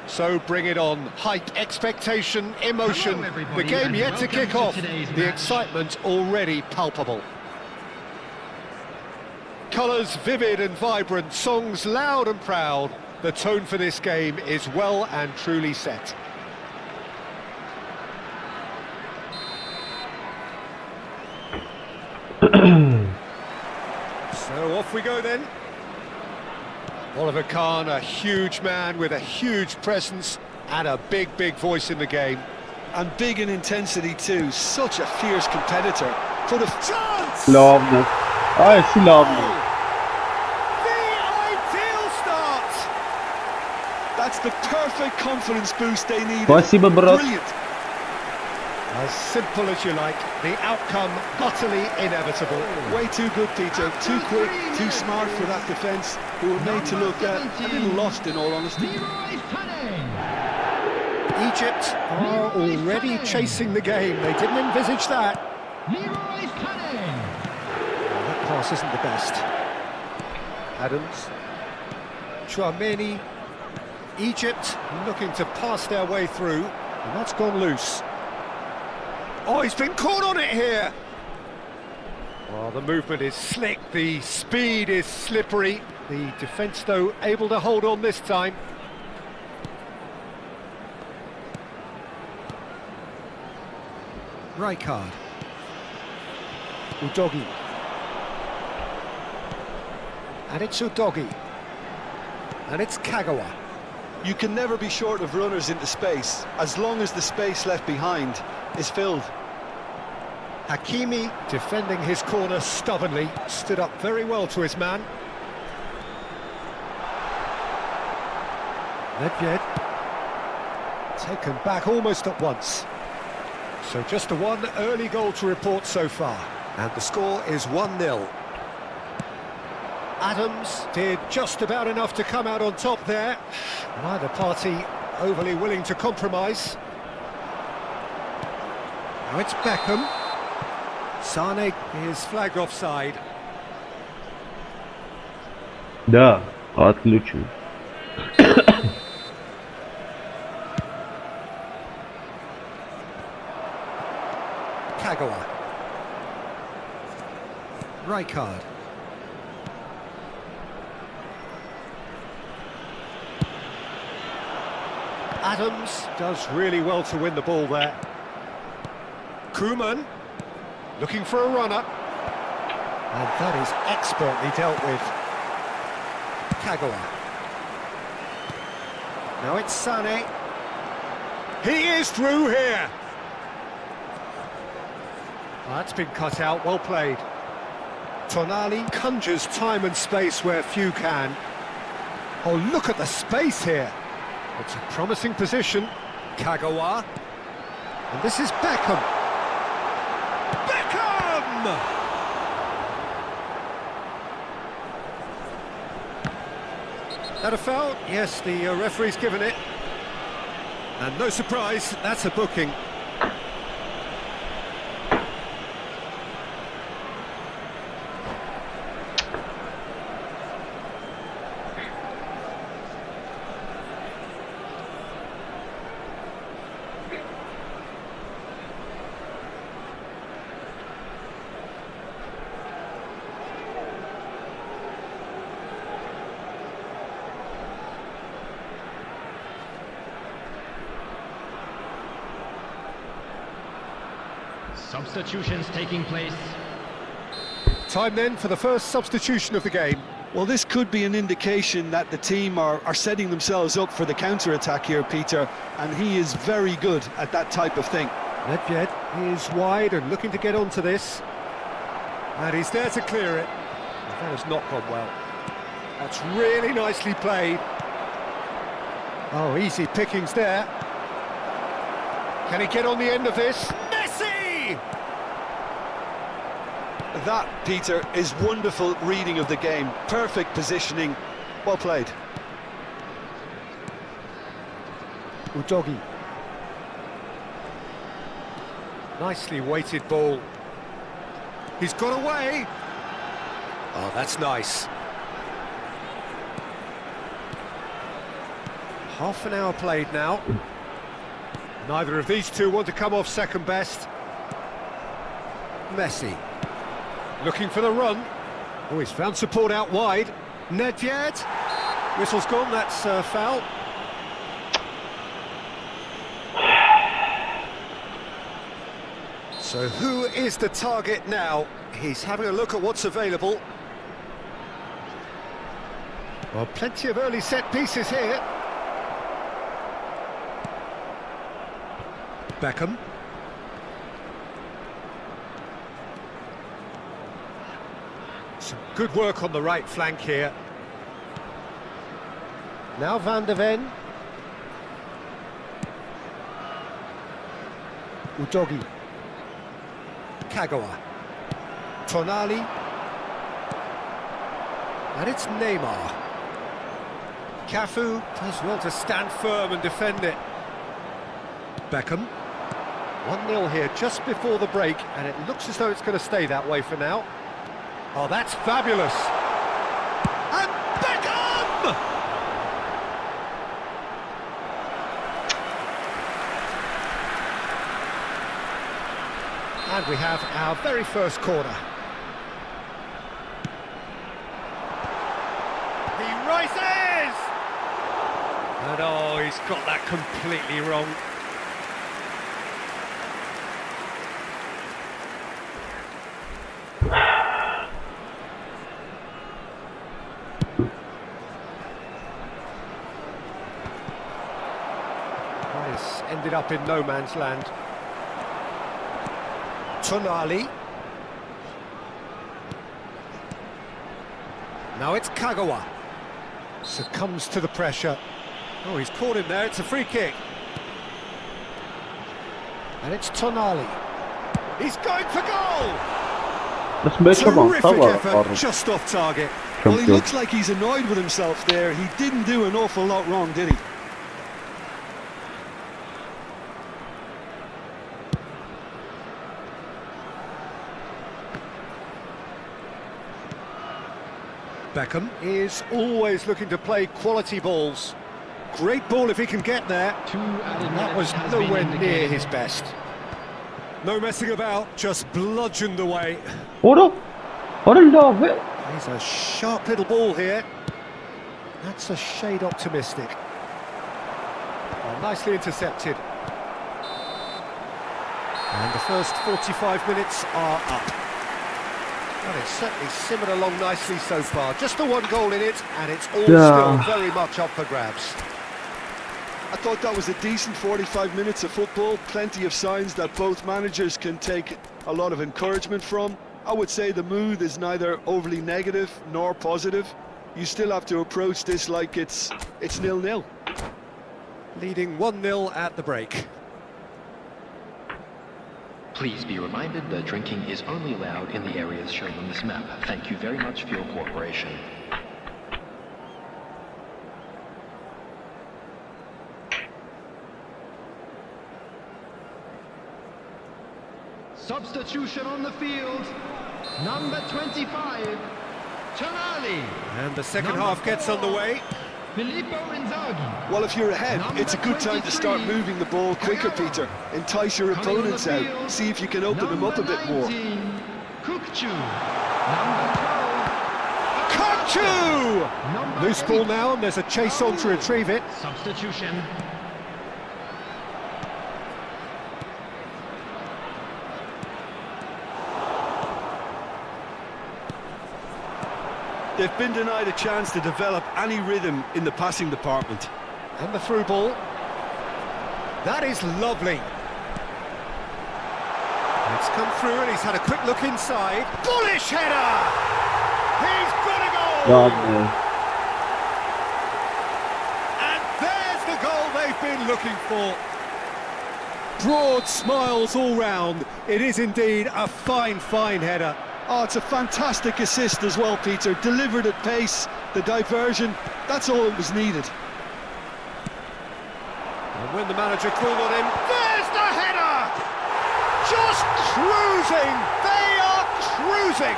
So bring it on. Hype, expectation, emotion. The game yet to kick off. The excitement already palpable. Colours vivid and vibrant, songs loud and proud. The tone for this game is well and truly set. So off we go then. Oliver Kahn, a huge man with a huge presence and a big voice in the game. And big in intensity too, such a fierce competitor. For the chance! Lovely. Ah, it's lovely. The ideal start! That's the perfect confidence boost they need. Спасибо, брат. Brilliant. As simple as you like, the outcome utterly inevitable. Way too good, Peter. Too quick, too smart for that defence, who were made to look a little lost in all honesty. Egypt are already chasing the game. They didn't envisage that. That pass isn't the best. Adams. Chouameni. Egypt looking to pass their way through, and that's gone loose. Oh, he's been caught on it here! Well, the movement is slick, the speed is slippery. The defence, though, able to hold on this time. Rijkaard. Udogi. And it's Udogi. And it's Kagawa. You can never be short of runners into space, as long as the space left behind is filled. Hakimi, defending his corner stubbornly, stood up very well to his man. Nedved, taken back almost at once. So just the one early goal to report so far, and the score is 1-0. Adams did just about enough to come out on top there. Neither party overly willing to compromise. Now it's Beckham. Sane is flagged offside. Да, отключу. Kagawa. Rijkaard. Adams does really well to win the ball there. Koeman looking for a runner. And that is expertly dealt with. Kagawa. Now it's Sane. He is through here. That's been cut out, well played. Tonali conjures time and space where few can. Oh, look at the space here. It's a promising position. Kagawa. And this is Beckham. Beckham! That a foul? Yes, the referee's given it. And no surprise, that's a booking. Substitutions taking place. Time then for the first substitution of the game. Well, this could be an indication that the team are setting themselves up for the counter-attack here, Peter, and he is very good at that type of thing. Nedved is wide and looking to get onto this. And he's there to clear it. That has not gone well. That's really nicely played. Oh, easy pickings there. Can he get on the end of this? Messi! That, Peter, is wonderful reading of the game. Perfect positioning. Well played. Udogi. Nicely weighted ball. He's got away. Oh, that's nice. Half an hour played now. Neither of these two want to come off second best. Messi. Looking for the run. Oh, he's found support out wide. Nedved. Whistle's gone, that's foul. So who is the target now? He's having a look at what's available. Well, plenty of early set pieces here. Beckham. Some good work on the right flank here. Now Van de Ven. Udogi. Kagawa. Tonali. And it's Neymar. Cafu does well to stand firm and defend it. Beckham. 1-0 here just before the break, and it looks as though it's going to stay that way for now. Oh, that's fabulous. And Beckham! And we have our very first corner. He rises! And oh, he's got that completely wrong. This ended up in no man's land. Tonali. Now it's Kagawa. Succumbs to the pressure. Oh, he's caught him there, it's a free kick. And it's Tonali. He's going for goal! Terrific effort, just off target. Well, he looks like he's annoyed with himself there. He didn't do an awful lot wrong, did he? Beckham is always looking to play quality balls. Great ball if he can get there. And that was nowhere near his best. No messing about, just bludgeoned away. He's a sharp little ball here. That's a shade optimistic. Well, nicely intercepted. And the first 45 minutes are up. Well, it's certainly simmered along nicely so far. Just the one goal in it, and it's all still very much up for grabs. I thought that was a decent 45 minutes of football. Plenty of signs that both managers can take a lot of encouragement from. I would say the mood is neither overly negative nor positive. You still have to approach this like it's 0-0. Leading 1-0 at the break. Please be reminded that drinking is only allowed in the areas shown on this map. Thank you very much for your cooperation. Substitution on the field. Number 25, Tonali. And the second half gets underway. Filippo Inzaghi. Well, if you're ahead, it's a good time to start moving the ball quicker, Peter. Entice your opponents out. See if you can open them up a bit more. Kukchu. Number 12. Loose ball now, and there's a chase on to retrieve it. Substitution. They've been denied a chance to develop any rhythm in the passing department. And the through ball. That is lovely. It's come through and he's had a quick look inside. Bullish header! He's got a goal! And there's the goal they've been looking for. broad smiles all round. It is indeed a fine, fine header. Oh, it's a fantastic assist as well, Peter. Delivered at pace, the diversion, that's all that was needed. And when the manager called on him, there's the header! Just cruising! They are cruising!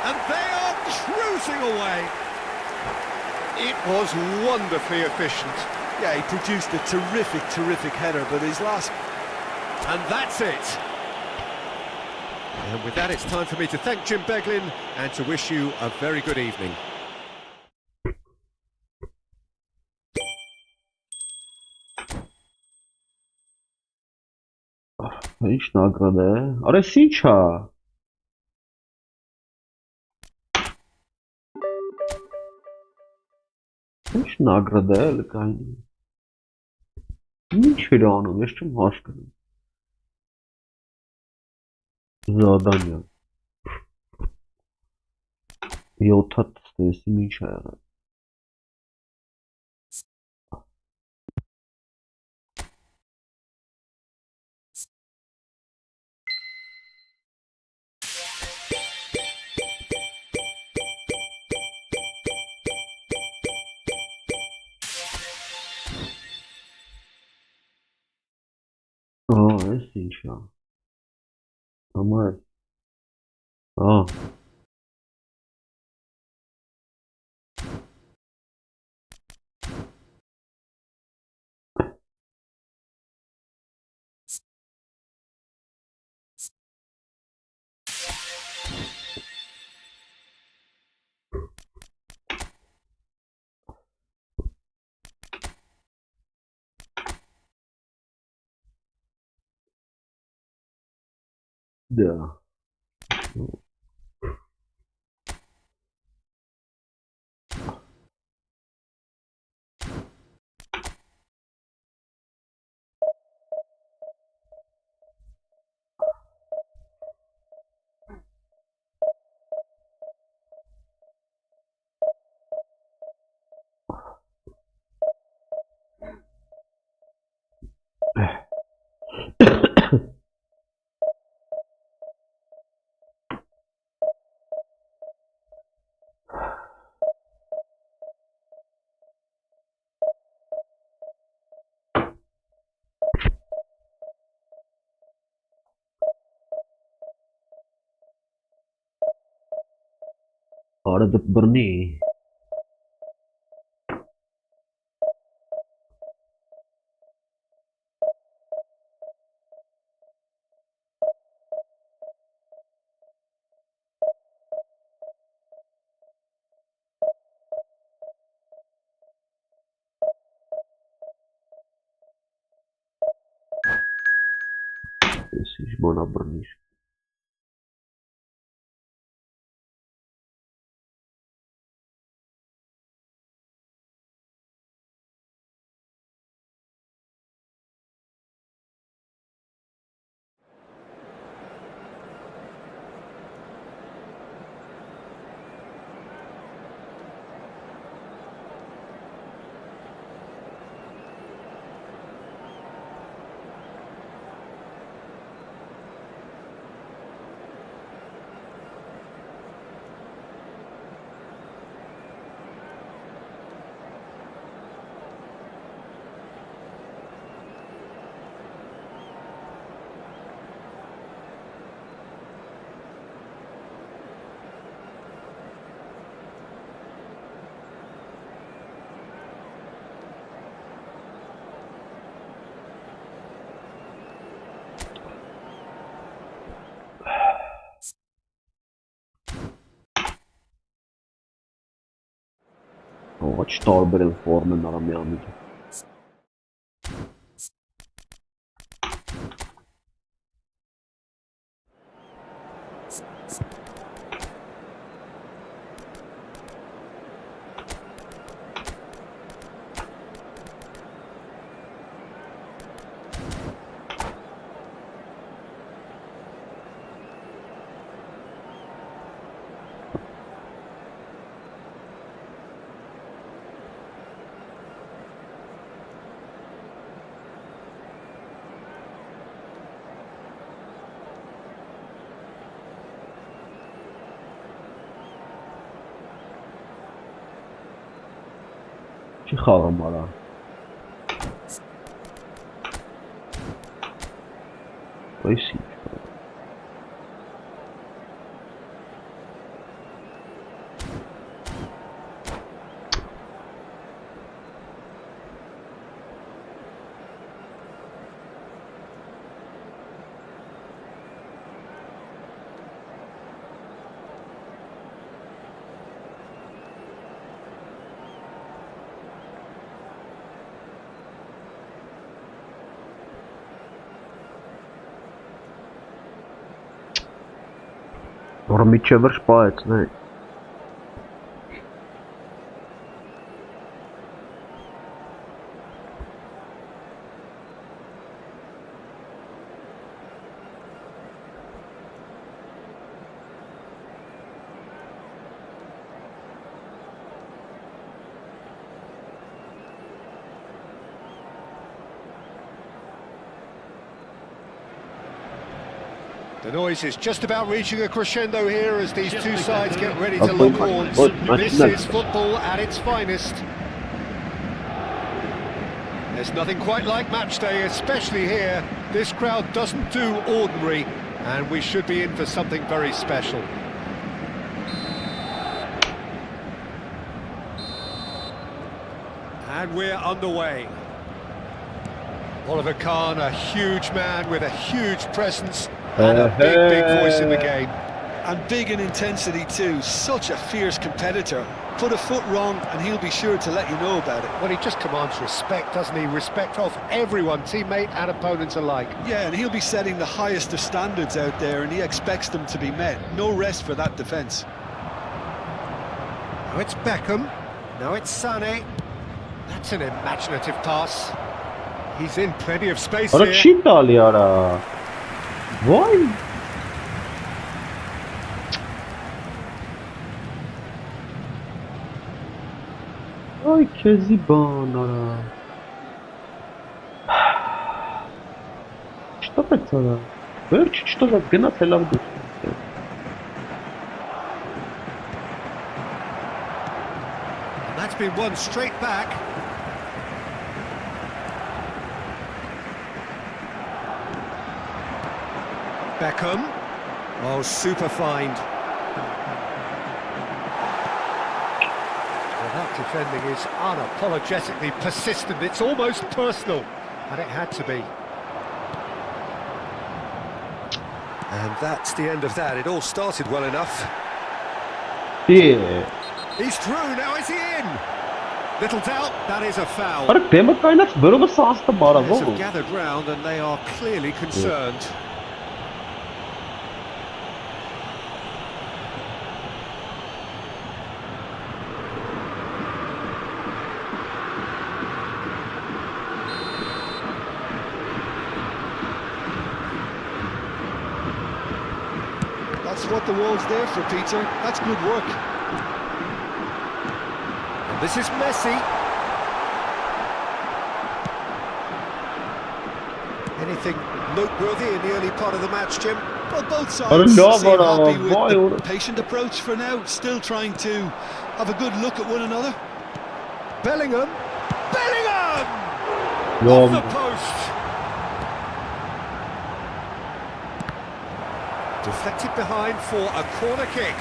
And they are cruising away! It was wonderfully efficient. Yeah, he produced a terrific, terrific header, but his last... And that's it! And with that, it's time for me to thank Jim Beglin and to wish you a very good evening. Ինչ նագրադ է։ Արես ինչ է։ Ինչ նագրադ է Alik-GAMING։ Ինչ էր անում, ես չեմ հասկանում։ Задание. 7 տեսնեմ ինչ է եղել։ Այս ինչ է։ Համար։ Да. Arada Bernie. Esses monobernis. Kaç tarberel formen aramaya. Չի խաղում արա։ Ոյսի։ Որմիջը վրջ պայեց, նե։ The noise is just about reaching a crescendo here as these two sides get ready to lock horns. This is football at its finest. There's nothing quite like match day, especially here. This crowd doesn't do ordinary, and we should be in for something very special. And we're underway. Oliver Kahn, a huge man with a huge presence. And a big voice in the game. And big in intensity too. Such a fierce competitor. Put a foot wrong and he'll be sure to let you know about it. Well, he just commands respect, doesn't he? Respect of everyone, teammate and opponents alike. Yeah, and he'll be setting the highest of standards out there, and he expects them to be met. No rest for that defence. Now it's Beckham. Now it's Sané. That's an imaginative pass. He's in plenty of space Արա here. չի տալի արա։ Why? Ay քեզի բան արա։ Չտոպեց արա։ Վերջ չտոպեց գնաց հելավ դուրս։ And that's been won straight back. Beckham. Oh, super find. Well, that defending is unapologetically persistent. It's almost personal, and it had to be. And that's the end of that. It all started well enough. Yeah. He's through, now is he in? Little doubt, that is a foul. Արա դեմը կայնած բրովը սաստը բարա Players ո՞վ։ have gathered round and they are clearly concerned. That's what the wall's there for, Peter. That's good work. And this is Messi. Anything noteworthy in the early part of the match, Jim? Well, both I sides don't know, seem but, happy boy, with the patient approach for now, still trying to have a good look at one another. Bellingham. Bellingham! Yo, Off the post. Deflected behind for a corner kick.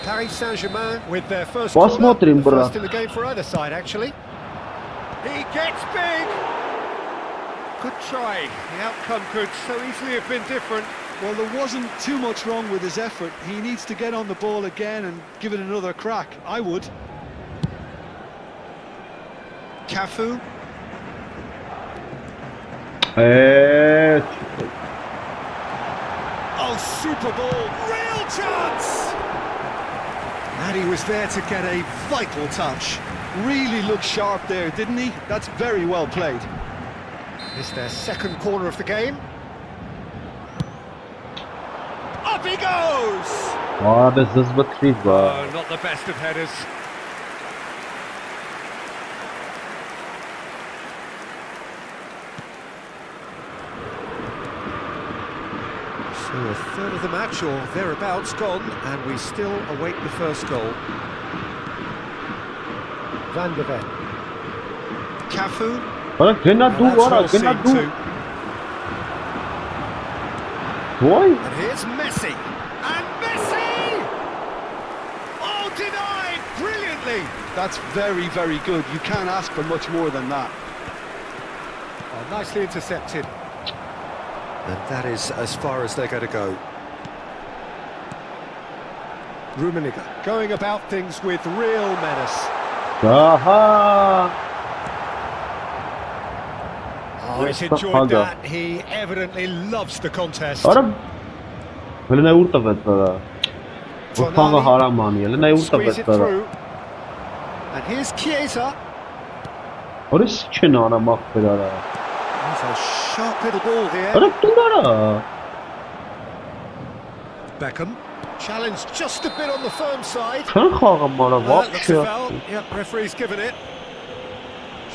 Paris Saint-Germain with their first corner, Посмотрим, the брат. first in the game for either side, actually. He gets big. Good try. The outcome could so easily have been different. Well, there wasn't too much wrong with his effort. He needs to get on the ball again and give it another crack. I would. Cafu. Oh, super ball. Real chance. And he was there to get a vital touch. Really looked sharp there, didn't he? That's very well played. It's their second corner of the game. Up he goes! Abi zızbıtıyız ba. Oh, not the best of headers. So a third of the match or thereabouts gone, and we still await the first goal. Van de Ven. Cafu. Արա գնա դու, That's արա well գնա seen դու։ too. Ոայ, And here's Messi. And Messi! Oh, denied brilliantly. That's very, very good. You can't ask for much more than that. Oh, nicely intercepted. And that is as far as they're going to go. Rummenigge going about things with real menace. ահա։ Oh, he's enjoyed that. He evidently loves the contest. Արա Հելնա ուր տվեց դրա։ Ոքանա հարամանի, հելնա ուր Squeeze տվեց it դրա։ through. And here's Chiesa. Որս չեն արա մախբեր արա։ That's a sharp little ball here. Արա դու արա։ Beckham challenged just a bit on the firm side. Չեն խաղամ արա, Looks a вообще։ foul. Yep, referee's given it.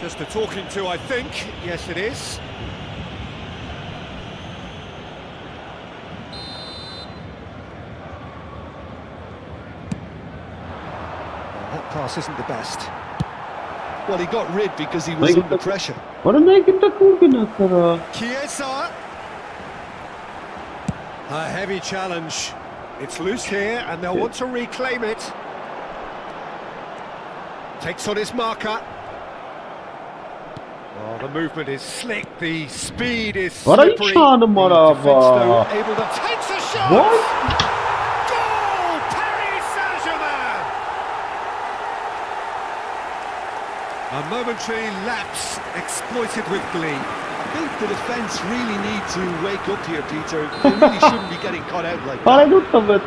Just a talking to, I think. Yes, it is. That pass isn't the best. Well, he got rid because he was under pressure. Արա նայեք դա կուգնաց արա։ Chiesa. A heavy challenge. It's loose here, and they'll want to reclaim it. Takes on his marker. Oh, the movement is slick. The speed is What are you slippery. trying to The mara, defence, though, ba? able to takes a shot. What? Goal! Paris Saint-Germain. A momentary lapse exploited with glee. I think the defence really need to wake up here, Peter. They really shouldn't be getting caught out like Արա that. դու տվեց։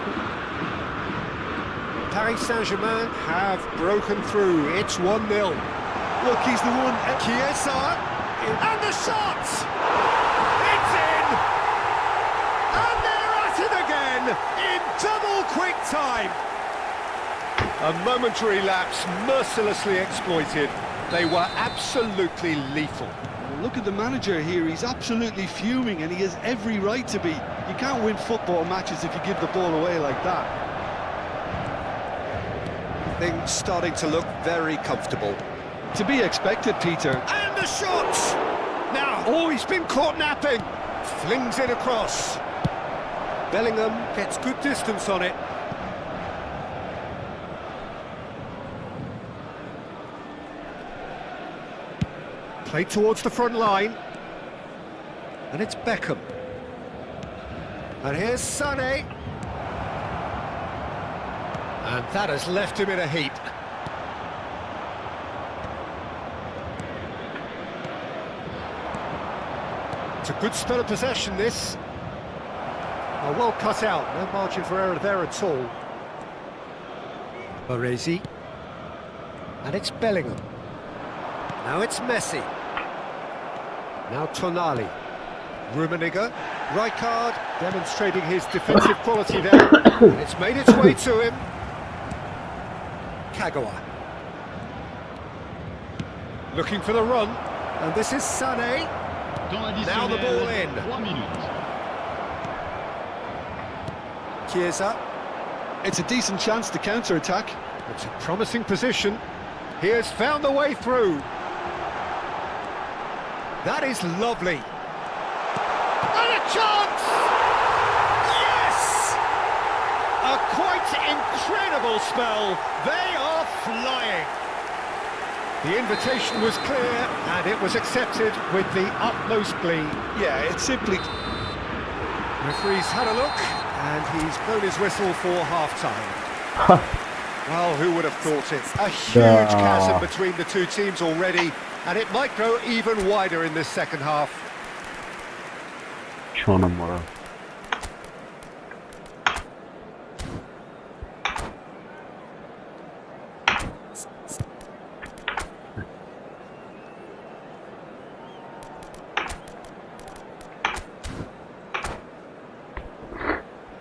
Paris Saint-Germain have broken through. It's 1-0. Look, he's the one. Chiesa, and the shot! It's in! And they're at it again, in double quick time! A momentary lapse, mercilessly exploited. They were absolutely lethal. Look at the manager here. He's absolutely fuming, and he has every right to be. You can't win football matches if you give the ball away like that. Things starting to look very comfortable. To be expected, Peter. And the shot! Now, oh, he's been caught napping. Flings it across. Bellingham gets good distance on it. Played towards the front line. And it's Beckham. And here's Sané. And that has left him in a heap. It's a good spell of possession, this. Oh, well cut out, no margin for error there at all. Baresi. And it's Bellingham. Now it's Messi. Now Tonali. Rummenigge. Rijkaard demonstrating his defensive quality there. And it's made its way to him. Kagawa. Looking for the run. And this is Sané. Now the ball in. 3 minutes. Chiesa. It's a decent chance to counter-attack. It's a promising position. He has found the way through. That is lovely. And a chance! Yes! A quite incredible spell. They are flying. The invitation was clear, and it was accepted with the utmost glee. Yeah, it's simply... Referee's had a look, and he's blown his whistle for half-time. Well, who would have thought it? A huge chasm between the two teams already, and it might grow even wider in this second half. Չոնեմ արա։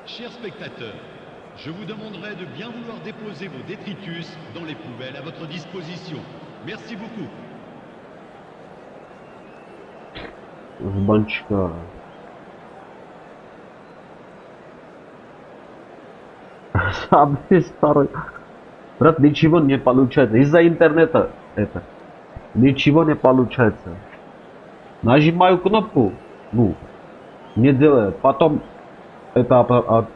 Chers spectateurs, je vous demanderai de bien vouloir déposer vos détritus dans les poubelles à votre disposition. Merci beaucoup. Բան չկա։ Самый старый. Брат, ничего не получается. Из-за интернета. это. Ничего не получается. Нажимаю кнопку, ну, не делает. Потом это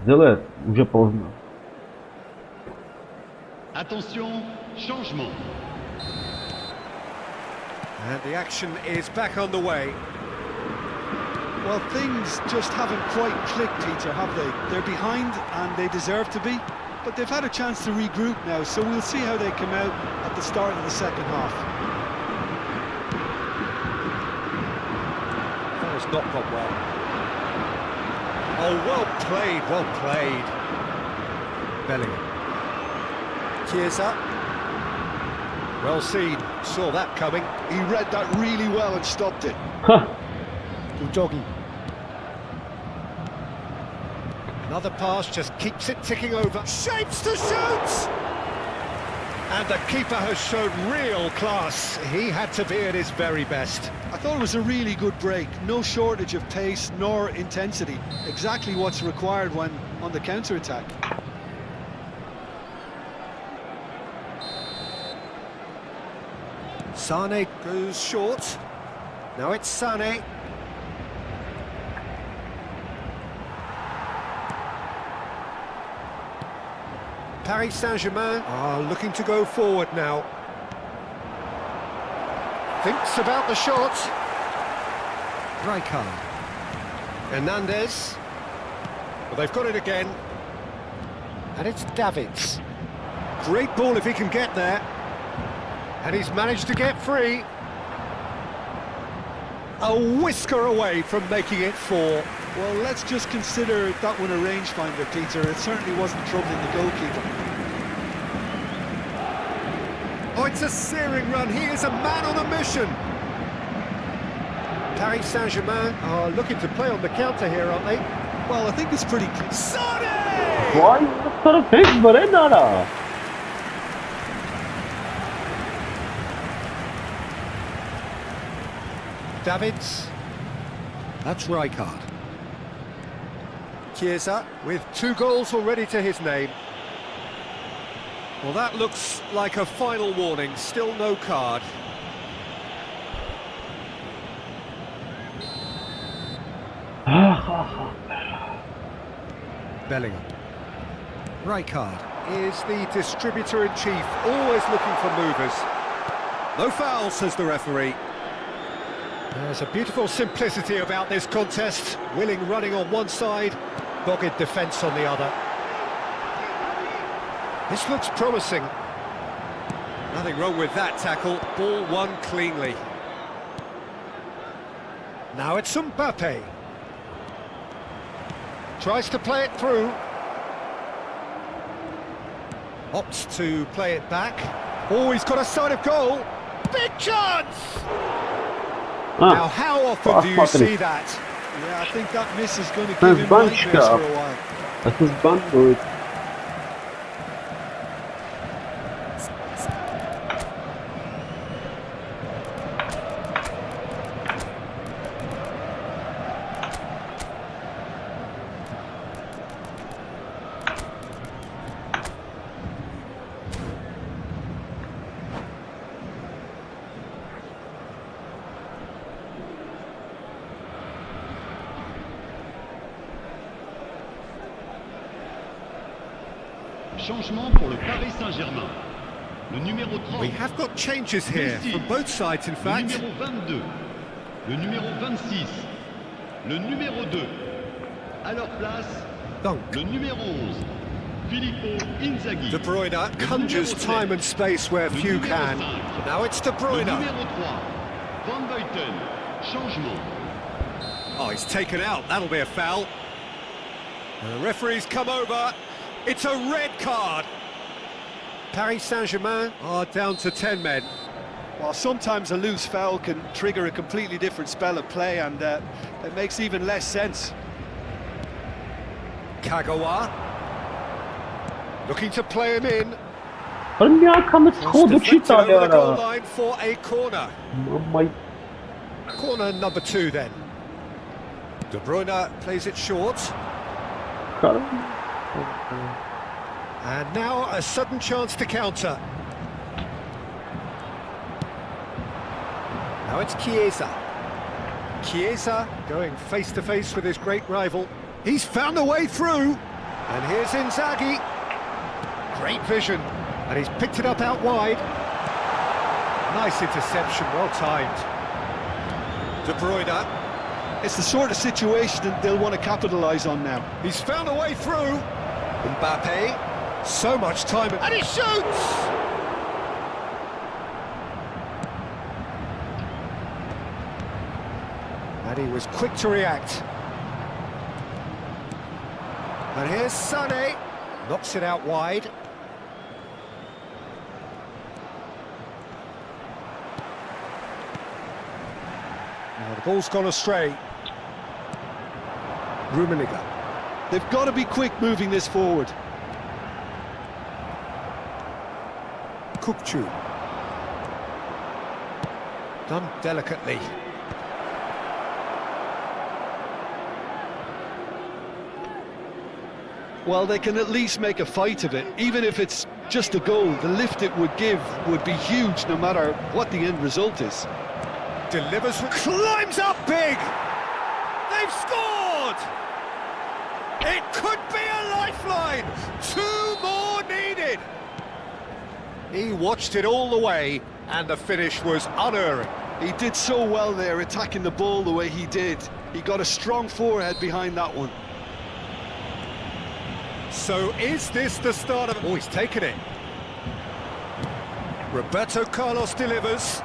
делает, уже поздно. Attention, changement. And the action is back on the way. Well, things just haven't quite clicked, Peter, have they? They're behind and they deserve to be, but they've had a chance to regroup now, so we'll see how they come out at the start of the second half. That has not gone well. Oh, well played, well played. Bellingham. 𝐄𝐅𝐎𝐓𝐁𝐀𝐋. Well seen, saw that coming. He read that really well and stopped it. Huh. Udogi. Another pass just keeps it ticking over. Shapes to shoot! And the keeper has shown real class. He had to be at his very best. I thought it was a really good break. No shortage of pace nor intensity. Exactly what's required when on the counter-attack. Sane goes short. Now it's Sane. Paris Saint-Germain are looking to go forward now. Thinks about the shot. Rijkaard. Hernandez. Well, they've got it again. And it's Davids. Great ball if he can get there. And he's managed to get free. A whisker away from making it 4. Well, let's just consider that one a rangefinder, Peter. It certainly wasn't troubling the goalkeeper. Oh, it's a searing run. He is a man on a mission. Paris Saint-Germain are looking to play on the counter here, aren't they? Well, I think it's pretty clear. Sane! Why? What sort of thing, Nara? Davids. That's Rijkaard. 𝐄𝐅𝐴HF with 2 goals already to his name. Well, that looks like a final warning. Still no card. Bellingham. Rijkaard is the distributor-in-chief, always looking for movers. No foul, says the referee. There's a beautiful simplicity about this contest. Willing running on one side, dogged defence on the other. This looks promising. Nothing wrong with that tackle. Ball won cleanly. Now it's Mbappe. Tries to play it through. Opts to play it back. Oh, he's got a side of goal. Big chance! Now, how often do you see that? Yeah, I think that miss is going to give him nightmares for a while. Das ist Bandburg. Changement pour le Paris Saint-Germain. Le numéro 30. We have got changes here from both sides, in Le fact. numéro 22. Le numéro 26. Le numéro 2. À leur place, Dunk. le numéro 11. Filippo Inzaghi. De Bruyne conjures time and space where Le few numéro can. 5. Now it's De Le Bruyne. numéro 3. Van Buiten. Changement. Oh, he's taken out. That'll be a foul. And the referee's come over. It's a red card. Paris Saint-Germain are down to 10 men. Well, sometimes a loose foul can trigger a completely different spell of play, and it makes even less sense. Kagawa looking to play him in. Warum ja kann es Cross deflected Cheetah, over the goal Alter? line for a corner. Oh my. Corner number 2 then. De Bruyne plays it short. God. And now a sudden chance to counter. Now it's Chiesa. Chiesa going face to face with his great rival. He's found a way through. And here's Inzaghi. Great vision. And he's picked it up out wide. Nice interception, well timed. De Bruyne. It's the sort of situation that they'll want to capitalise on now. He's found a way through. Mbappe. So much time. And he shoots! And he was quick to react. And here's Sané. Knocks it out wide. Now the ball's gone astray. Rummenigge. They've got to be quick moving this forward. Kukçu. Done delicately. Well, they can at least make a fight of it. Even if it's just a goal, the lift it would give would be huge no matter what the end result is. Delivers, climbs up big! They've scored! It could be a lifeline! 2 more needed! He watched it all the way, and the finish was unerring. He did so well there, attacking the ball the way he did. He got a strong forehead behind that one. So is this the start of... Oh, he's taken it. Roberto Carlos delivers.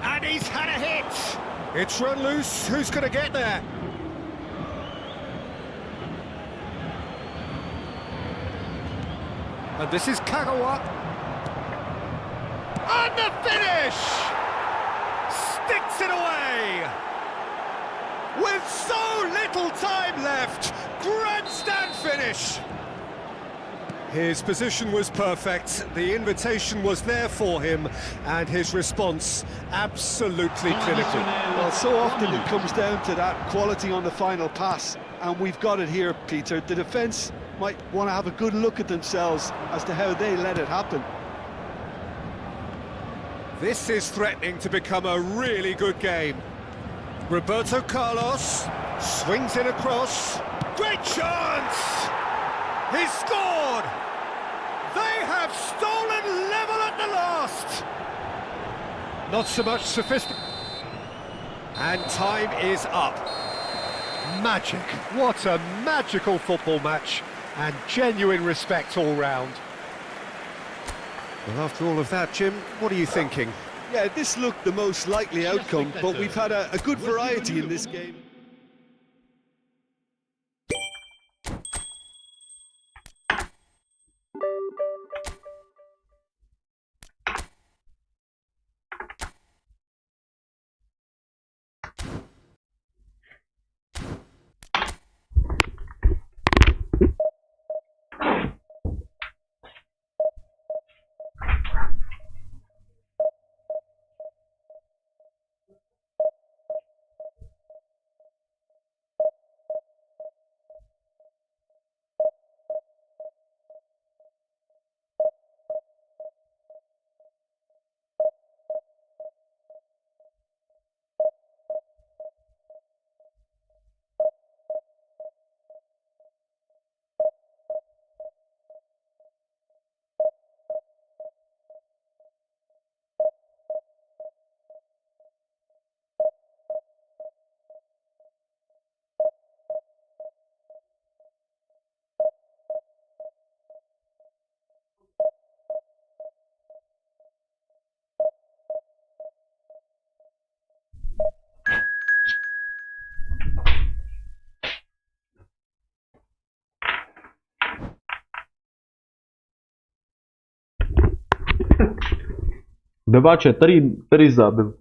And he's had a hit. It's run loose. Who's going to get there? And this is Kagawa. And the finish! Sticks it away! With so little time left, grandstand finish. His position was perfect, the invitation was there for him, and his response absolutely clinical. Well, so often it comes down to that quality on the final pass, and we've got it here, Peter. The defence might want to have a good look at themselves as to how they let it happen. This is threatening to become a really good game. Roberto Carlos swings it across. Great chance! He scored! They have stolen level at the last! Not so much sophistication. And time is up. Magic. What a magical football match. And genuine respect all round. Well, after all of that, Jim, what are you thinking? Yeah, this looked the most likely outcome, but we've had a good variety in this game. Wybaczcie, teri zabił.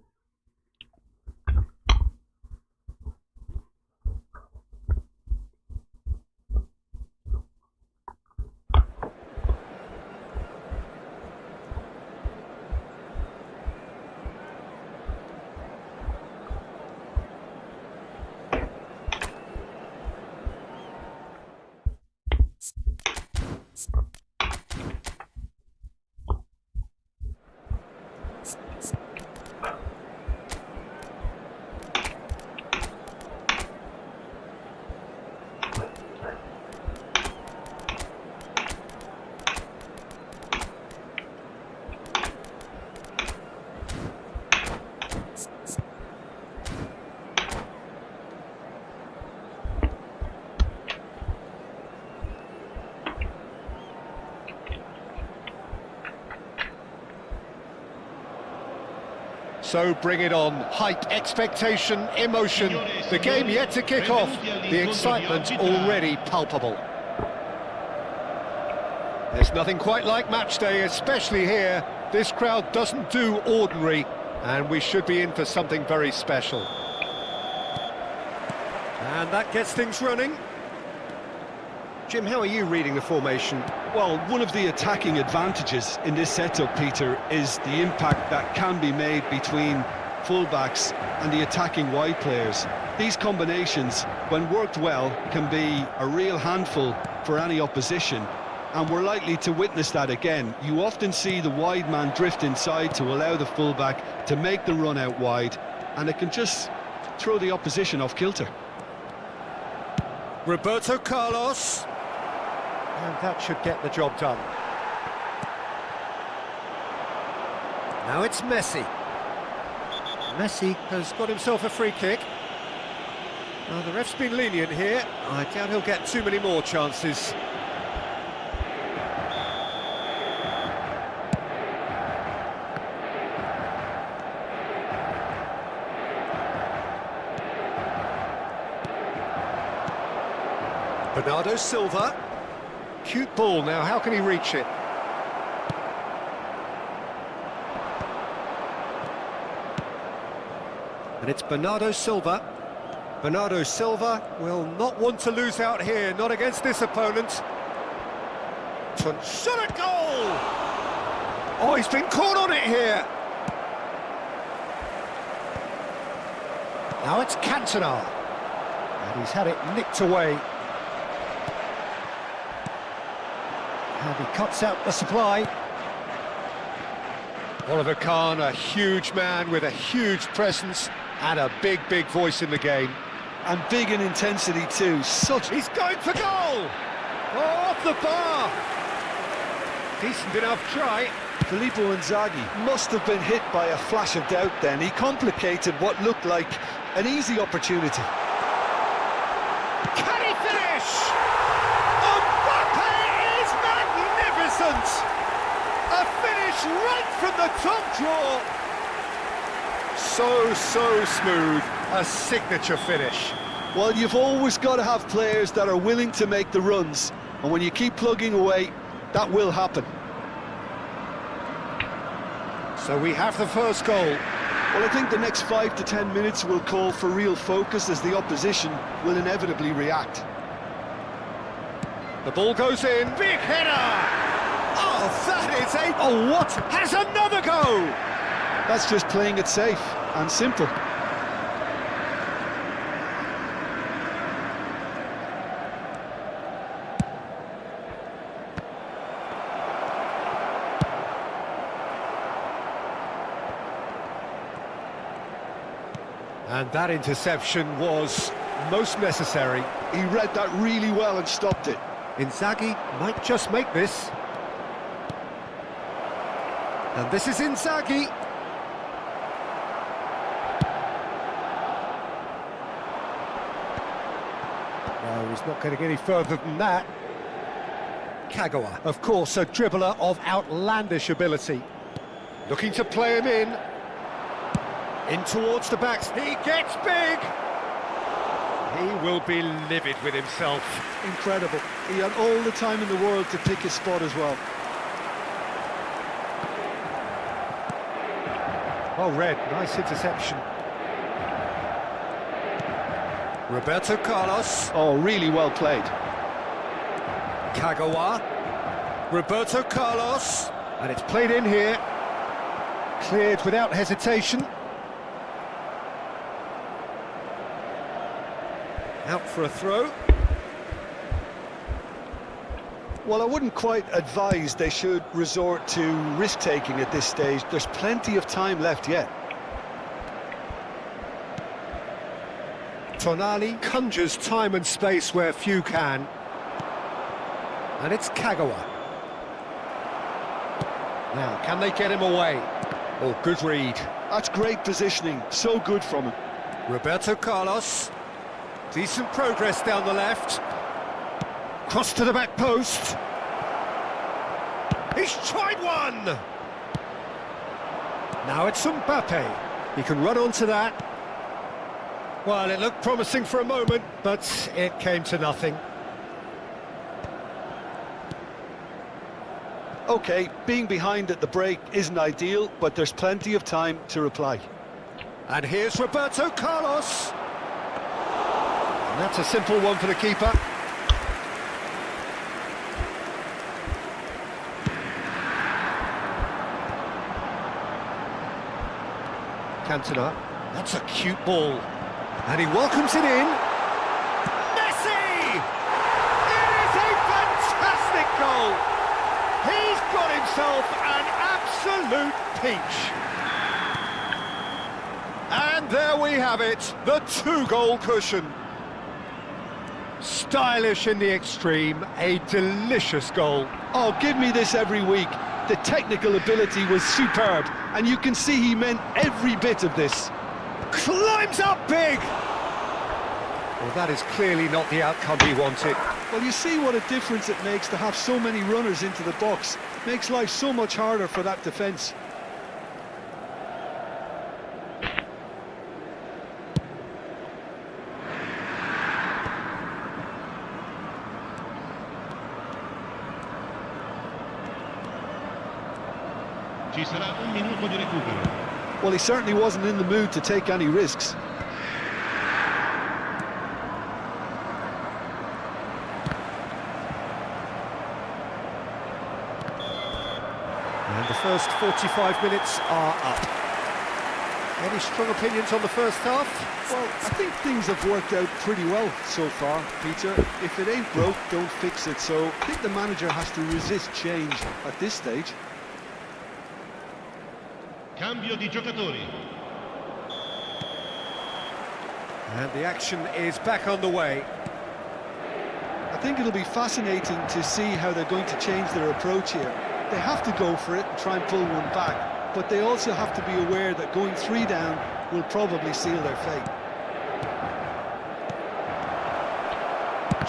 So bring it on. Hype, expectation, emotion. The game yet to kick off. The excitement already palpable. There's nothing quite like match day, especially here. This crowd doesn't do ordinary, and we should be in for something very special. And that gets things running. Jim, how are you reading the formation? Well, one of the attacking advantages in this setup, Peter, is the impact that can be made between fullbacks and the attacking wide players. These combinations, when worked well, can be a real handful for any opposition, and we're likely to witness that again. You often see the wide man drift inside to allow the fullback to make the run out wide, and it can just throw the opposition off kilter. Roberto Carlos. And that should get the job done. Now it's Messi. Messi has got himself a free kick. Well, the ref's been lenient here. I doubt he'll get too many more chances. Bernardo Silva. Cute ball now, how can he reach it? And it's Bernardo Silva. Bernardo Silva will not want to lose out here, not against this opponent. Shot a goal! Oh, he's been caught on it here. Now it's Cantona. And he's had it nicked away. And he cuts out the supply. Oliver Kahn, a huge man with a huge presence and a big, big voice in the game. And big in intensity too. He's going for goal! Oh, off the bar! Decent enough try. Filippo Inzaghi must have been hit by a flash of doubt then. He complicated what looked like an easy opportunity. Can he finish? Mbappe is magnificent! A finish right from the top draw. So smooth. A signature finish. Well, you've always got to have players that are willing to make the runs. And when you keep plugging away, that will happen. So we have the first goal. Well, I think the next 5 to 10 minutes will call for real focus as the opposition will inevitably react. The ball goes in. Big header! Oh, that is a... Oh, what? Has another go! That's just playing it safe and simple. And that interception was most necessary. He read that really well and stopped it. Inzaghi might just make this. And this is Inzaghi. No, he's not going to get any further than that. Kagawa, of course, a dribbler of outlandish ability. Looking to play him in. In towards the backs, he gets big! He will be livid with himself. Incredible. He had all the time in the world to pick his spot as well. Well read, nice interception. Roberto Carlos. Oh, really well played. Kagawa. Roberto Carlos. And it's played in here. Cleared without hesitation. Out for a throw. Well, I wouldn't quite advise they should resort to risk-taking at this stage. There's plenty of time left yet. Tonali conjures time and space where few can. And it's Kagawa. Now, can they get him away? Oh, good read. That's great positioning. So good from him. Roberto Carlos. Decent progress down the left. Cross to the back post. He's tried one! Now it's Mbappe. He can run onto that. Well, it looked promising for a moment, but it came to nothing. OK, being behind at the break isn't ideal, but there's plenty of time to reply. And here's Roberto Carlos. And that's a simple one for the keeper. Cantona. That's a cute ball. And he welcomes it in. Messi! It is a fantastic goal! He's got himself an absolute peach. And there we have it, the two-goal cushion. Stylish in the extreme, a delicious goal. Oh, give me this every week. The technical ability was superb, and you can see he meant every bit of this. Climbs up big! Well, that is clearly not the outcome he wanted. Well, you see what a difference it makes to have so many runners into the box. Makes life so much harder for that defence. Ci sarà un minuto di recupero. Well, he certainly wasn't in the mood to take any risks. And the first 45 minutes are up. Any strong opinions on the first half? Well, I think things have worked out pretty well so far, Peter. If it ain't broke, don't fix it. So I think the manager has to resist change at this stage. Cambio di giocatori. And the action is back on the way. I think it'll be fascinating to see how they're going to change their approach here. They have to go for it and try and pull one back, but they also have to be aware that going 3 down will probably seal their fate.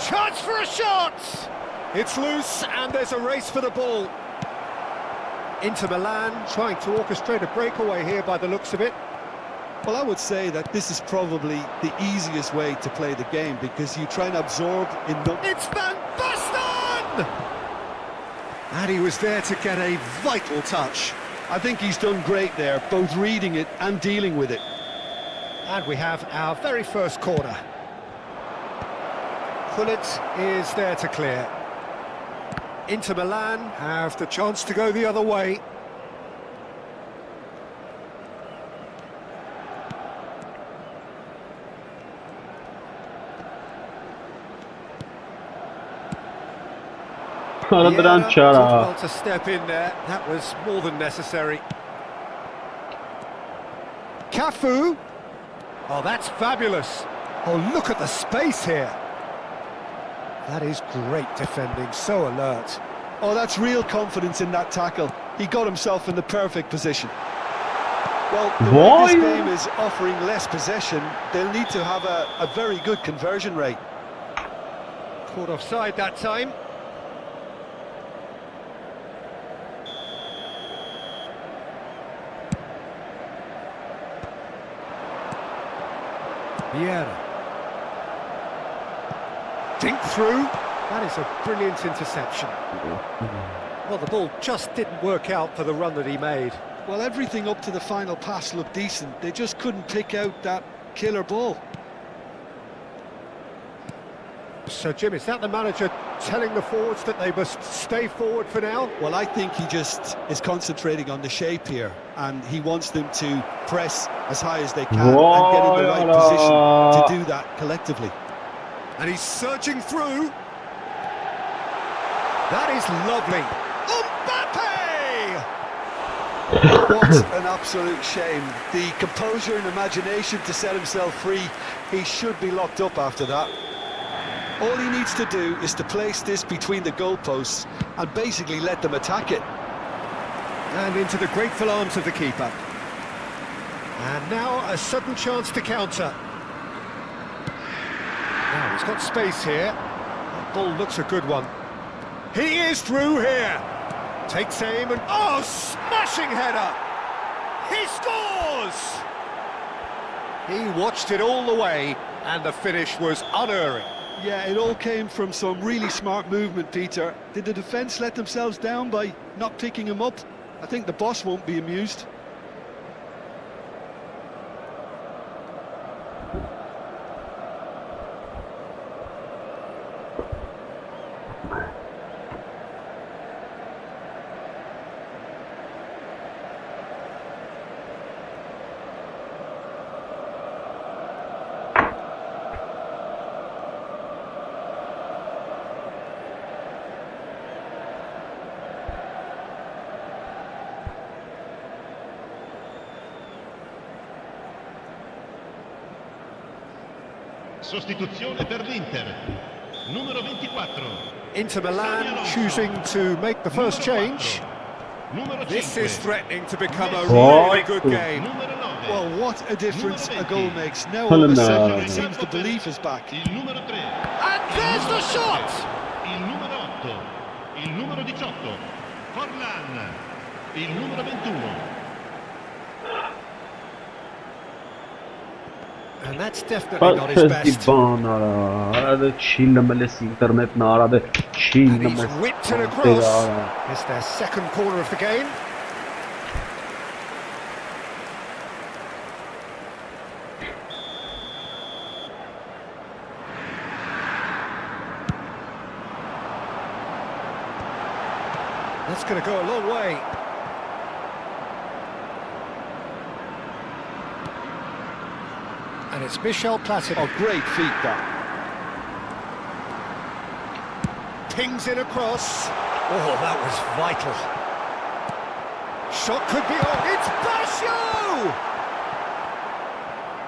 Chance for a shot! It's loose and there's a race for the ball. Inter Milan trying to orchestrate a breakaway here by the looks of it. Well, I would say that this is probably the easiest way to play the game, because you try and absorb in the... It's Van Basten! And he was there to get a vital touch. I think he's done great there, both reading it and dealing with it. And we have our very first corner. Gullit is there to clear. Inter Milan have the chance to go the other way. Did well to step in there. That was more than necessary. Cafu. Oh, that's fabulous. Oh, look at the space here. That is great defending, so alert. Oh, that's real confidence in that tackle. He got himself in the perfect position. Well, the way this game is offering less possession, they'll need to have a very good conversion rate. Caught offside that time. Vieira. Dink through. That is a brilliant interception. Well, the ball just didn't work out for the run that he made. Well, everything up to the final pass looked decent. They just couldn't pick out that killer ball. So, Jim, is that the manager telling the forwards that they must stay forward for now? Well, I think he just is concentrating on the shape here, and he wants them to press as high as they can and get in the right position to do that collectively. And he's surging through. That is lovely. Mbappe! What an absolute shame. The composure and imagination to set himself free. He should be locked up after that. All he needs to do is to place this between the goalposts and basically let them attack it. And into the grateful arms of the keeper. And now a sudden chance to counter. Now he's got space here. That ball looks a good one. He is through here. Takes aim and... oh, smashing header! He scores! He watched it all the way, and the finish was unerring. Yeah, it all came from some really smart movement, Peter. Did the defence let themselves down by not picking him up? I think the boss won't be amused. Sostituzione per l'Inter. Numero 24. Inter Milan choosing to make the first change. Numero 5. This is threatening to become a Oh, really good game. Numero 9. Well, what a difference a goal makes. Now Hello, all of a no. sudden it seems the belief is back. Il numero 3. And there's the shot! Il numero 8. Il numero 18. Forlan. Il numero 21. And that's definitely not his Պարքես best. դիբան արա, արադը չի լմելես ինտերնետն արադը չի And he's լմես whipped it across. It's their second corner of the game. That's going to go a long way. And it's Michel Platini. Oh, great feat that. Pings in across. Oh, that was vital. Shot could be on. It's Basho!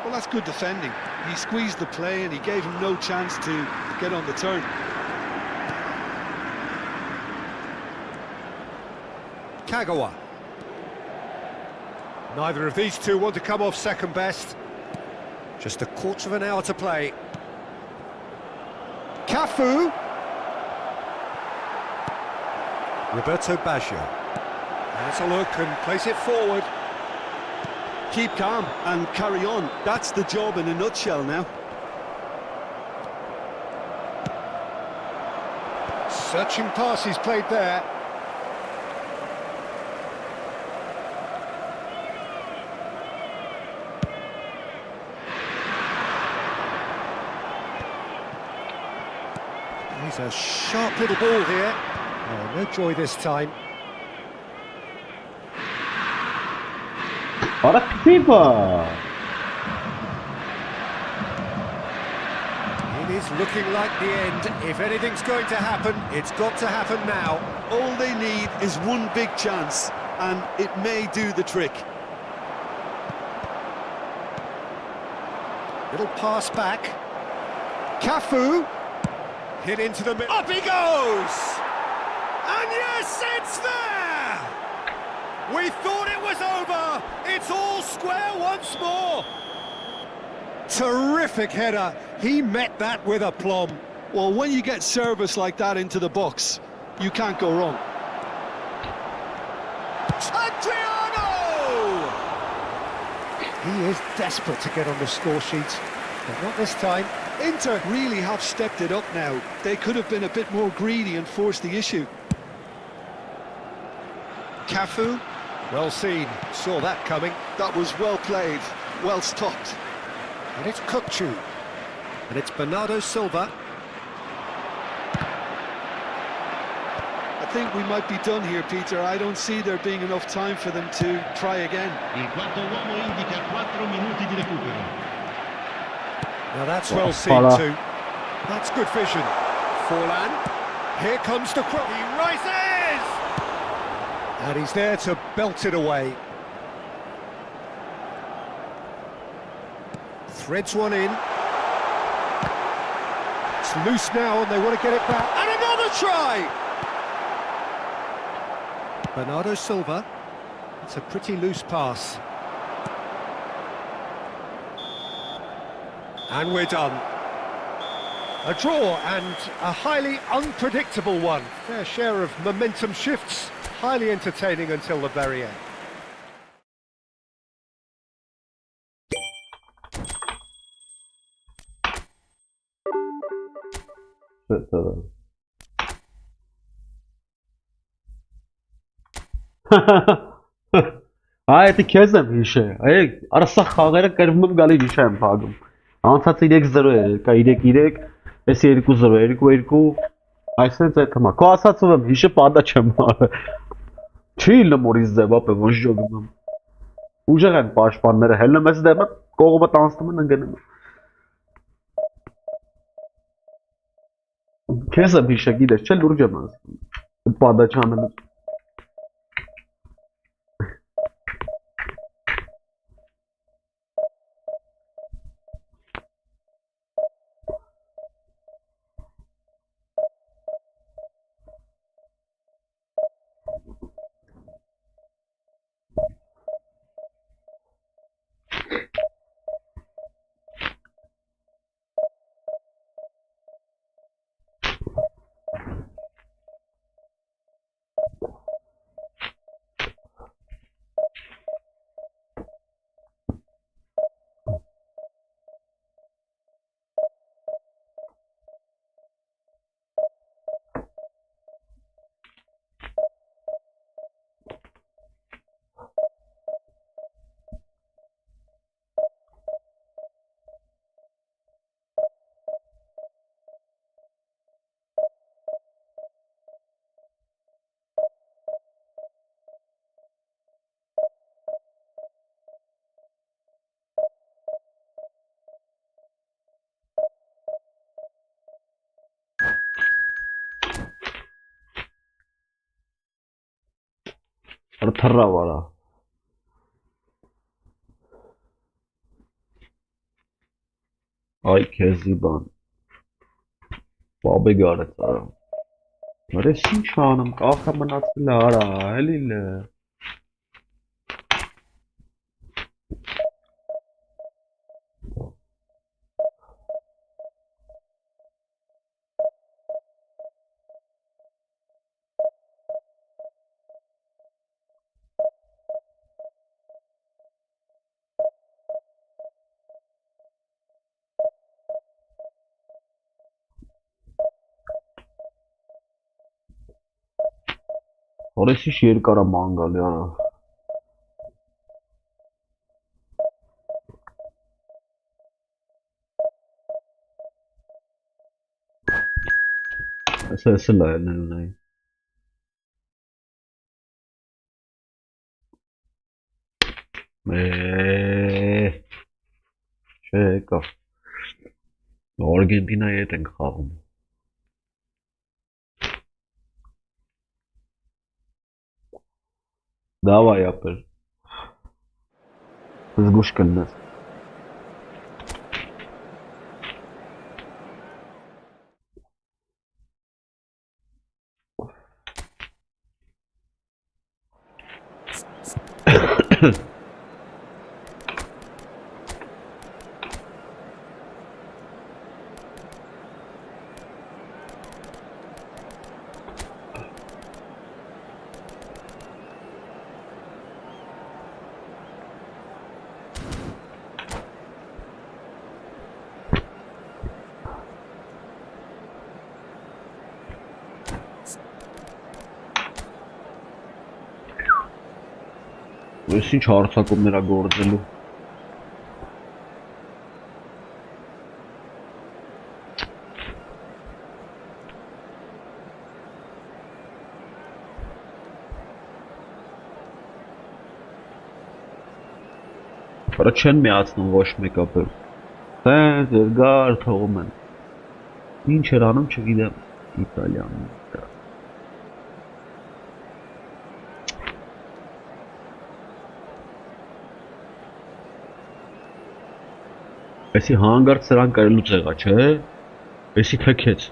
Well, that's good defending. He squeezed the play and he gave him no chance to get on the turn. Kagawa. Neither of these two want to come off second best. Just a quarter of an hour to play. Cafu. Roberto Baggio. Has a look and place it forward. Keep calm and carry on. That's the job in a nutshell now. Searching pass he's played there. He's a sharp little ball here. Oh, no joy this time. Արա քիվա It is looking like the end. If anything's going to happen, it's got to happen now. All they need is one big chance, and it may do the trick. Little pass back. Cafu. Hit into the middle. Up he goes! And yes, it's there! We thought it was over. It's all square once more. Terrific header. He met that with aplomb. Well, when you get service like that into the box, you can't go wrong. Adriano! He is desperate to get on the score sheet, but not this time. Inter really have stepped it up now. They could have been a bit more greedy and forced the issue. Cafu, well seen, saw that coming. That was well played, well stopped. And it's Kukchu. And it's Bernardo Silva. I think we might be done here, Peter. I don't see there being enough time for them to try again. Il quarto uomo indica 4 minuti di recupero. Now that's well seen too. That's good vision. Forlan. Here comes the cross. He rises! And he's there to belt it away. Threads one in. It's loose now and they want to get it back. And another try! Bernardo Silva. It's a pretty loose pass. And we're done. A draw and a highly unpredictable one. Fair share of momentum shifts. Highly entertaining until the very end. Ay, etki kezem işe. Ay, arasa xağıra qəribim qalı işəm fagım. Ançaç 3-0 էր, կա 3-3, էսի 2-0, 2-2, այսպես է թեմա։ Քո ասածով եմ, հիշը պատա չեմ արը։ Չի լմորից ձև, ապե ոչ ժողում եմ։ Ուժեղ են պաշտպանները, հելնում ես դեմը, կողմը տանցնում են ընկնում։ Քեզ եմ հիշը գիտես, չէ լուրջ եմ ասում։ Պատա չանելու։ Թռա վարա։ Այ քեզի բան։ Բաբե գարեց արա։ Մրես ինչ անեմ, կախը մնացել է արա, էլիլ է։ Որես ինչ երկարա մանգալի արա։ Ես էլ այլն են ունայի։ Չէ եկավ։ Արգենտինայի հետ ենք խաղում։ Давай, апер. Զգուշ կլնես։ Ես ինչ հարցակումներ ա գործելու։ Որը չեն միացնում ոչ մեկ ապեր։ Տենց երկար թողում են։ Ինչ էր անում չգիտեմ Իտալիանում։ Էսի հանգարտ սրան կրելուց եղա, չէ, էսի թքեց,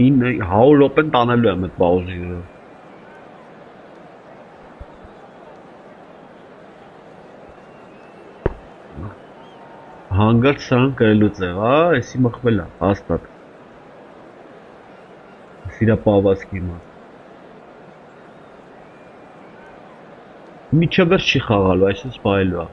100 րոպեն տանելու եմ այդ պաուզի վրա, հանգարտ սրան կրելուց եղա, էսի մխվել է, հաստատ, սիրա պավասկի մա, միջավերջ չի խաղալու, այսպես պայելու է,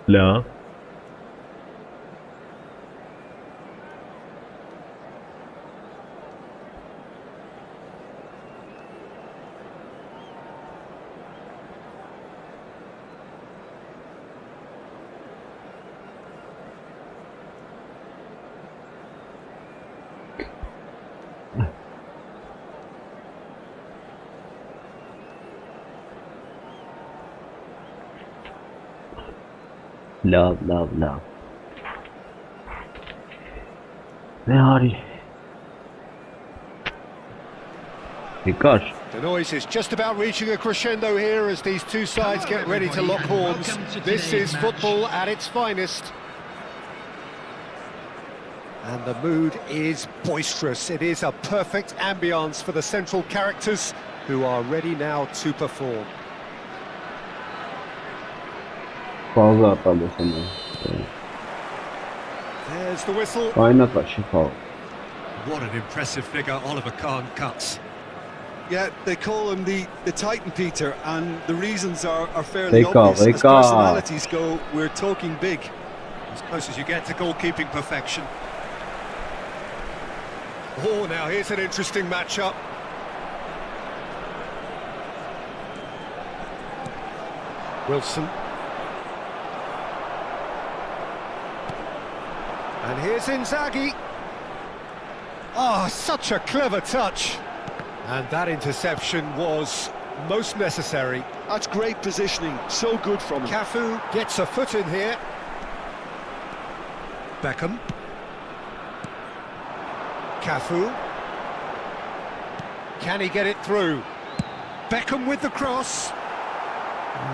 Լավ։ Love. Harry. Gosh. The noise is just about reaching a crescendo here as these two sides get ready to lock horns. This is football at its finest. And the mood is boisterous. It is a perfect ambience for the central characters who are ready now to perform. Fazla atalım sana. There's the whistle. Ayna taşı faul. What an impressive figure Oliver Kahn cuts. Yeah, they call him the Titan, Peter, and the reasons are fairly They call, obvious. they As call. personalities go, we're talking big. As close as you get to goalkeeping perfection. Oh, now here's an interesting matchup. Wilson. And here's Inzaghi. Oh, such a clever touch. And that interception was most necessary. That's great positioning, so good from him. Cafu gets a foot in here. Beckham. Cafu. Can he get it through? Beckham with the cross.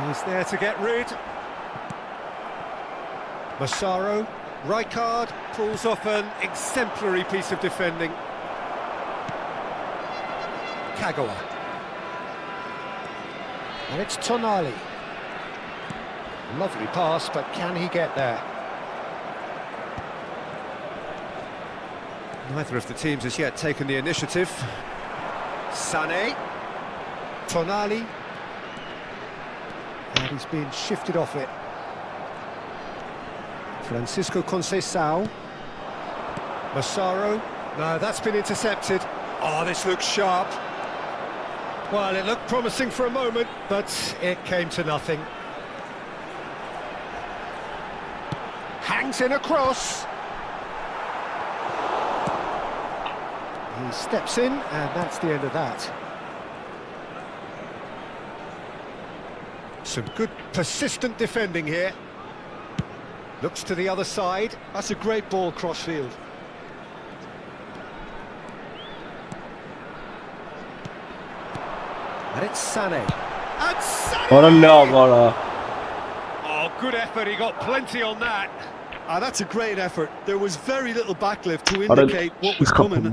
He's there to get rid. Massaro. Rijkaard pulls off an exemplary piece of defending. Kagawa. And it's Tonali. Lovely pass, but can he get there? Neither of the teams has yet taken the initiative. Sané. Tonali. And he's being shifted off it. Francisco Conceição. Massaro. No, that's been intercepted. Oh, this looks sharp. Well, it looked promising for a moment, but it came to nothing. Hangs in a cross. He steps in, and that's the end of that. Some good, persistent defending here. Looks to the other side. That's a great ball cross-field. And it's Sané. And Sané! Oh, good effort. He got plenty on that. That's a great effort. There was very little backlift to indicate what was coming.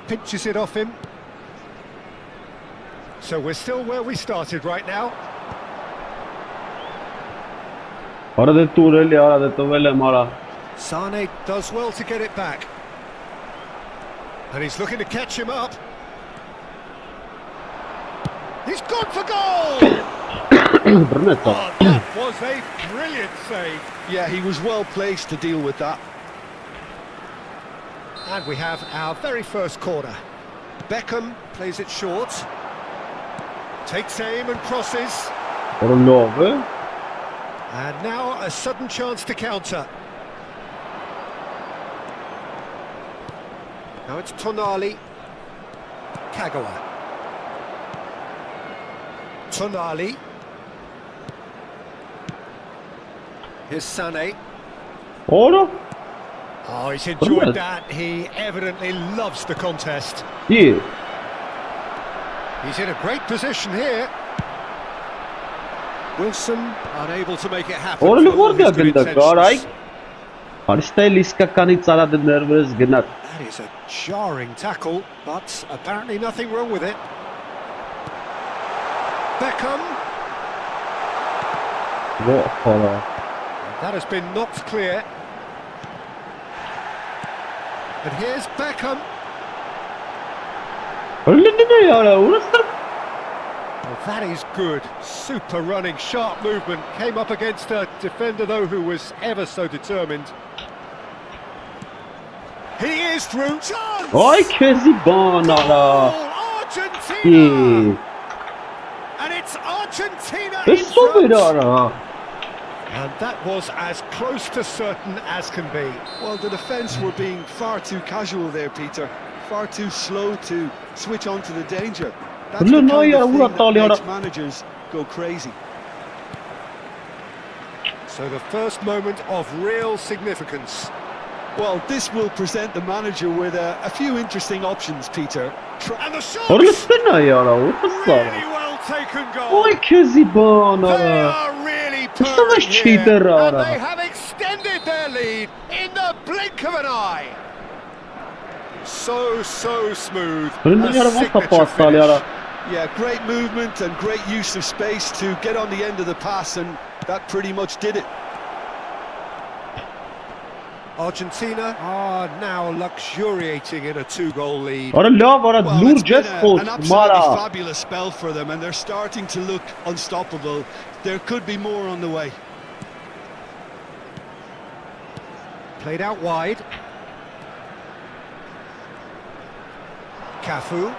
Pinches it off him. So we're still where we started right now. Sané does well to get it back. And he's looking to catch him up. He's gone for goal! Oh, that was a brilliant save. Yeah, he was well placed to deal with that. And we have our very first corner. Beckham plays it short. Takes aim and crosses. And now a sudden chance to counter. Now it's Tonali. Kagawa. Tonali. Here's Sané. Oh, he's enjoyed that. He evidently loves the contest. Yeah. He's in a great position here. Wilson unable to make it happen. That is a jarring tackle, but apparently nothing wrong with it. Beckham. That has been knocked clear. And here's Beckham. Oh, that is good. Super running, sharp movement. Came up against a defender, though, who was ever so determined. He is through. Chance! Ay kezi bana Goal! la. Argentina! And it's Argentina in front. And that was as close to certain as can be. Well, the defence were being far too casual there, Peter. Far too slow to switch on to the danger. That's the kind of thing that makes managers go crazy. So the first moment of real significance. Well, this will present the manager with a few interesting options, Peter. And the shot! Really Really well taken goal. Ay kezi They bana. are really Savaş purring here, cheater and ara. they have extended their lead in the blink of an eye. So smooth. Önünde A yaramaz signature topu aslan yara. finish. Yeah, great movement and great use of space to get on the end of the pass, and that pretty much did it. Argentina are now luxuriating in a 2-goal lead. Ara la var Well, Nur it's been Cespot an absolutely Mara. fabulous spell for them, and they're starting to look unstoppable. There could be more on the way. Played out wide. Cafu.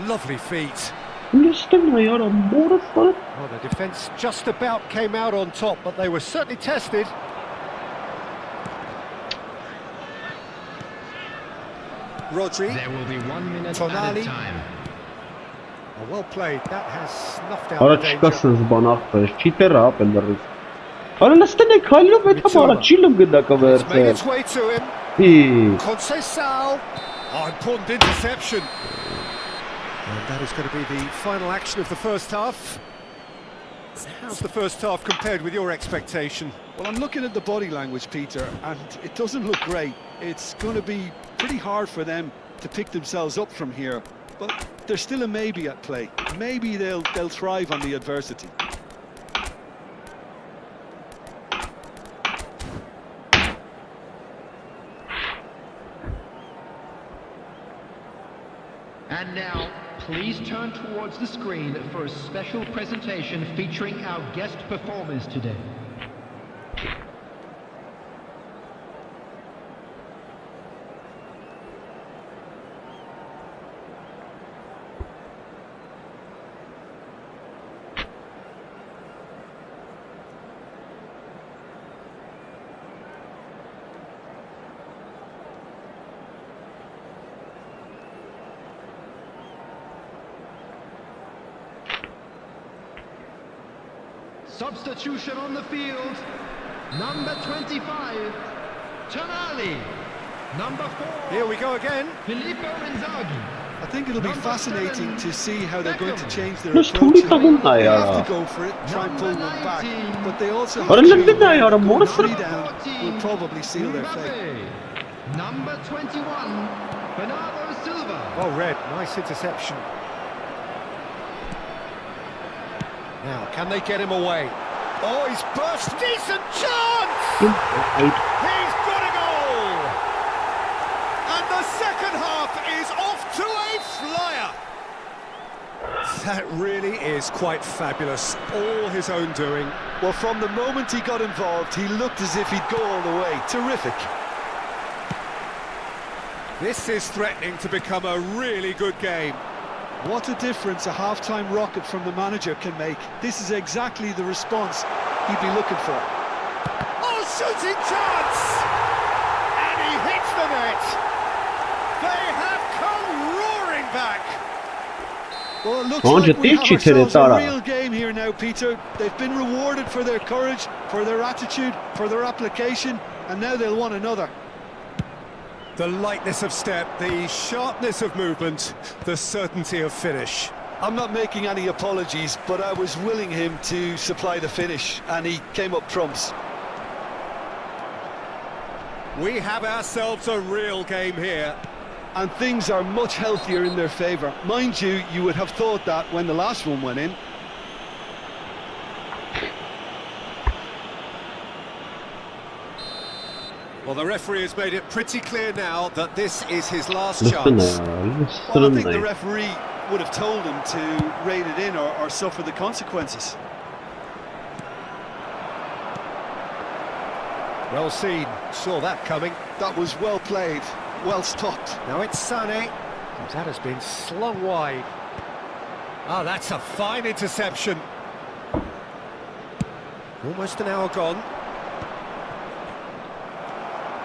Lovely feet. Üstüne yara morası. Well, the defence just about came out on top, but they were certainly tested. Rodri. There will be 1 minute Tonali. added time. Oh, well played. That has snuffed out Ara the danger. çıkasınız bana affeder. Cheater apeleriz. Ara üstüne kaylı ve tamara çilum gıda It's made kaverse. its way to him. İyi. Conceição. Oh, important interception. And that is going to be the final action of the first half. How's the first half compared with your expectation? Well, I'm looking at the body language, Peter, and it doesn't look great. It's going to be pretty hard for them to pick themselves up from here, but there's still a maybe at play. Maybe they'll thrive on the adversity. And now, please turn towards the screen for a special presentation featuring our guest performers today. Substitution on the field. Number 25, Tonali. Number 4, Here we go again. Filippo Inzaghi. I think it'll be fascinating to see how they're going to change their Nasıl approach. tuli takımda They ya? have to go for it, try and pull them back, but they also have Ara to lan ne yara morası. three down will probably seal their fate. Mbappe. Number 21, Bernardo Silva. Oh, red. Nice interception. Now, can they get him away? Oh, he's burst. Decent chance! He's got a goal! And the second half is off to a flyer! That really is quite fabulous. All his own doing. Well, from the moment he got involved, he looked as if he'd go all the way. Terrific. This is threatening to become a really good game. What a difference a half-time rocket from the manager can make. This is exactly the response he'd be looking for. Oh, shooting chance! And he hits the net! They have come roaring back! Well, it looks Bence like we have tek çitiri ourselves a Tara. real game here now, Peter. They've been rewarded for their courage, for their attitude, for their application, and now they'll want another. The lightness of step, the sharpness of movement, the certainty of finish. I'm not making any apologies, but I was willing him to supply the finish, and he came up trumps. We have ourselves a real game here. And things are much healthier in their favour. Mind you, you would have thought that when the last one went in. Well, the referee has made it pretty clear now that this is his last Lüstüne chance. ya. Well, I think the Lüstüne. referee would have told him to rein it in or suffer the consequences. Well seen, saw that coming. That was well played, well stopped. Now it's Sané. That has been slung wide. Ah, that's a fine interception. Almost an hour gone.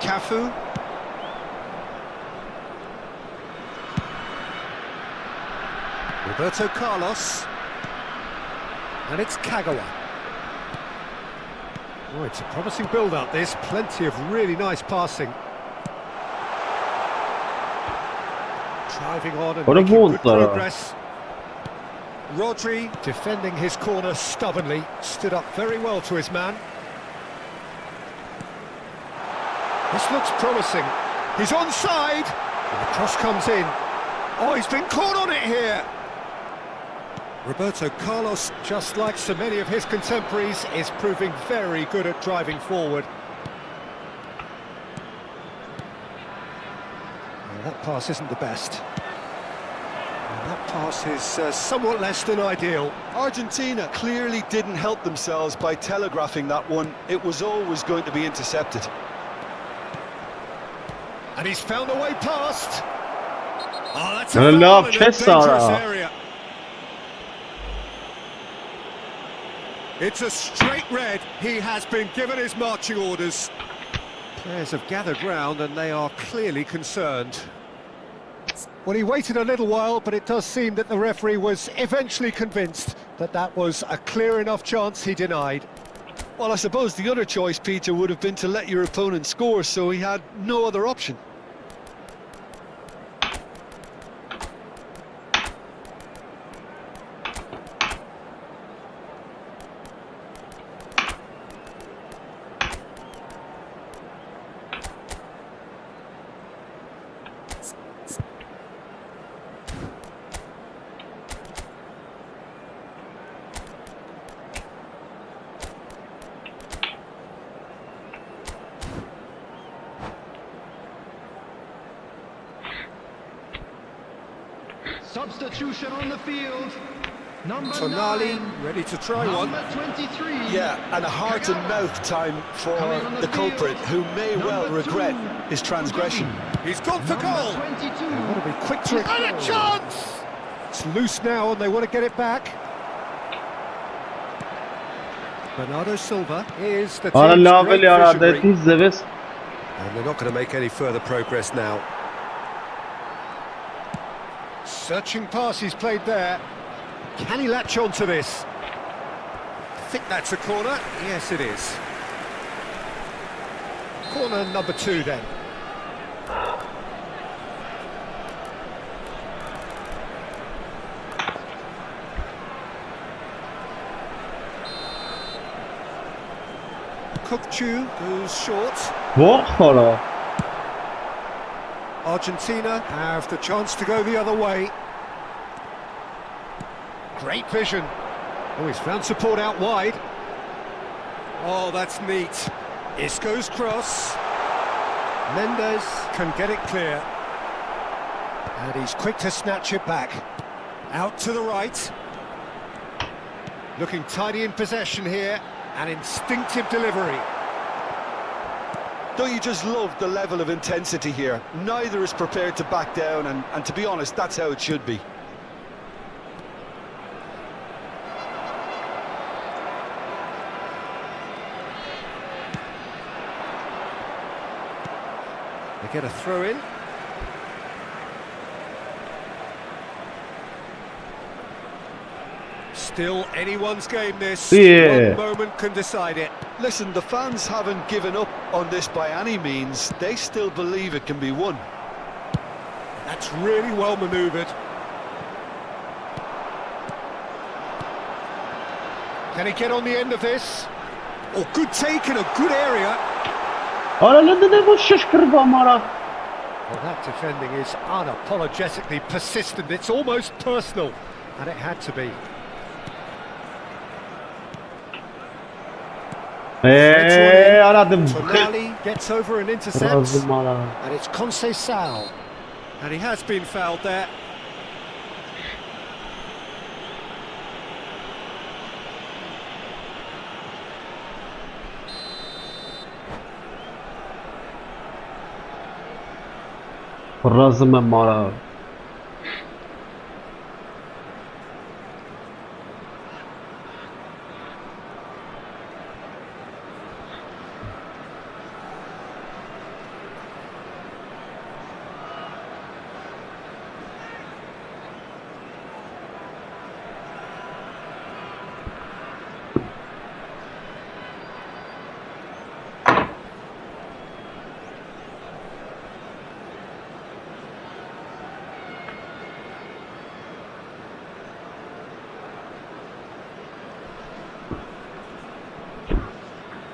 Cafu. Roberto Carlos. And it's Kagawa. Oh, it's a promising build-up, this. Plenty of really nice passing. Driving on and What a making ball, good Sarah. progress. Rodri defending his corner stubbornly. Stood up very well to his man. This looks promising. He's onside. And the cross comes in. Oh, he's been caught on it here. Roberto Carlos, just like so many of his contemporaries, is proving very good at driving forward. Well, that pass isn't the best. And that pass is somewhat less than ideal. Argentina clearly didn't help themselves by telegraphing that one. It was always going to be intercepted. And he's found a way past. Oh, that's a Hello, foul in a dangerous Cesar. area. It's a straight red. He has been given his marching orders. Players have gathered round and they are clearly concerned. Well, he waited a little while, but it does seem that the referee was eventually convinced that that was a clear enough chance he denied. Well, I suppose the other choice, Peter, would have been to let your opponent score, so he had no other option. Substitution on the field. Number Tonali 9. ready to try one. Number 23. Yeah, and a heart-and-mouth time for the culprit, who may well regret his transgression. He's gone for goal. Number 22. They want to be quick to and a chance. It's loose now, and they want to get it back. Bernardo Silva is the Ara team's level great ya visionary. adeti Zeves. And they're not going to make any further progress now. Searching pass he's played there. Can he latch on to this? I think that's a corner. Yes, it is. Corner number 2 then. Kukçu goes short. Våra. Argentina have the chance to go the other way. Great vision. Oh, he's found support out wide. Oh, that's neat. Isco's cross. Mendes can get it clear. And he's quick to snatch it back. Out to the right. Looking tidy in possession here. An instinctive delivery. Don't you just love the level of intensity here? Neither is prepared to back down, and to be honest, that's how it should be. They get a throw in. Still anyone's game this. Yeah. One moment can decide it. Listen, the fans haven't given up on this by any means. They still believe it can be won. That's really well manoeuvred. Can he get on the end of this? Oh, good take in a good area. Ara ne bu şişkırvam ara. Well, that defending is unapologetically persistent. It's almost personal, and it had to be. Aradım. Tonali Gets over and intercepts. Razım ara. And it's ＫոｎSei-Sao. And he has been fouled there. Razım ara.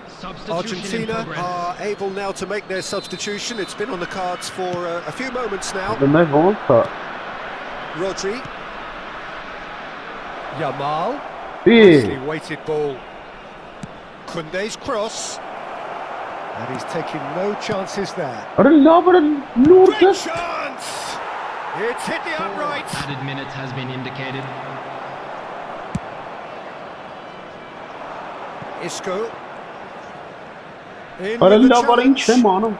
Substitution in Argentina progress. are able now to make their substitution. It's been on the cards for a few moments now. Demek olsa. Rodri. Yamal. İyi. Nicely weighted ball. Koundé's cross. And he's taking no chances there. Arılavırın Great Nur'da. chance! It's hit the upright. Added minutes has been indicated. Isco. In with the Arılavırın challenge. çemanım.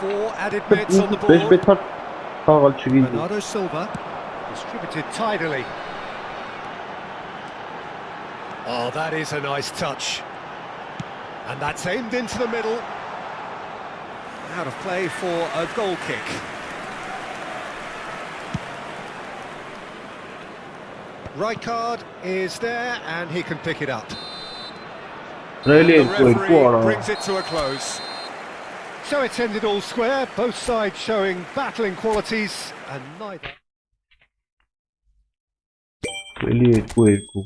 4 added minutes on the Beş board. betar. Sağal çıkıydı. Bernardo Silva. Distributed tidily. Oh, that is a nice touch. And that's aimed into the middle. Out of play for a goal kick. Rijkaard is there and he can pick it up. Really, The referee brings it to a close. So it's ended all square, both sides showing battling qualities and neither. Really, Cuerco.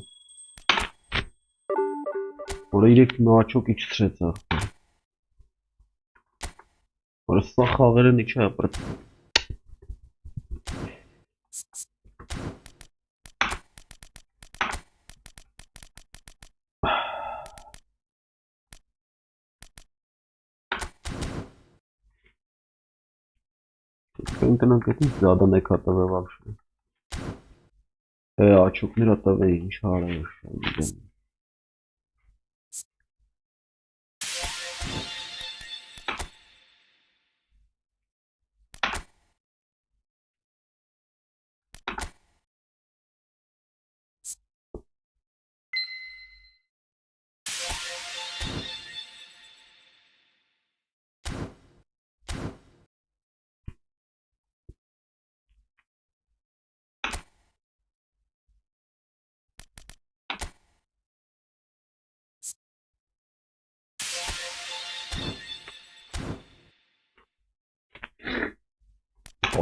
Orayı direkt daha çok iç stresa. Orası da haberin içi yapar. Կընկնանք էդի զադան եք հատավե վավշը։ Աչուկներ հատավե ինչ հարավշը։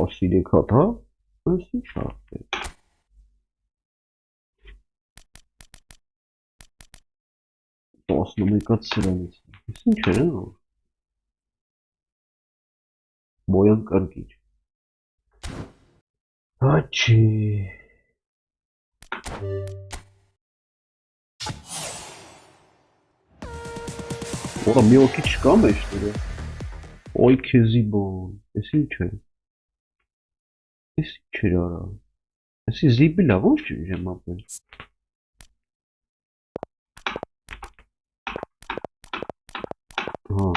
Ասիրեք հատ, հա? Այս ինչ հարդ է։ Տասնմեկած սրանից։ Այս ինչ է, հա? Բոյան կրկիչ։ Հաչի։ Որա մի օքի չկա մեջտերը։ Ոյ քեզի բոն։ Այս ինչ է։ Այս ինչ էր արա։ Այսի զիբի լավ ոչ եմ ապել։ Հա։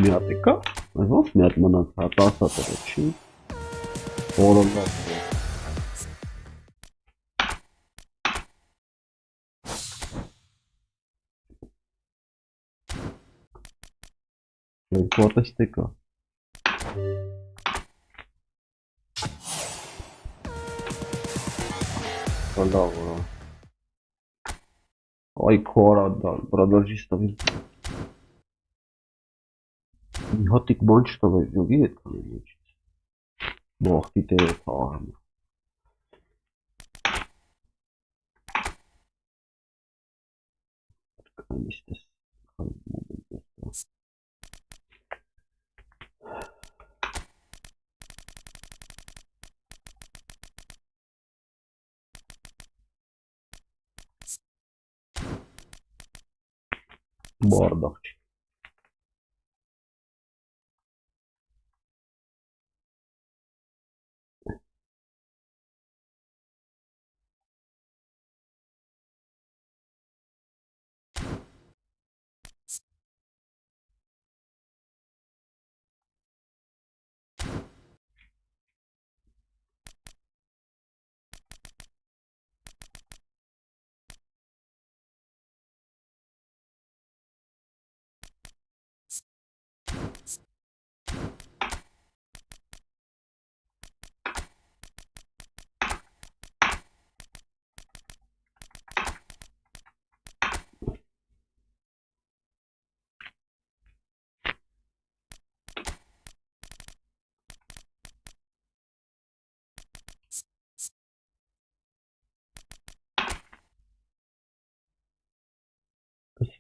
Մի հատ է կա, այս ոնց մի հատ մնաց, հա 10 հատ է, չի։ Որոնված է։ Կոտեստե կա։ Լավ որա։ Այ քորա դա, продолжи ставить։ Մի հատիկ բան չտավեր, յոգի հետ կանեմ մեջից։ Բողտի տերը թաղարմ։ Կանիստես, խալում։ Bardakçı.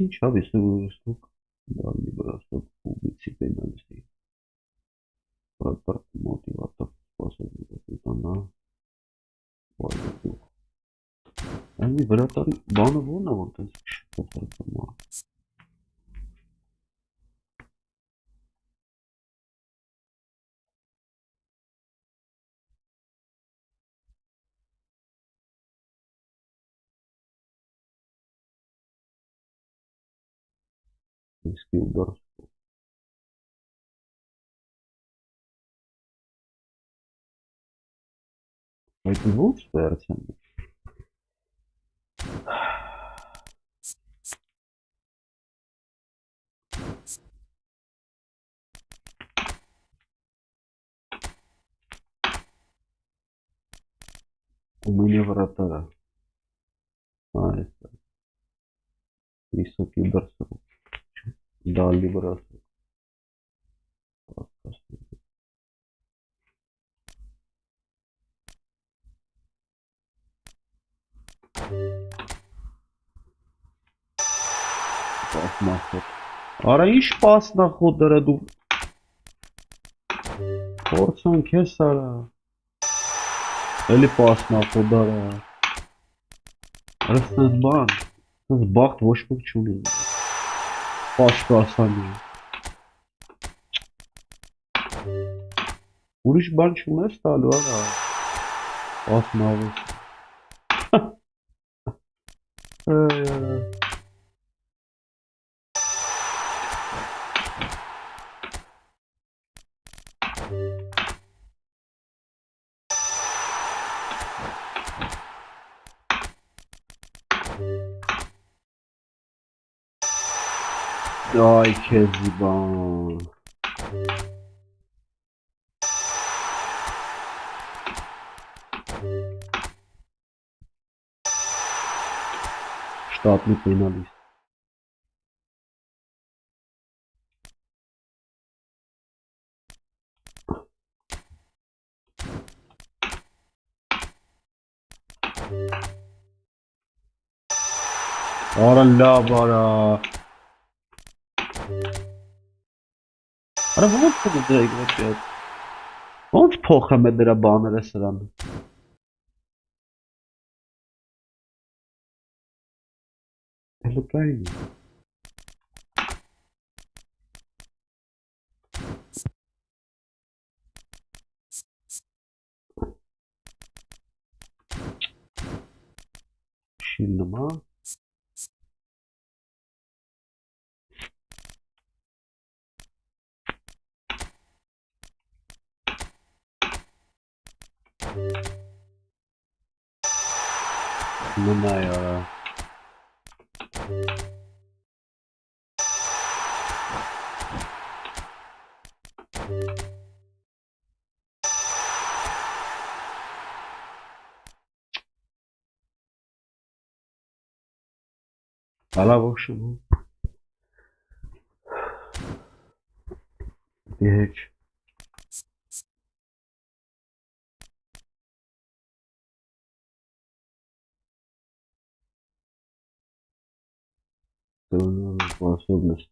Ինչ ավ ես ստուկ դալի բրաստոկ ուբիցի պենալիստի պրապարտ մոտիվատոր սպասել տանա այնի վրատարի բանը ոնն է որ տենց շփոթարկում է Իսկի ուդար այդ ո՞նց վերցեմ У меня вратара. Это. Высокий удар с рук. Дали бросок. Pas nahod. Արա ինչ պաս նախոդը դու Փորձան քեզ արա Էլի պաս նախոդարա Արա սենց բան Սենց բախտ ոչ մեկ չունի Պաս կասանի Ուրիշ բան չունես տալու արա Պաս նավես Ay քեզի բան Штатный пеналист Արա լավ արա Արա ո՞նց դրեք ոչի Ո՞նց փոխեմ է դրա բաները սրան Հələ կային Շիլնում հա Մնայ արա Ալա в общем Դեհեչ Способность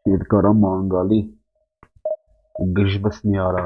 Երկարա մանգալի գժվսնի արա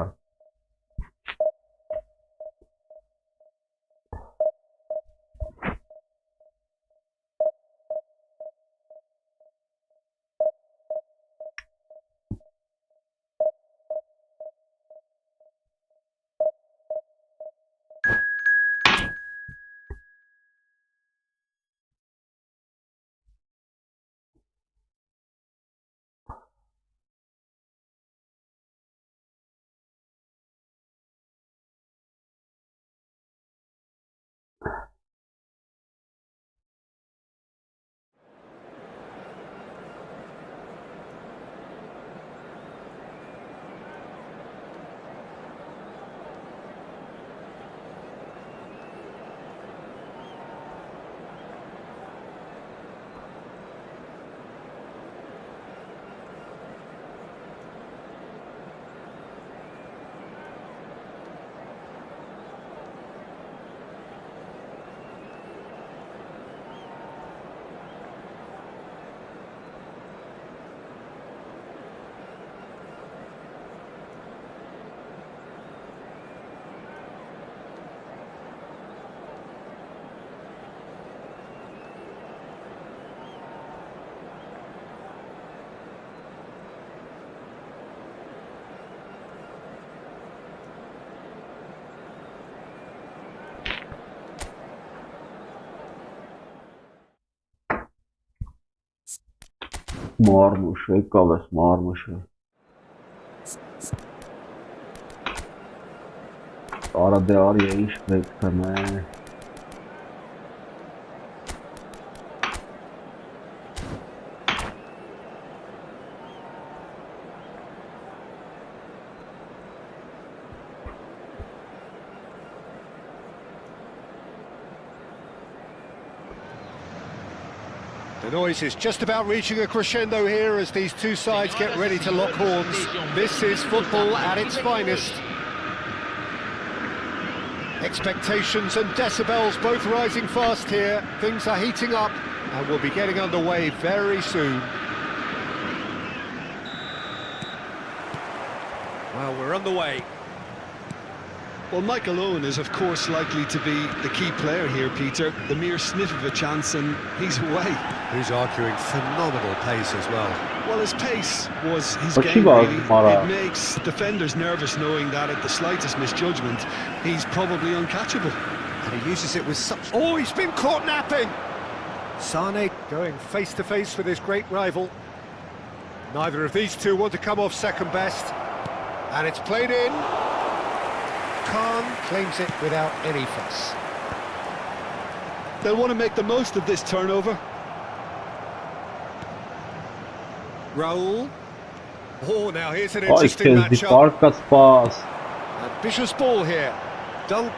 մարմուշ եկավ ես մարմուշը արա դե արի ինչ պետք է The noise is just about reaching a crescendo here as these two sides get ready to lock horns. This is football at its finest. Expectations and decibels both rising fast here. Things are heating up and we'll be getting underway very soon. Well, we're underway. Well, Michael Owen is, of course, likely to be the key player here, Peter. The mere sniff of a chance and he's away. Who's arguing phenomenal pace as well. Well, his pace was his But game, was, really. Mara. It makes defenders nervous knowing that at the slightest misjudgment, he's probably uncatchable. And he uses it with such... Oh, he's been caught napping! Sane going face-to-face with his great rival. Neither of these two want to come off second best. And it's played in. Khan claims it without any fuss. They'll want to make the most of this turnover. Raul. Oh, now here's an Ay interesting kezdi matchup. farkas pas Ambitious ball here. Dunk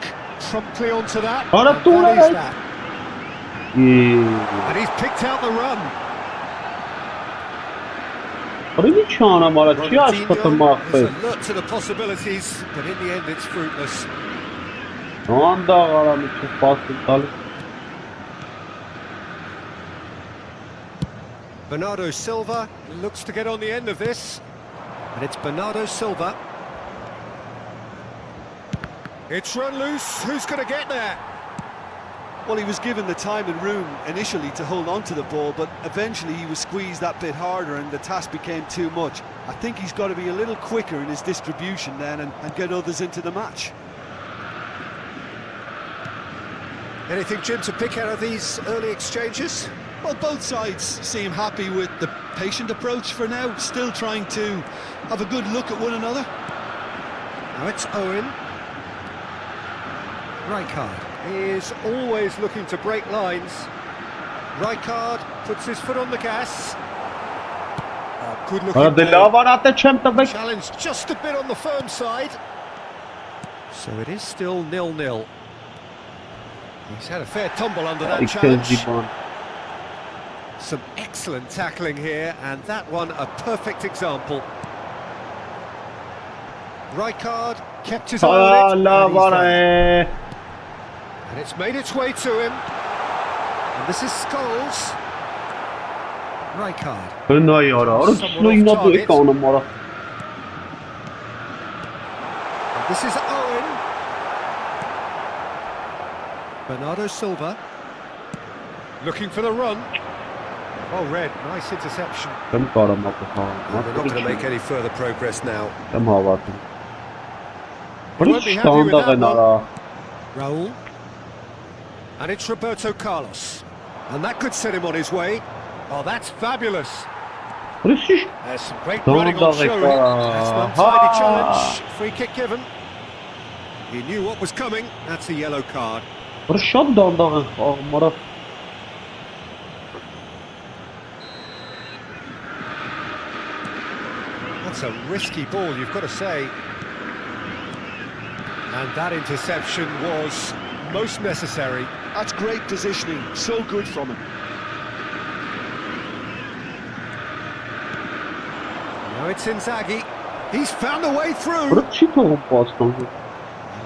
promptly onto that. Ara And tu that is lan! that. İyi. And he's picked out the run. Arı bir çağına mara çi aşkatın Ronaldinho mahvet. is alert to the possibilities, but in the end it's fruitless. Anda aramı çok bastı. Bernardo Silva looks to get on the end of this. And it's Bernardo Silva. It's run loose. Who's going to get there? Well, he was given the time and room initially to hold on to the ball, but eventually he was squeezed that bit harder and the task became too much. I think he's got to be a little quicker in his distribution then and get others into the match. Anything, Jim, to pick out of these early exchanges? Well, both sides seem happy with the patient approach for now, still trying to have a good look at one another. Now it's Owen. Rijkaard is always looking to break lines. Rijkaard puts his foot on the gas. Oh, good looking ball. Challenge just a bit on the firm side. So it is still 0-0. He's had a fair tumble under that challenge. Some excellent tackling here, and that one a perfect example. Rijkaard kept his eye on it, and he's there. And it's made its way to him. And this is Scholes. Rijkaard. And this is Owen. Bernardo Silva. Looking for the run. Oh, Red, nice interception. They're not going to make any further progress now. Won't be happy with that one. Raul. And it's Roberto Carlos. And that could set him on his way. Oh, that's fabulous. There's some great running on show. That's an untidy challenge. Free kick given. He knew what was coming. That's a yellow card. That's a risky ball, you've got to say. And that interception was most necessary. That's great positioning, so good from him. Now it's Inzaghi. He's found a way through.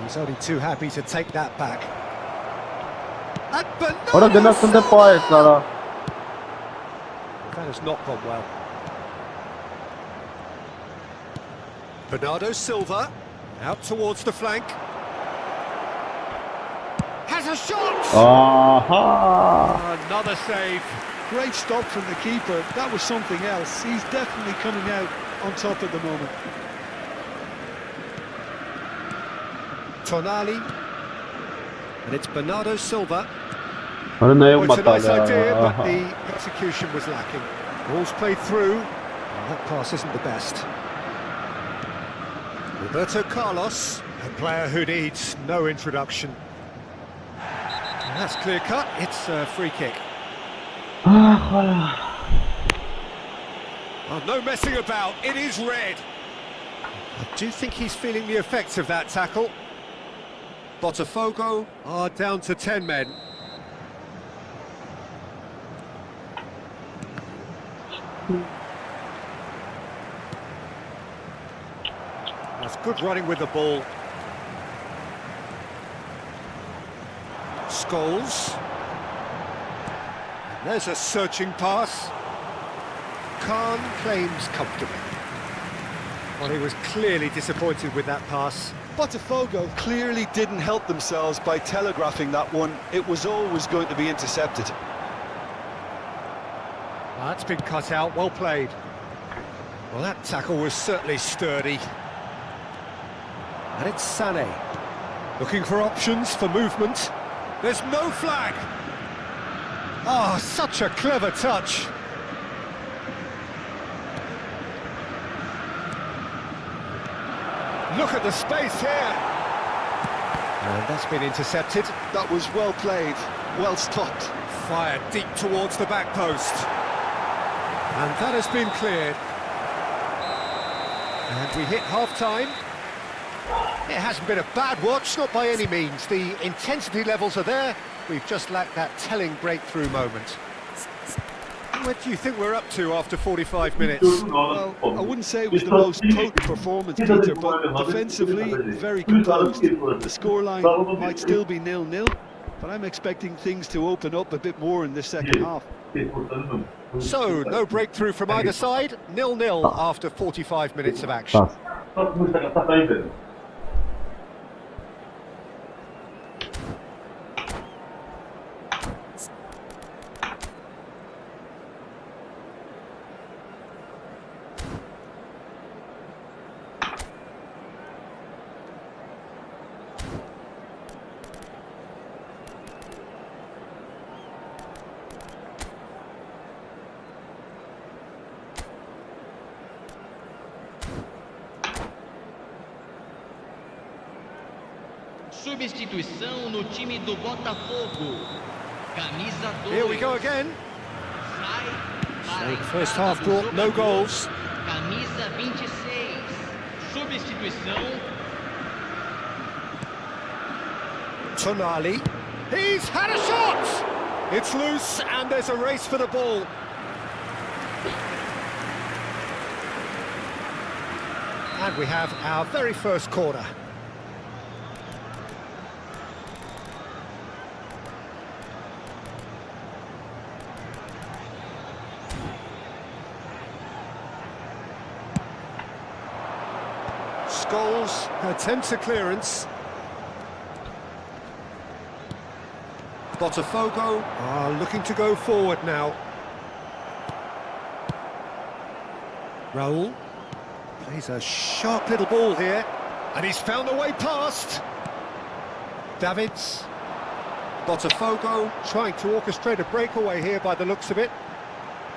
He's only too happy to take that back. And that has not gone well. Bernardo Silva, out towards the flank. Has a shot! Another save. Great stop from the keeper, that was something else. He's definitely coming out on top at the moment. Tonali. And it's Bernardo Silva. Well, it's a nice idea, but the execution was lacking. Ball's played through, and that pass isn't the best. Roberto Carlos, a player who needs no introduction. And that's clear cut, it's a free kick. Oh, no messing about, it is red. I do think he's feeling the effects of that tackle. Botafogo are down to 10 men. That's good running with the ball. Scholes. And there's a searching pass. Khan claims comfortably. Well, he was clearly disappointed with that pass. Botafogo clearly didn't help themselves by telegraphing that one. It was always going to be intercepted. That's been cut out, well played. Well, that tackle was certainly sturdy. And it's Sané. Looking for options for movement. There's no flag! Oh, such a clever touch. Look at the space here. And that's been intercepted. That was well played, well stopped. Fired deep towards the back post. And that has been cleared. And we hit half-time. It hasn't been a bad watch, not by any means. The intensity levels are there. We've just lacked that telling breakthrough moment. What do you think we're up to after 45 minutes? Well, I wouldn't say it was the most potent performance, Peter, but defensively, very composed. The scoreline might still be 0-0, but I'm expecting things to open up a bit more in the second half. So, no breakthrough from either side, 0-0 after 45 minutes of action. Substituição no time do Botafogo. Camisa 2. Here we go again. Sai So para a the first entrada half do brought no jogador. goals. Camisa 26. Substituição. Tonali. He's had a shot! It's loose and there's a race for the ball. And we have our very first corner. Scholes attempts a clearance. Botafogo are looking to go forward now. Raul plays a sharp little ball here, and he's found a way past. Davids. Botafogo trying to orchestrate a breakaway here by the looks of it.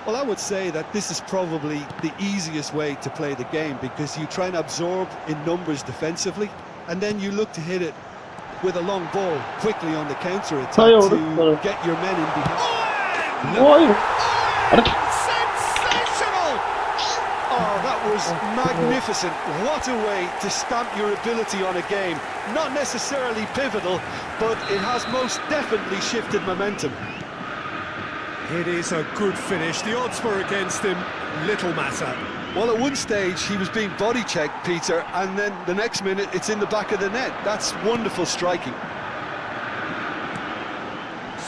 Well, I would say that this is probably the easiest way to play the game, because you try and absorb in numbers defensively, and then you look to hit it with a long ball quickly on the counter-attack to get your men in behind. Oy! Sensational! Oh, that was magnificent. What a way to stamp your ability on a game. Not necessarily pivotal, but it has most definitely shifted momentum. It is a good finish. The odds were against him. Little matter. Well, at one stage he was being body-checked, Peter, and then the next minute it's in the back of the net. That's wonderful striking.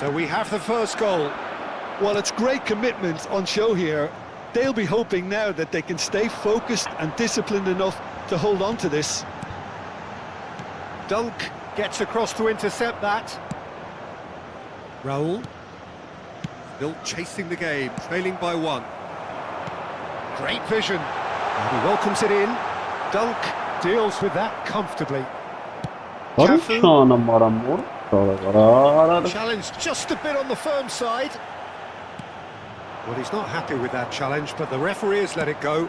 So we have the first goal. Well, it's great commitment on show here. They'll be hoping now that they can stay focused and disciplined enough to hold on to this. Dunk gets across to intercept that. Raul. Still chasing the game, trailing by one. Great vision. And he welcomes it in. Dunk deals with that comfortably. Barış şu an amor. Challenge just a bit on the firm side. Well, he's not happy with that challenge, but the referee has let it go.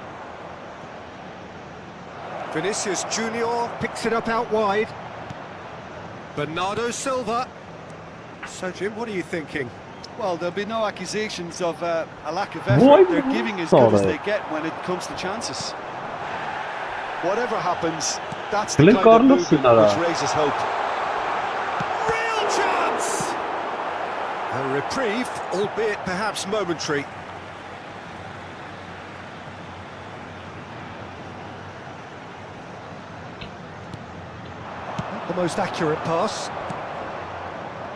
Vinicius Junior picks it up out wide. Bernardo Silva. So, Jim, what are you thinking? Well, there'll be no accusations of a lack of effort. They're giving as good as they get when it comes to chances. Whatever happens, that's the kind of movement which raises hope. Real chance! A reprieve, albeit perhaps momentary. Not the most accurate pass.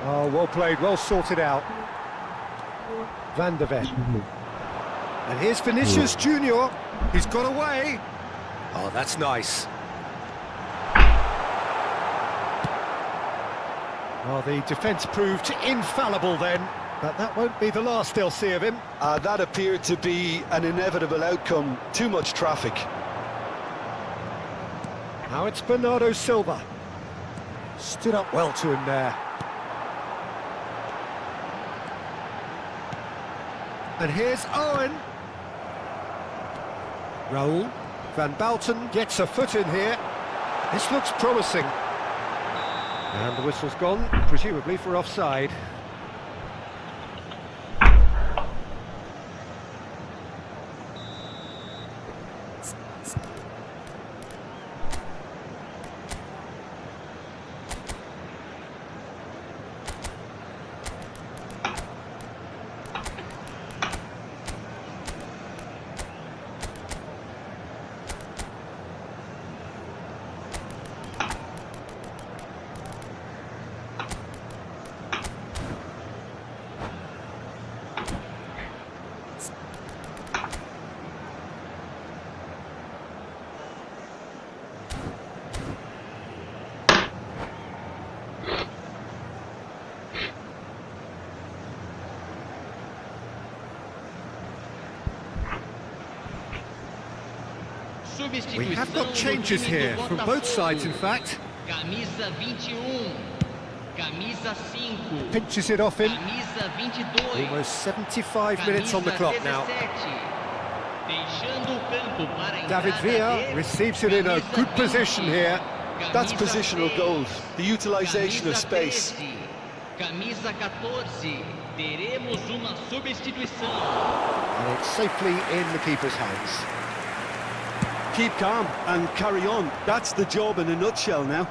Oh, well played, well sorted out. Van der Ven. And here's Vinicius Junior. He's got away. Oh, that's nice. Well, the defence proved infallible then, but that won't be the last they'll see of him. That appeared to be an inevitable outcome. Too much traffic. Now it's Bernardo Silva. Stood up well to him there. And here's Owen. Raul. Van Bouten gets a foot in here. This looks promising. And the whistle's gone, presumably for offside. We have got changes here, from both sides in fact. Camisa 21. Camisa 5. Pinches it off him. Camisa 22. Almost 75 minutes on the clock now. Deixando o campo para a David entrada Villa de receives it in a good camisa position 20. here. That's positional gold, the utilization of space. Camisa 14, teremos uma substituição. And it's safely in the keeper's hands. Keep calm and carry on. That's the job in a nutshell now.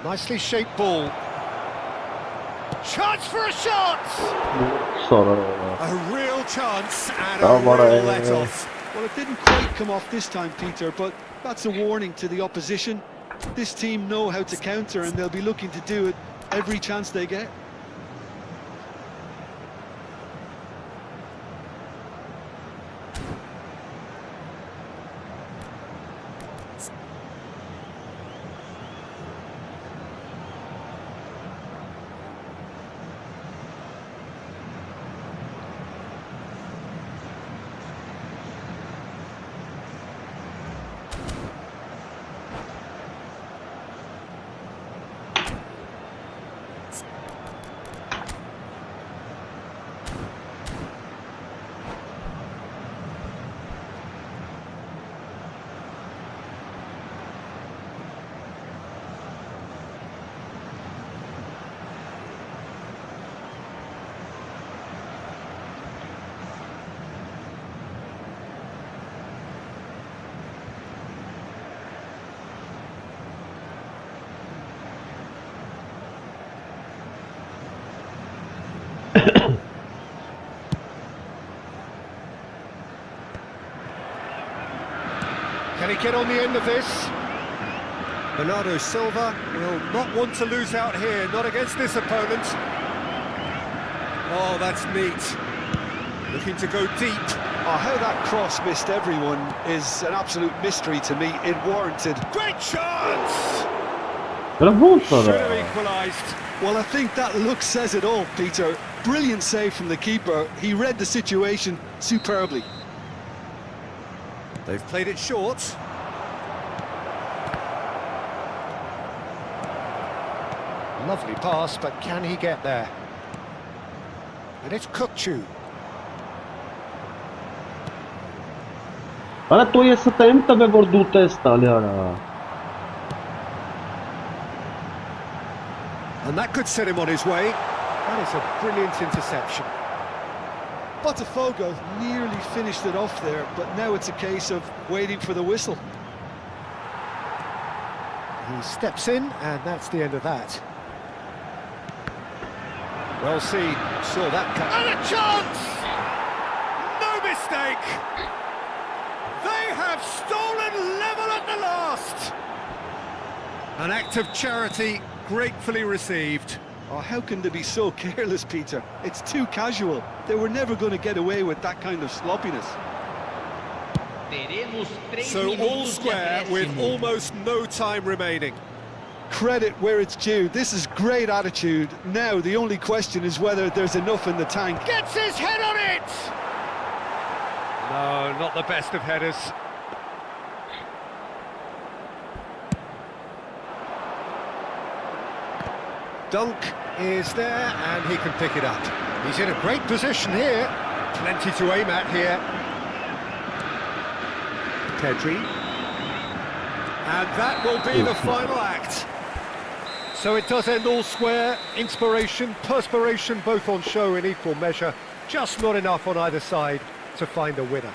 Nicely shaped ball. Chance for a shot! Sonra. A real chance and Come a on, real let-off. Well, it didn't quite come off this time, Peter, but that's a warning to the opposition. This team know how to counter and they'll be looking to do it every chance they get. Can he get on the end of this? Bernardo Silva will not want to lose out here, not against this opponent. Oh, that's neat. Looking to go deep. Oh, how that cross missed everyone is an absolute mystery to me. It warranted. Great chance! Era bom, Should have cara. equalised. Well, I think that look says it all, Peter. Brilliant save from the keeper. He read the situation superbly. They've played it short. Lovely pass, but can he get there? And it's 𝐄𝐋𝐋. Արա տո ես ստեմ տվե որ դու տես տալի արա։ And that could set him on his way. That is a brilliant interception. Botafogo nearly finished it off there, but now it's a case of waiting for the whistle. He steps in, and that's the end of that. Well seen, saw that cut. And a chance! No mistake! They have stolen level at the last! An act of charity gratefully received. Oh, how can they be so careless, Peter? It's too casual. They were never going to get away with that kind of sloppiness. Teremos 3 So all minutos de square with acréscimo. almost no time remaining. Credit where it's due. This is great attitude. Now the only question is whether there's enough in the tank. Gets his head on it! No, not the best of headers. Dunk is there, and he can pick it up. He's in a great position here. Plenty to aim at here. Pedri. And that will be the final act. So it does end all square. Inspiration, perspiration, both on show in equal measure. Just not enough on either side to find a winner.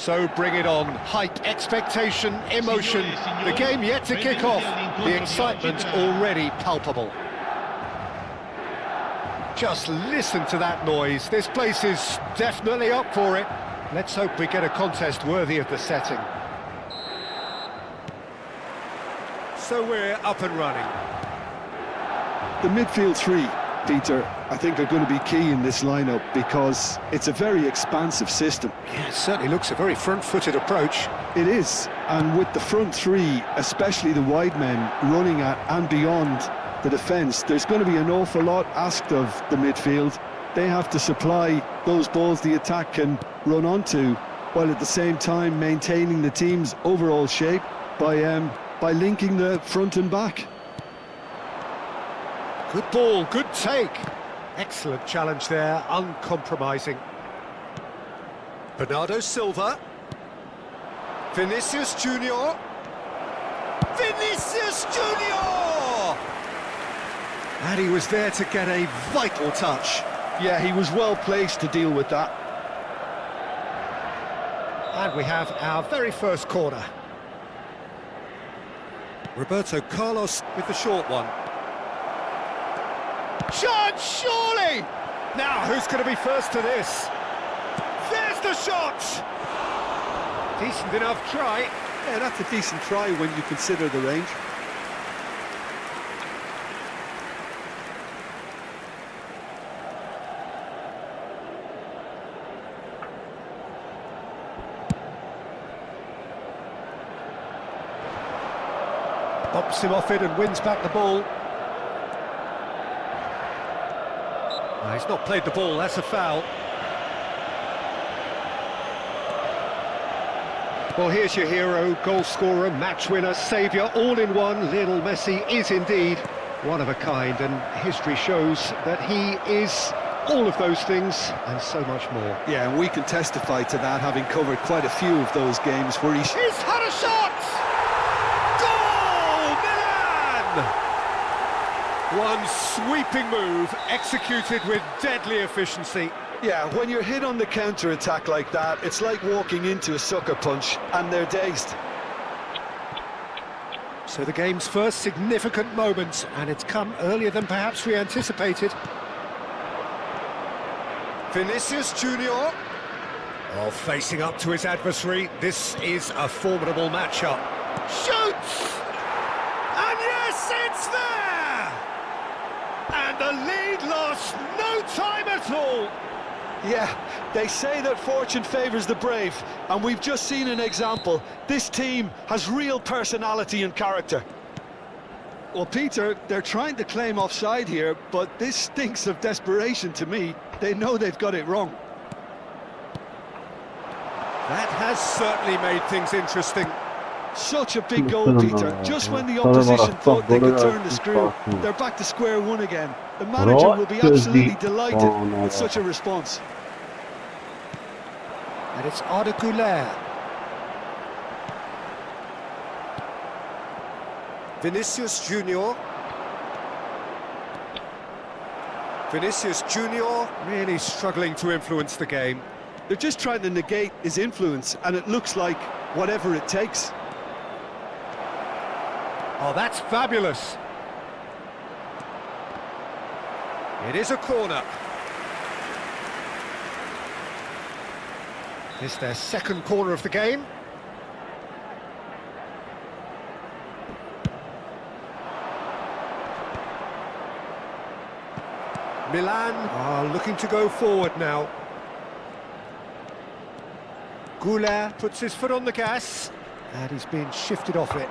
So bring it on. Hype, expectation, emotion. The game yet to kick off. The excitement already palpable. Just listen to that noise. This place is definitely up for it. Let's hope we get a contest worthy of the setting. So we're up and running. The midfield three, Peter, I think are going to be key in this lineup because it's a very expansive system. Yeah, it certainly looks a very front-footed approach. It is, and with the front three, especially the wide men, running at and beyond the defence, there's going to be an awful lot asked of the midfield. They have to supply those balls the attack can run onto, while at the same time maintaining the team's overall shape by linking the front and back. Good ball, good take. Excellent challenge there, uncompromising. Bernardo Silva. Vinicius Junior. Vinicius Junior! And he was there to get a vital touch. Yeah, he was well placed to deal with that. And we have our very first corner. Roberto Carlos with the short one. Chance, surely! Now, who's going to be first to this? There's the shot! Decent enough try. Yeah, that's a decent try when you consider the range. Bumps him off it and wins back the ball. He's not played the ball, that's a foul. Well, here's your hero, goal scorer, match winner, saviour, all in one. Lionel Messi is indeed one of a kind, and history shows that he is all of those things and so much more. Yeah, and we can testify to that, having covered quite a few of those games where he's had a shot! Goal, Milan! One sweeping move, executed with deadly efficiency. Yeah, when you're hit on the counter-attack like that, it's like walking into a sucker punch, and they're dazed. So the game's first significant moment, and it's come earlier than perhaps we anticipated. Vinicius Junior. Oh, facing up to his adversary, this is a formidable matchup. Shoots! And yes, it's there! And the lead lost no time at all. Yeah, they say that fortune favours the brave, and we've just seen an example. This team has real personality and character. Well, Peter, they're trying to claim offside here, but this stinks of desperation to me. They know they've got it wrong. That has certainly made things interesting. Such a big goal, Peter. Just when the opposition thought they could turn the screw, they're back to square one again. The manager will be absolutely delighted with such a response. And it's Arda Güler. Vinicius Junior. Vinicius Junior really struggling to influence the game. They're just trying to negate his influence, and it looks like whatever it takes. Oh, that's fabulous. It is a corner. It's their second corner of the game. Milan are looking to go forward now. Güler puts his foot on the gas, and he's being shifted off it.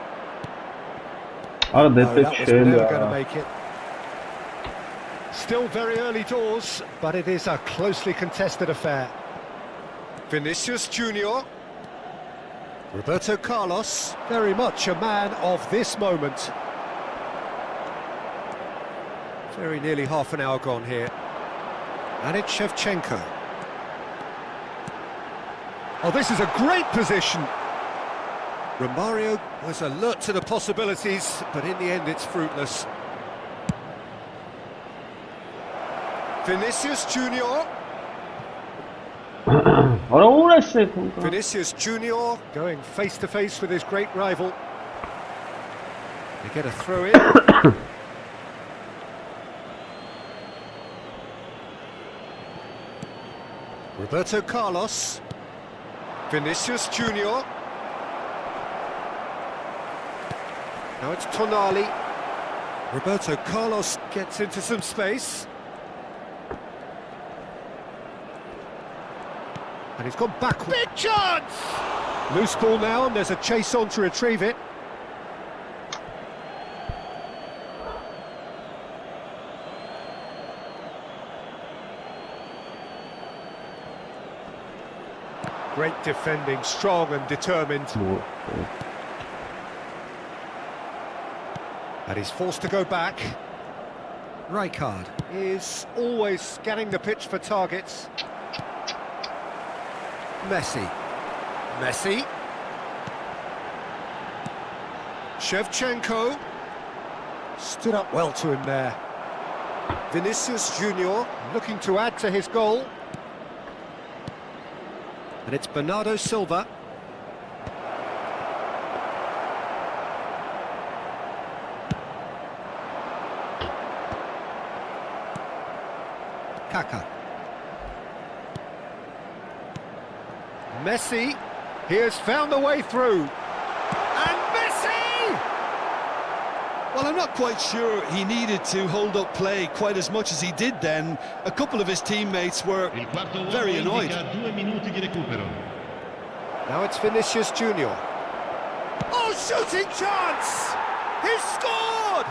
Abi No, that was şey never ya. going to make it. Still very early doors, but it is a closely contested affair. Vinicius Junior. Roberto Carlos, very much a man of this moment. Very nearly half an hour gone here. Alik-GAMING. Oh, this is a great position. Romario was alert to the possibilities, but in the end it's fruitless. Vinicius Junior. Ora uğraşsın. Vinicius Junior going face to face with his great rival. They get a throw in. Roberto Carlos. Vinicius Junior. Now it's Tonali. Roberto Carlos gets into some space. And he's gone backward. Big chance! Loose ball now, and there's a chase on to retrieve it. Great defending, strong and determined. And he's forced to go back. Rijkaard is always scanning the pitch for targets. Messi. Shevchenko. Stood up well to him there. Vinicius Junior looking to add to his goal. And it's Bernardo Silva. Kaka. Messi, he has found the way through. And Messi! Well, I'm not quite sure he needed to hold up play quite as much as he did then. A couple of his teammates were very annoyed. 2 minuti di recupero. Now it's Vinicius Junior. Oh, shooting chance! He's scored!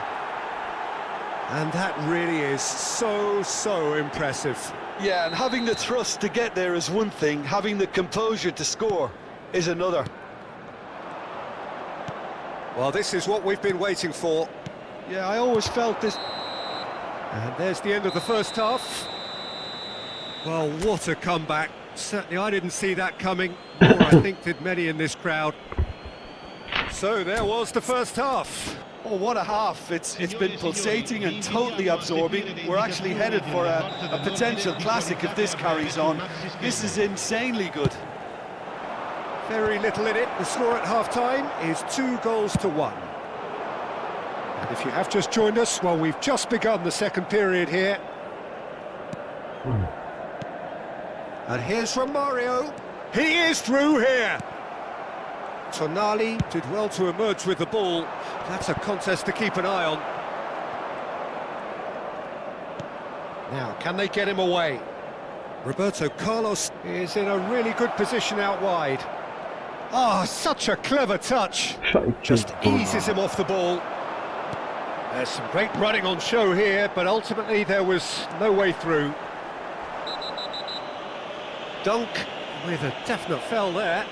And that really is so impressive. Yeah, and having the thrust to get there is one thing, having the composure to score is another. Well, this is what we've been waiting for. Yeah, I always felt this. And there's the end of the first half. Well, what a comeback. Certainly I didn't see that coming, nor I think did many in this crowd. So there was the first half. Oh, what a half. It's been pulsating and totally absorbing. We're actually headed for a potential classic if this carries on. This is insanely good. Very little in it. The score at half-time is 2-1. And if you have just joined us, well, we've just begun the second period here. And here's Romario. He is through here. Tonali did well to emerge with the ball. That's a contest to keep an eye on. Now, can they get him away? Roberto Carlos is in a really good position out wide. Oh, such a clever touch. Just eases him off the ball. There's some great running on show here, but ultimately there was no way through. Dunk with a definite foul there.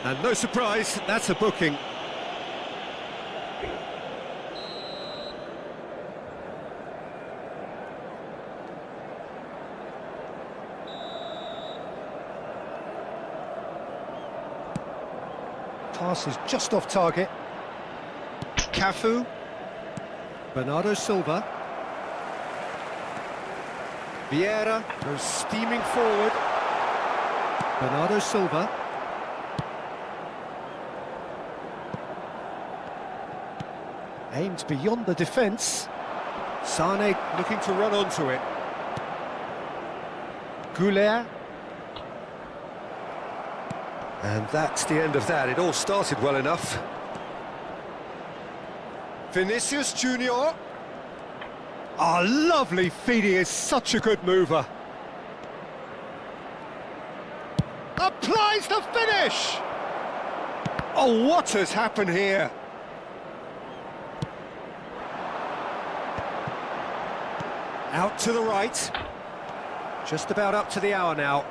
And no surprise, that's a booking. Pass is just off target. Cafu. Bernardo Silva. Vieira goes steaming forward. Bernardo Silva. Aimed beyond the defence. Sane looking to run onto it. Goulet. And that's the end of that. It all started well enough. Vinicius Junior. Oh, lovely feed. He is such a good mover. Applies the finish! Oh, what has happened here? Out to the right. Just about up to the hour now.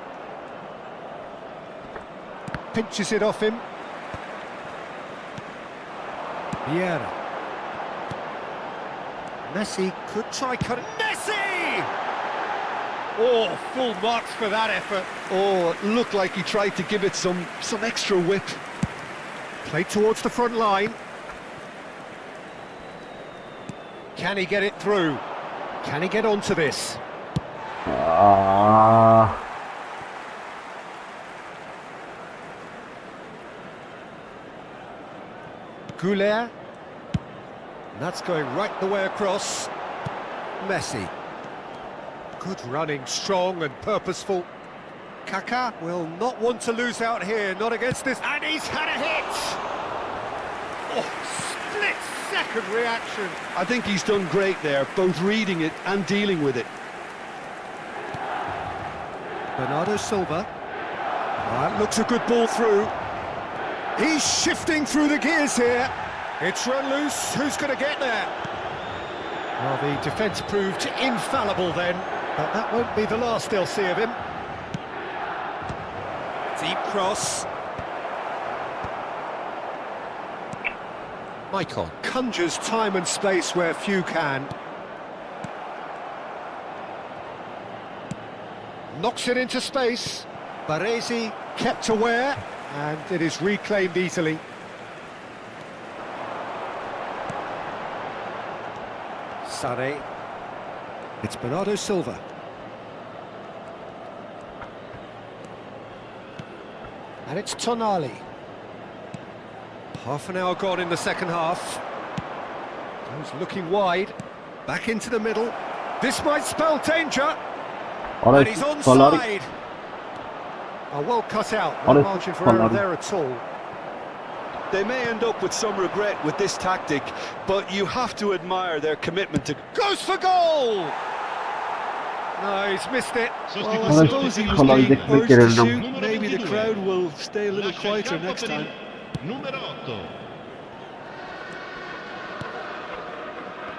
Pinches it off him. Vieira. Messi could try cutting. Messi! Oh, full marks for that effort. Oh, it looked like he tried to give it some extra whip. Played towards the front line. Can he get it through? Can he get onto this? 𝐄𝐅𝐎𝐓. That's going right the way across. Messi. Good running, strong and purposeful. Kaká will not want to lose out here, not against this. And he's had a hit! Oh, split-second reaction. I think he's done great there, both reading it and dealing with it. Bernardo Silva. That looks a good ball through. He's shifting through the gears here. It's run loose. Who's going to get there? Well, the defence proved infallible then, but that won't be the last they'll see of him. Deep cross. Michael conjures time and space where few can. Knocks it into space. Baresi kept aware, and it is reclaimed easily. Sarri. It's Bernardo Silva. And it's Tonali. Half an hour gone in the second half. Goes looking wide. Back into the middle. This might spell danger. And he's onside. Oh, well cut out. No margin for error there at all. They may end up with some regret with this tactic, but you have to admire their commitment to... Goes for goal! No, he's missed it. Well, I suppose he was being urged to shoot. Maybe the crowd will stay a little quieter next time. Numero 8.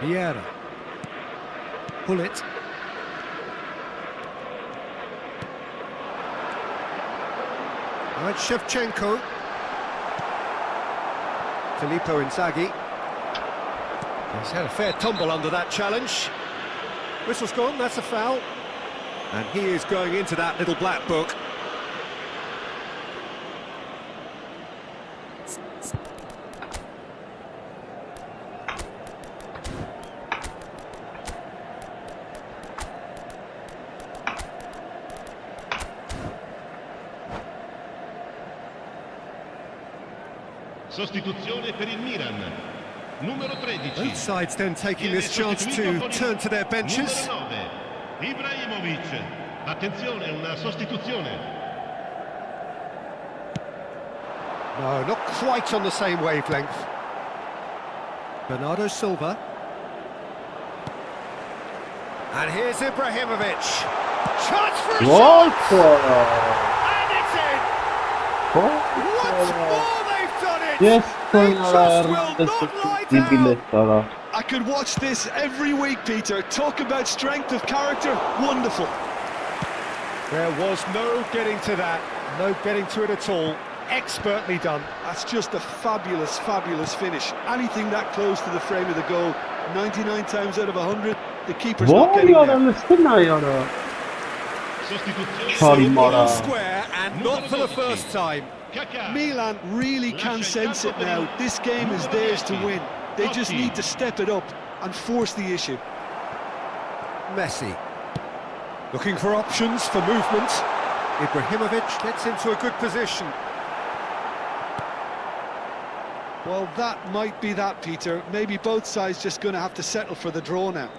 Vieira. Pull it. Right, Shevchenko. Filippo Inzaghi. He's had a fair tumble under that challenge. Whistle's gone, that's a foul. And he is going into that little black book. Sostituzione per il Milan. Numero 13. Both sides then taking this chance to turn to their benches. Numero 9. Ibrahimovic. Attenzione, una sostituzione. No, not quite on the same wavelength. Bernardo Silva. And here's Ibrahimovic. Chance for a shot! And it's in! Once more they've done it! Yes, They just will not lie down! I could watch this every week, Peter. Talk about strength of character. Wonderful. There was no getting to that, no getting to it at all. Expertly done. That's just a fabulous, fabulous finish. Anything that close to the frame of the goal, 99 times out of 100, the keeper's not getting there. Sostituzione square, and not for the first time. Milan really can sense it now. This game is theirs to win. They just need to step it up and force the issue. Messi. Looking for options for movement. Ibrahimovic gets into a good position. Well, that might be that, Peter. Maybe both sides just going to have to settle for the draw now.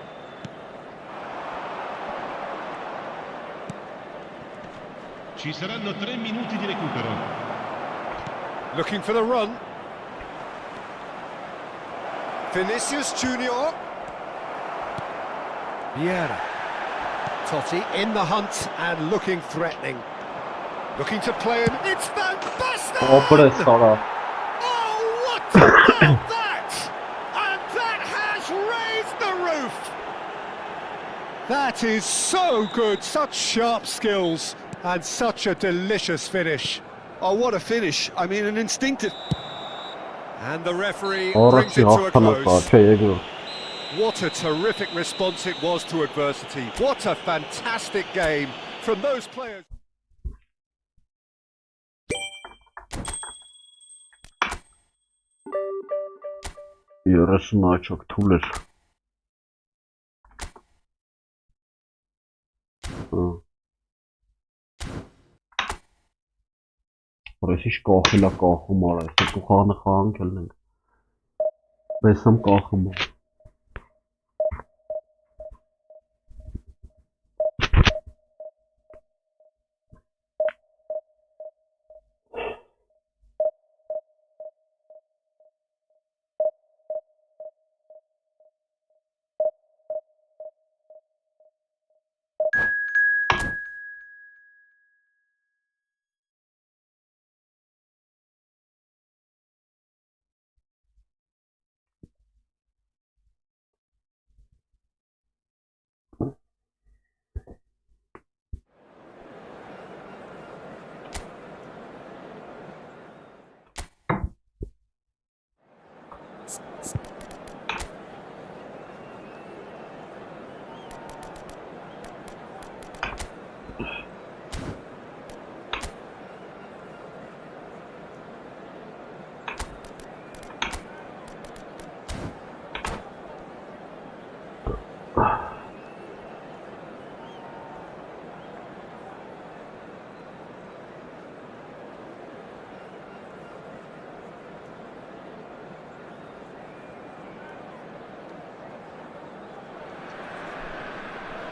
Ci saranno 3 minuti di recupero. Looking for the run. Vinicius Junior. Vieira. Totti in the hunt and looking threatening. Looking to play him. It's Van Basten! Oh, what about that? And that has raised the roof! That is so good, such sharp skills and such a delicious finish. Oh, what a finish. I mean, an instinctive... And the referee brings it to a close. What a terrific response it was to adversity. What a fantastic game from those players. Yarasına çok tuğlar. Orası hiç kahıyla kahım var. Bu kanı kan gelin. Մեսամ կախում է։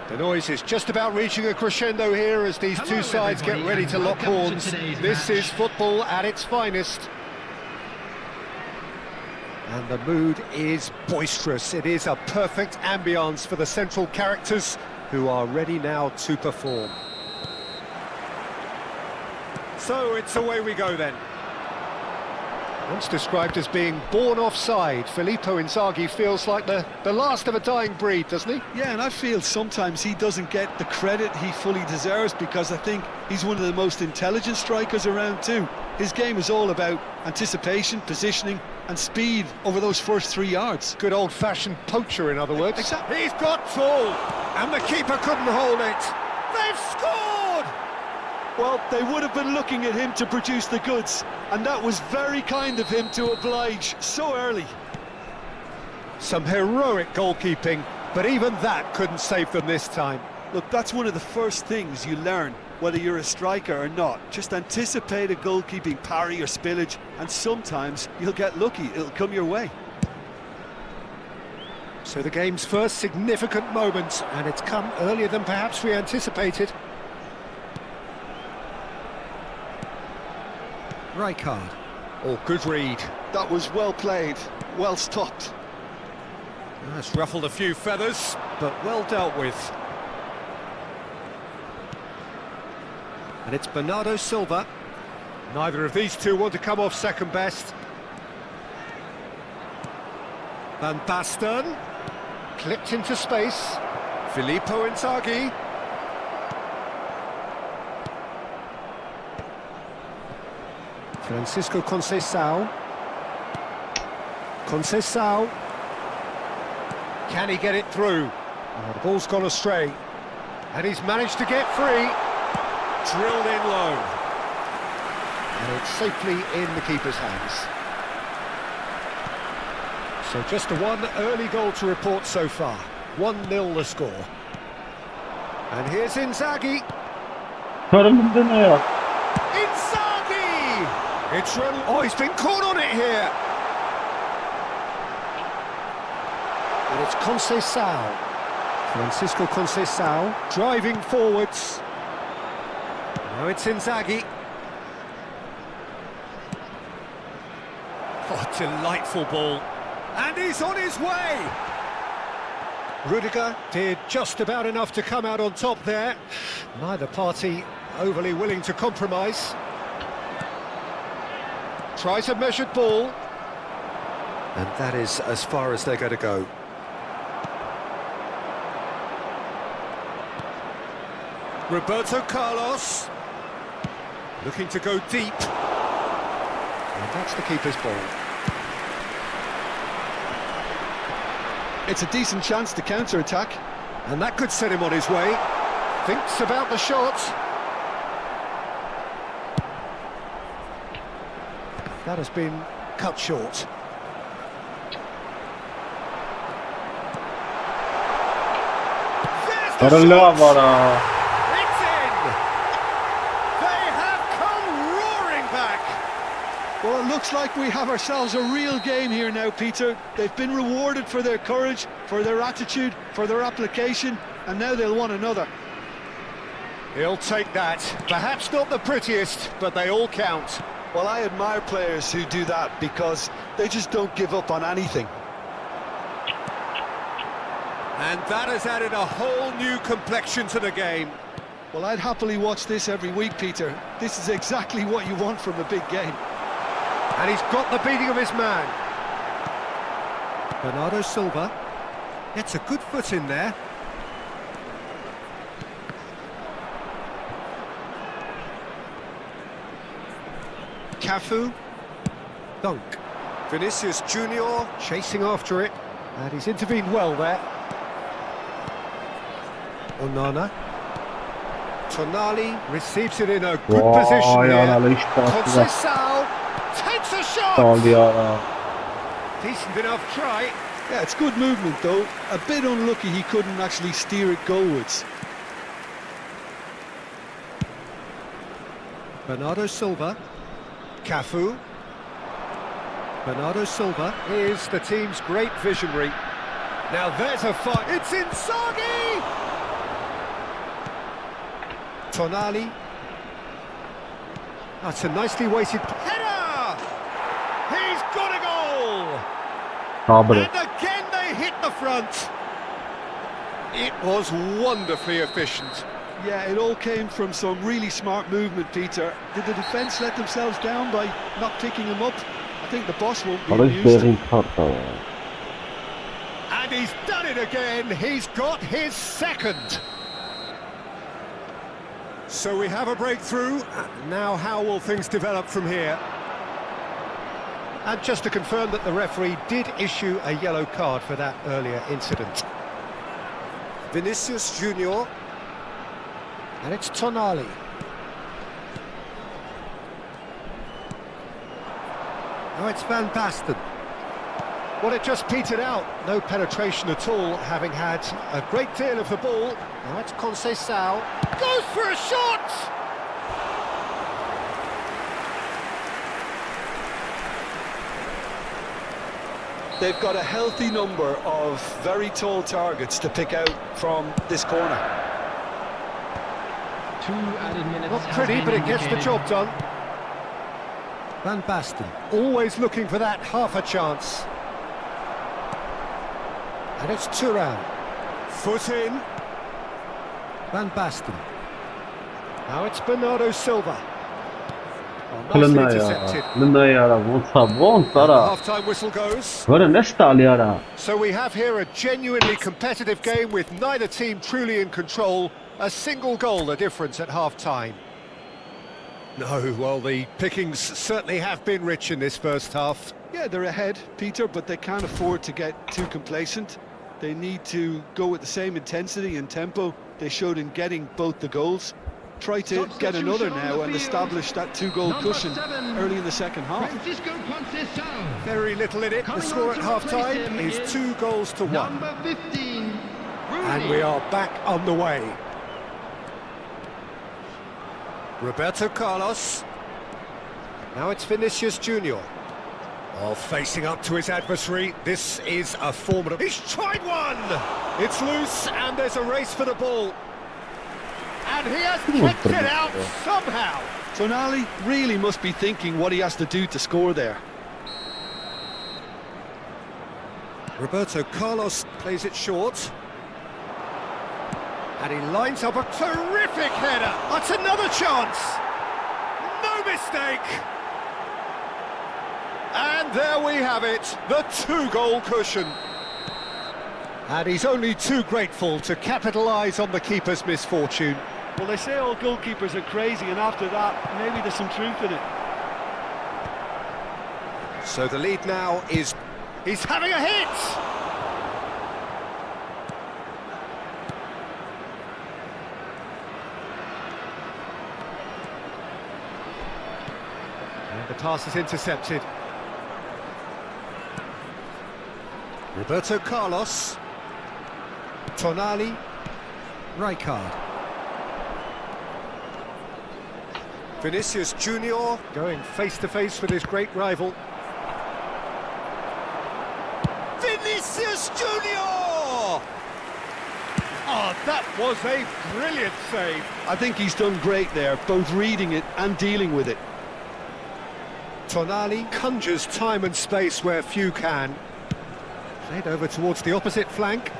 The noise is just about reaching a crescendo here as these two sides get ready to lock horns. This is football at its finest. And the mood is boisterous. It is a perfect ambience for the central characters who are ready now to perform. So it's away we go then. Once described as being born offside, Filippo Inzaghi feels like the last of a dying breed, doesn't he? Yeah, and I feel sometimes he doesn't get the credit he fully deserves because I think he's one of the most intelligent strikers around too. His game is all about anticipation, positioning and speed over those first 3 yards. Good old-fashioned poacher, in other words. Exactly. He's got tall, and the keeper couldn't hold it. They've scored! Well, they would have been looking at him to produce the goods, and that was very kind of him to oblige so early. Some heroic goalkeeping, but even that couldn't save them this time. Look, that's one of the first things you learn, whether you're a striker or not. Just anticipate a goalkeeping parry or spillage, and sometimes you'll get lucky, it'll come your way. So the game's first significant moment, and it's come earlier than perhaps we anticipated. Rijkaard. Oh, good read. That was well played, well stopped. That's ruffled a few feathers, but well dealt with. And it's Bernardo Silva. Neither of these two want to come off second best. Van Basten. Clipped into space. Filippo Inzaghi. Francisco Conceição. Conceição. Can he get it through? Oh, the ball's gone astray. And he's managed to get free. Drilled in low. And it's safely in the keeper's hands. So just one early goal to report so far. 1-0 the score. And here's Inzaghi. Inzaghi! It's run. Oh, he's been caught on it here. And it's Conceição. Francisco Conceição driving forwards. Now it's Inzaghi. Oh, delightful ball. And he's on his way. Rudiger did just about enough to come out on top there. Neither party overly willing to compromise. Tries a measured ball. And that is as far as they're going to go. Roberto Carlos. Looking to go deep. And that's the keeper's ball. It's a decent chance to counter-attack. And that could set him on his way. Thinks about the shot. That has been cut short. There's the shot! It's in! They have come roaring back! Well, it looks like we have ourselves a real game here now, Peter. They've been rewarded for their courage, for their attitude, for their application, and now they'll want another. He'll take that. Perhaps not the prettiest, but they all count. Well, I admire players who do that because they just don't give up on anything. And that has added a whole new complexion to the game. Well, I'd happily watch this every week, Peter. This is exactly what you want from a big game. And he's got the beating of his man. Bernardo Silva gets a good foot in there. Cafu, Dunk. Vinicius Junior chasing after it, and he's intervened well there. Onana. Tonali receives it in a good position here. Conceição takes a shot. Decent enough try. Yeah, it's good movement though. A bit unlucky he couldn't actually steer it goalwards. Bernardo Silva. Cafu. Bernardo Silva is the team's great visionary. Now there's a fight. It's Inzaghi! Tonali. That's a nicely weighted header! He's got a goal! And again they hit the front. It was wonderfully efficient. Yeah, it all came from some really smart movement, Peter. Did the defence let themselves down by not picking him up? I think the boss won't be amused. And he's done it again. He's got his second. So we have a breakthrough. Now how will things develop from here? And just to confirm that the referee did issue a yellow card for that earlier incident. Vinicius Junior. And it's Tonali. Now it's Van Basten. Well, it just petered out. No penetration at all, having had a great deal of the ball. Now it's Conceição. Goes for a shot! They've got a healthy number of very tall targets to pick out from this corner. 2 added minutes. Not pretty, but it gets the job done. Van Basten, always looking for that half a chance. And it's Thuram. Foot in. Van Basten. Now it's Bernardo Silva. Oh, nicely intercepted. Half-time whistle goes. So we have here a genuinely competitive game with neither team truly in control. A single goal the difference at half-time. No, well, the pickings certainly have been rich in this first half. Yeah, they're ahead, Peter, but they can't afford to get too complacent. They need to go with the same intensity and tempo they showed in getting both the goals. Try to get another now and establish that 2-goal cushion early in the second half. Very little in it. The score at half-time is 2-1. Number 15, And we are back on the way. Roberto Carlos. Now it's Vinicius Junior. While facing up to his adversary, this is a formidable... He's tried one! It's loose, and there's a race for the ball. And he has kicked it out somehow. Tonali really must be thinking what he has to do to score there. Roberto Carlos plays it short. And he lines up a terrific header. That's another chance. No mistake. And there we have it, the 2-goal cushion. And he's only too grateful to capitalise on the keeper's misfortune. Well, they say all goalkeepers are crazy, and after that, maybe there's some truth in it. So the lead now is... He's having a hit! And the pass is intercepted. Roberto Carlos. Tonali. Rijkaard. Vinicius Junior going face to face with his great rival. Vinicius Junior! Oh, that was a brilliant save. I think he's done great there, both reading it and dealing with it. Tonali conjures time and space where few can. Played over towards the opposite flank.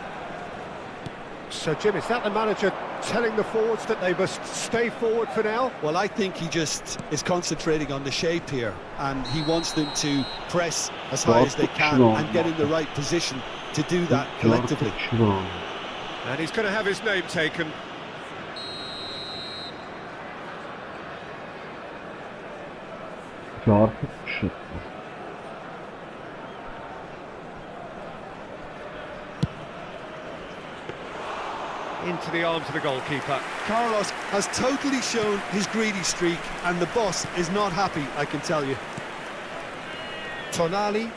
So, Jim, is that the manager telling the forwards that they must stay forward for now? Well, I think he just is concentrating on the shape here, and he wants them to press as high as they can and get in the right position to do that collectively. And he's going to have his name taken. Into the arms of the goalkeeper. Carlos has totally shown his greedy streak, and the boss is not happy, I can tell you. Tonali.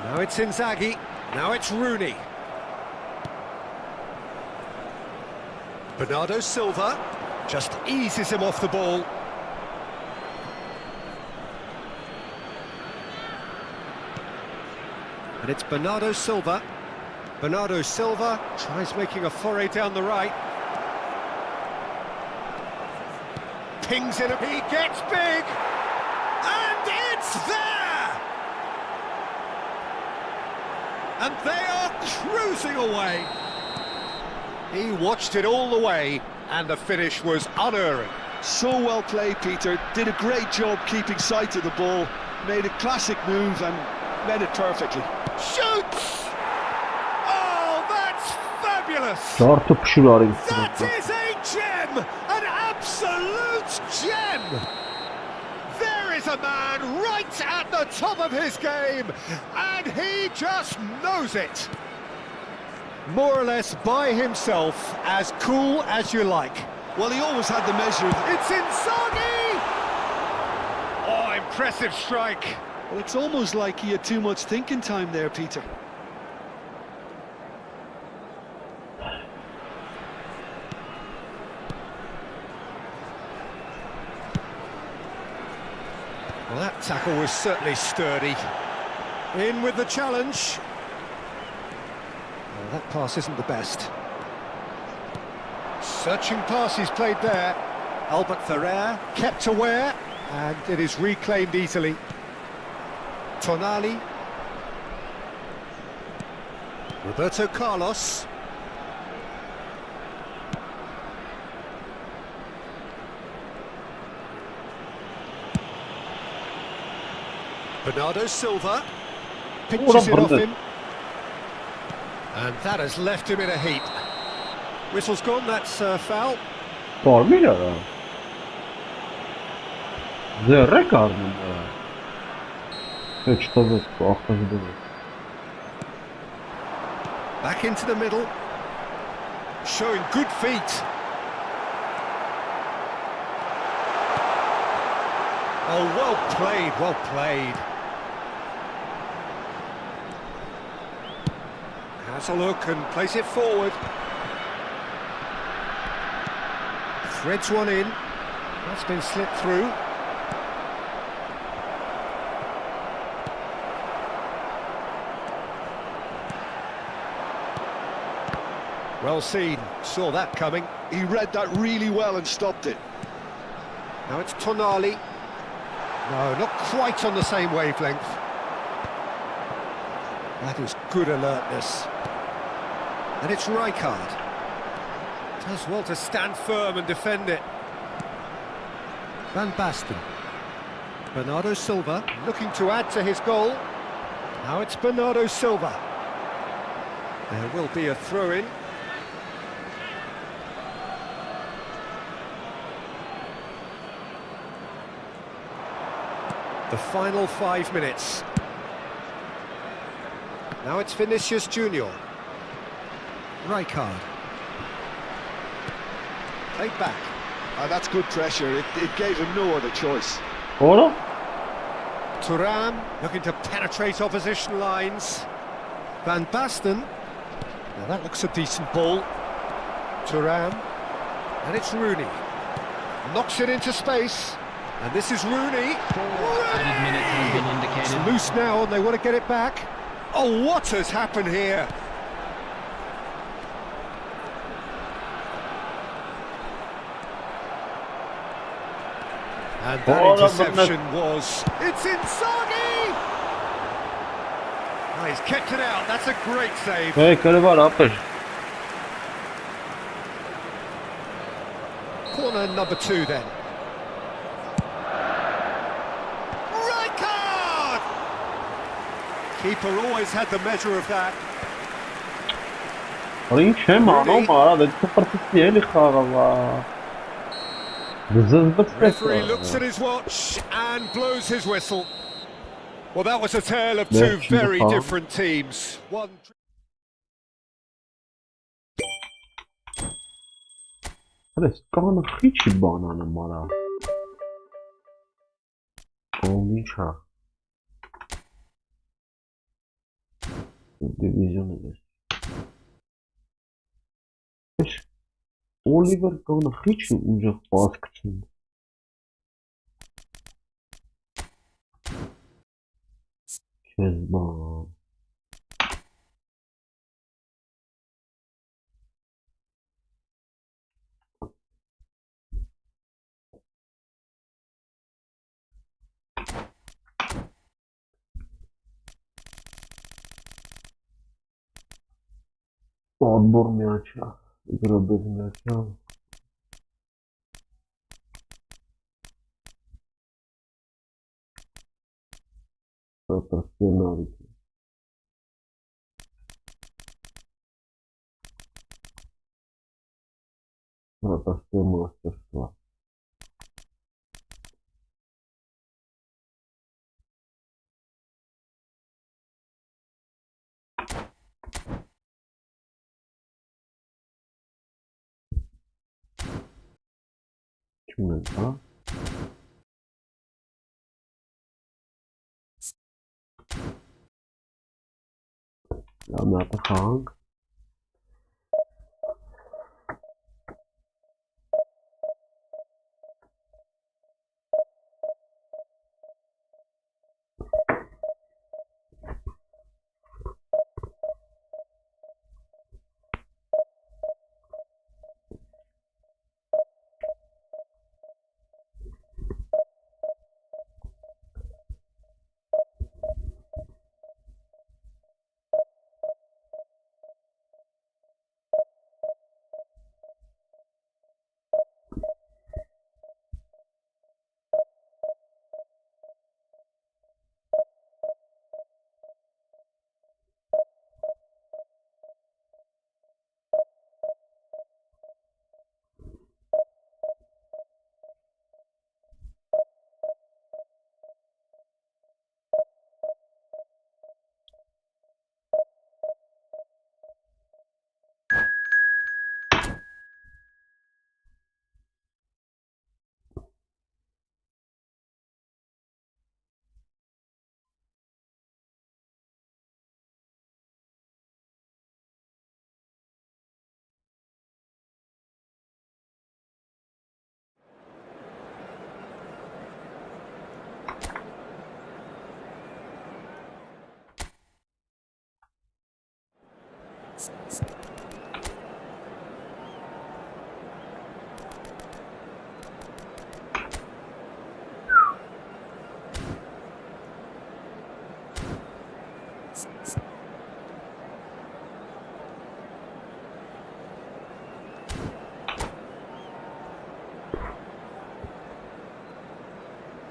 Now it's Inzaghi. Now it's Rooney. Bernardo Silva just eases him off the ball. And it's Bernardo Silva. Bernardo Silva tries making a foray down the right. Pings it, he gets big! And it's there! And they are cruising away. He watched it all the way, and the finish was unerring. So well played, Peter. Did a great job keeping sight of the ball. Made a classic move and met it perfectly. Shoots! Oh, that's fabulous! That is a gem! An absolute gem! There is a man right at the top of his game, and he just knows it. More or less by himself, as cool as you like. Well, he always had the measure. It's Inzaghi! Oh, impressive strike. Well, it's almost like he had too much thinking time there, Peter. Well, that tackle was certainly sturdy. In with the challenge. Well, that pass isn't the best. Searching pass is played there. Albert Ferrer kept aware, and it is reclaimed easily. Tonali. Roberto Carlos. Bernardo Silva pinches it off him, and that has left him in a heap. Whistle's gone, that's a foul. Var mı ya? Zerre karnında. Hiç tabii bu aklımda değil. Back into the middle, showing good feet. Oh, well played, well played. Has a look and plays it forward. Threads one in. That's been slipped through. Well seen, saw that coming. He read that really well and stopped it. Now it's Tonali. No, not quite on the same wavelength. That is good alertness. And it's Rijkaard. Does well to stand firm and defend it. Van Basten. Bernardo Silva looking to add to his goal. Now it's Bernardo Silva. There will be a throw-in. The final 5 minutes. Now it's Vinicius Junior. Rijkaard. Played back. That's good pressure. It gave him no other choice. Ora? Thuram looking to penetrate opposition lines. Van Basten. Now that looks a decent ball. Thuram. And it's Rooney. knocks it into space. And this is Rooney. Added minutes has been indicated. It's loose now and they want to get it back. Oh, what has happened here? And that interception was... It's Inzaghi! Oh, he's kept it out. That's a great save. Hey, câreva rapăși. Corner number 2 then. Right card! Keeper always had the measure of that. Orayı şey mi anam ara da superficial xarava. Referee looks at his watch and blows his whistle. Well, that was a tale of two very different teams. One. Hadi skanı hiç bana numara. Olmayacak. Divizyonu da. Oliver kanı hiç ucak baskısın. Kezban. Odbor miacza. Gra bez miacza. Profesjonality. Wratowskie masterstwa. Ciumenta. I'm at the hog.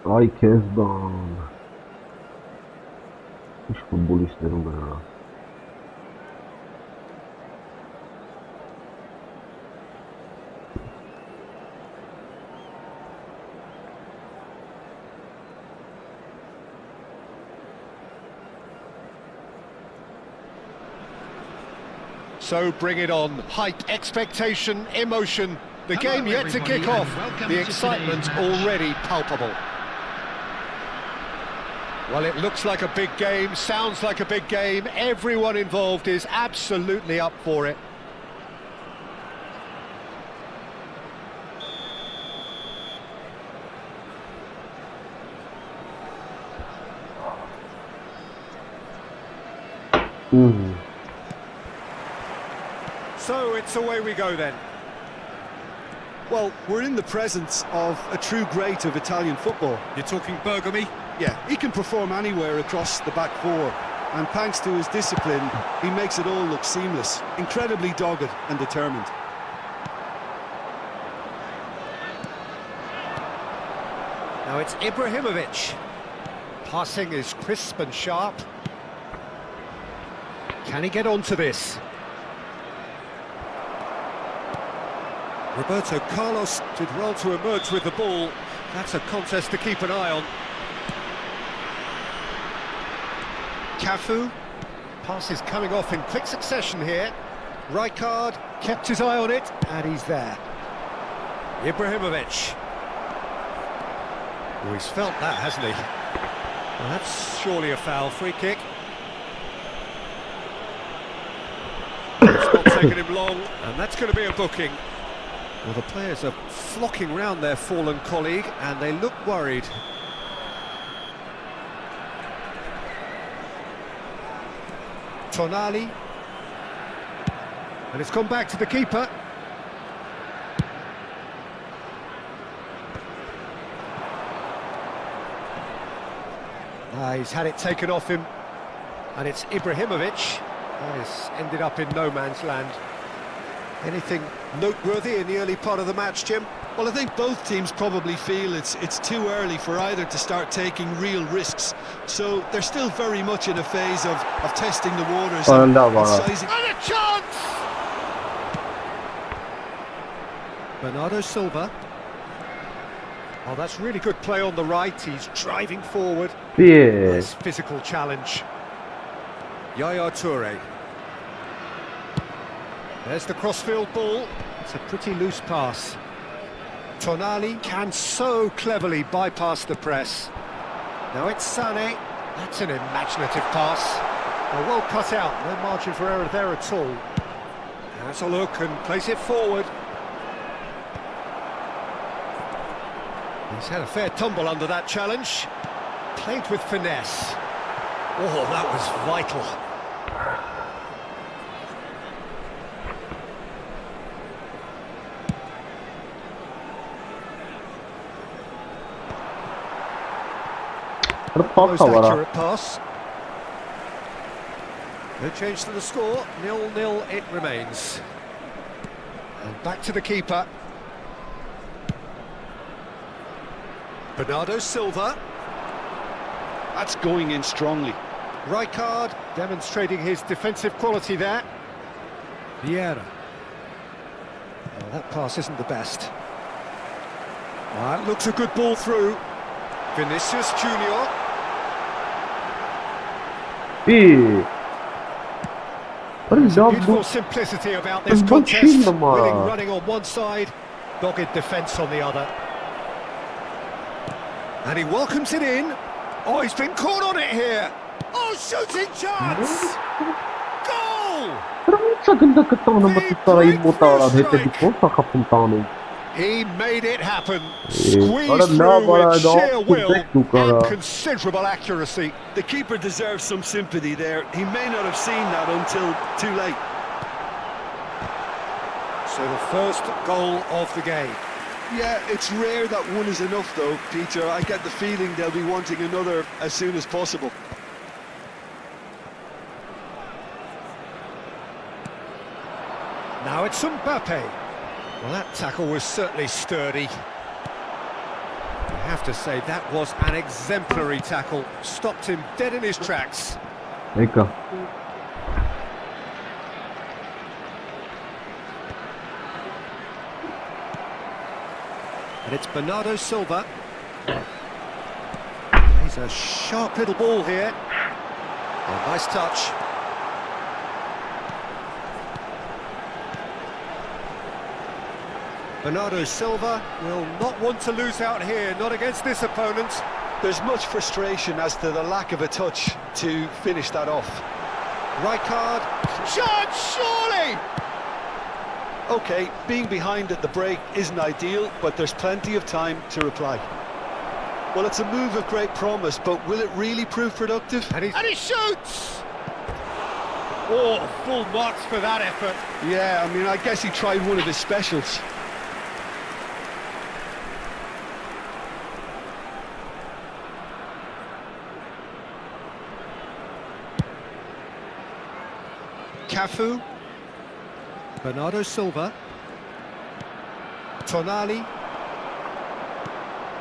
Ay Kezban. Hiç futbol isterim ben ha. So bring it on. Hype, expectation, emotion. The game yet to kick off. The excitement already palpable. Well, it looks like a big game, sounds like a big game. Everyone involved is absolutely up for it. So it's away we go then. Well, we're in the presence of a true great of Italian football. You're talking Bergami? Yeah, he can perform anywhere across the back four. And thanks to his discipline, he makes it all look seamless. Incredibly dogged and determined. Now it's Ibrahimovic. Passing is crisp and sharp. Can he get onto this? Roberto Carlos did well to emerge with the ball. That's a contest to keep an eye on. Cafu. Pass is coming off in quick succession here. Rijkaard kept his eye on it, and he's there. Ibrahimovic. Oh, he's felt that, hasn't he? Well, that's surely a foul. Free kick. It's not taken him long, and that's going to be a booking. Well, the players are flocking round their fallen colleague, and they look worried. Tonali. And it's gone back to the keeper. He's had it taken off him. And it's Ibrahimovic. He's ended up in no man's land. Anything noteworthy in the early part of the match, Jim? Well, I think both teams probably feel it's too early for either to start taking real risks. So they're still very much in a phase of testing the waters and sizing. And a chance! Bernardo Silva. Oh, that's really good play on the right. He's driving forward. Yeah. Nice physical challenge. Yaya Toure. There's the crossfield ball. It's a pretty loose pass. Tonali can so cleverly bypass the press. Now it's Sané. That's an imaginative pass. Well cut out. No margin for error there at all. Has a look and plays it forward. He's had a fair tumble under that challenge. Played with finesse. Oh, that was vital. Most accurate pass. No change to the score. 0-0 it remains. And back to the keeper. Bernardo Silva. That's going in strongly. Rijkaard demonstrating his defensive quality there. Vieira. Oh, that pass isn't the best. That looks a good ball through. Vinicius Junior. Beautiful simplicity about this contest. Winning running on one side, dogged defence on the other. And he welcomes it in. Oh, he's been caught on it here. Oh, shooting chance! Goal! He made it happen. Squeezed through with sheer will and considerable accuracy. The keeper deserves some sympathy there. He may not have seen that until too late. So the first goal of the game. Yeah, it's rare that one is enough though, Peter. I get the feeling they'll be wanting another as soon as possible. Now it's Mbappe. Well, that tackle was certainly sturdy. I have to say, that was an exemplary tackle. Stopped him dead in his tracks. There you go. And it's Bernardo Silva. He's a sharp little ball here. Oh, nice touch. Bernardo Silva will not want to lose out here, not against this opponent. There's much frustration as to the lack of a touch to finish that off. Rijkaard. Shot, surely! OK, being behind at the break isn't ideal, but there's plenty of time to reply. Well, it's a move of great promise, but will it really prove productive? And he shoots! Oh, full marks for that effort. Yeah, I mean, I guess he tried one of his specials. Cafu. Bernardo Silva. Tonali.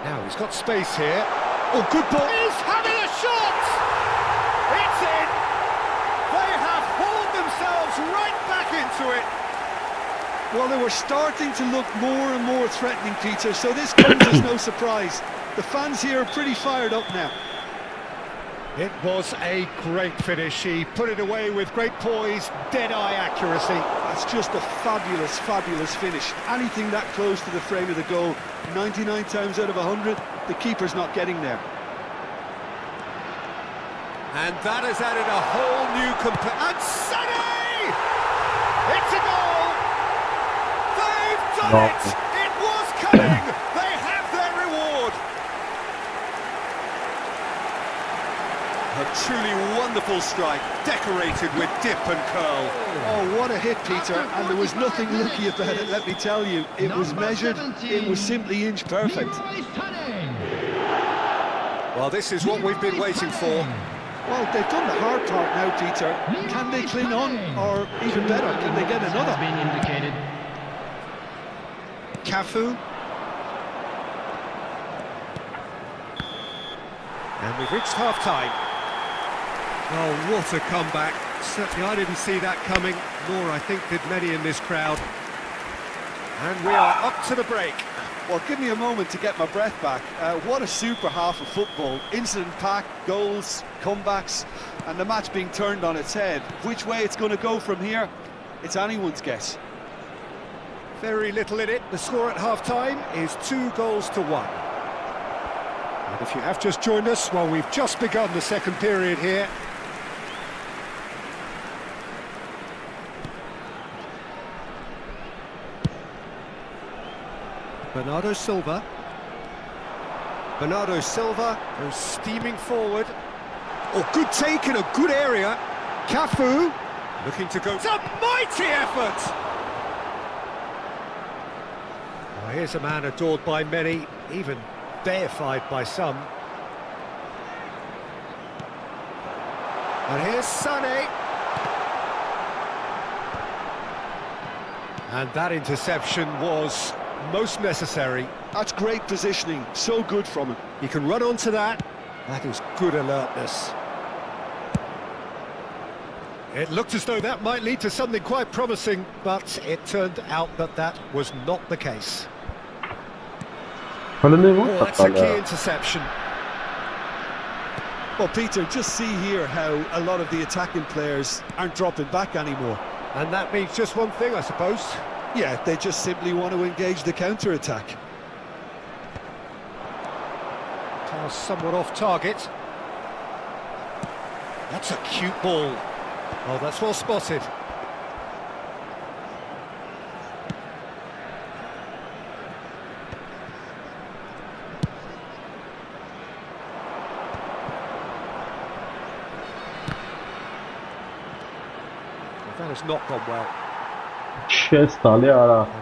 Now he's got space here. Oh, good ball. He's having a shot! It's in! They have hauled themselves right back into it. Well, they were starting to look more and more threatening, Peter, so this comes as no surprise. The fans here are pretty fired up now. It was a great finish. He put it away with great poise, dead-eye accuracy. That's just a fabulous, fabulous finish. Anything that close to the frame of the goal, 99 times out of 100, the keeper's not getting there. And that has added a whole new and Sané! It's a goal! They've done it! It was coming! They have their reward! A truly wonderful strike, decorated with dip and curl. Oh, what a hit, Peter, and there was nothing lucky about it, let me tell you. It was measured, it was simply inch perfect. Well, this is what we've been waiting for. Well, they've done the hard part now, Peter. Can they cling on, or even better, can they get another? Been indicated. Cafu. And we've reached half-time. Oh, what a comeback. Certainly I didn't see that coming, nor I think did many in this crowd. And we are up to the break. Well, give me a moment to get my breath back. What a super half of football. Incident-packed, goals, comebacks, and the match being turned on its head. Which way it's going to go from here, it's anyone's guess. Very little in it. The score at half-time is 2-1. And if you have just joined us, well, we've just begun the second period here. Bernardo Silva. Bernardo Silva goes steaming forward. Oh, good take in a good area. Cafu looking to go. It's a mighty effort! Well, here's a man adored by many, even deified by some. And here's Sané. And that interception was most necessary. That's great positioning, so good from him. He can run onto that. That is good alertness. It looked as though that might lead to something quite promising, but it turned out that that was not the case. Oh, that's a key interception. Well, Peter, just see here how a lot of the attacking players aren't dropping back anymore. And that means just one thing, I suppose. Yeah, they just simply want to engage the counter-attack. Somewhat off target. That's a cute ball. Oh, that's well spotted. That has not gone well. They're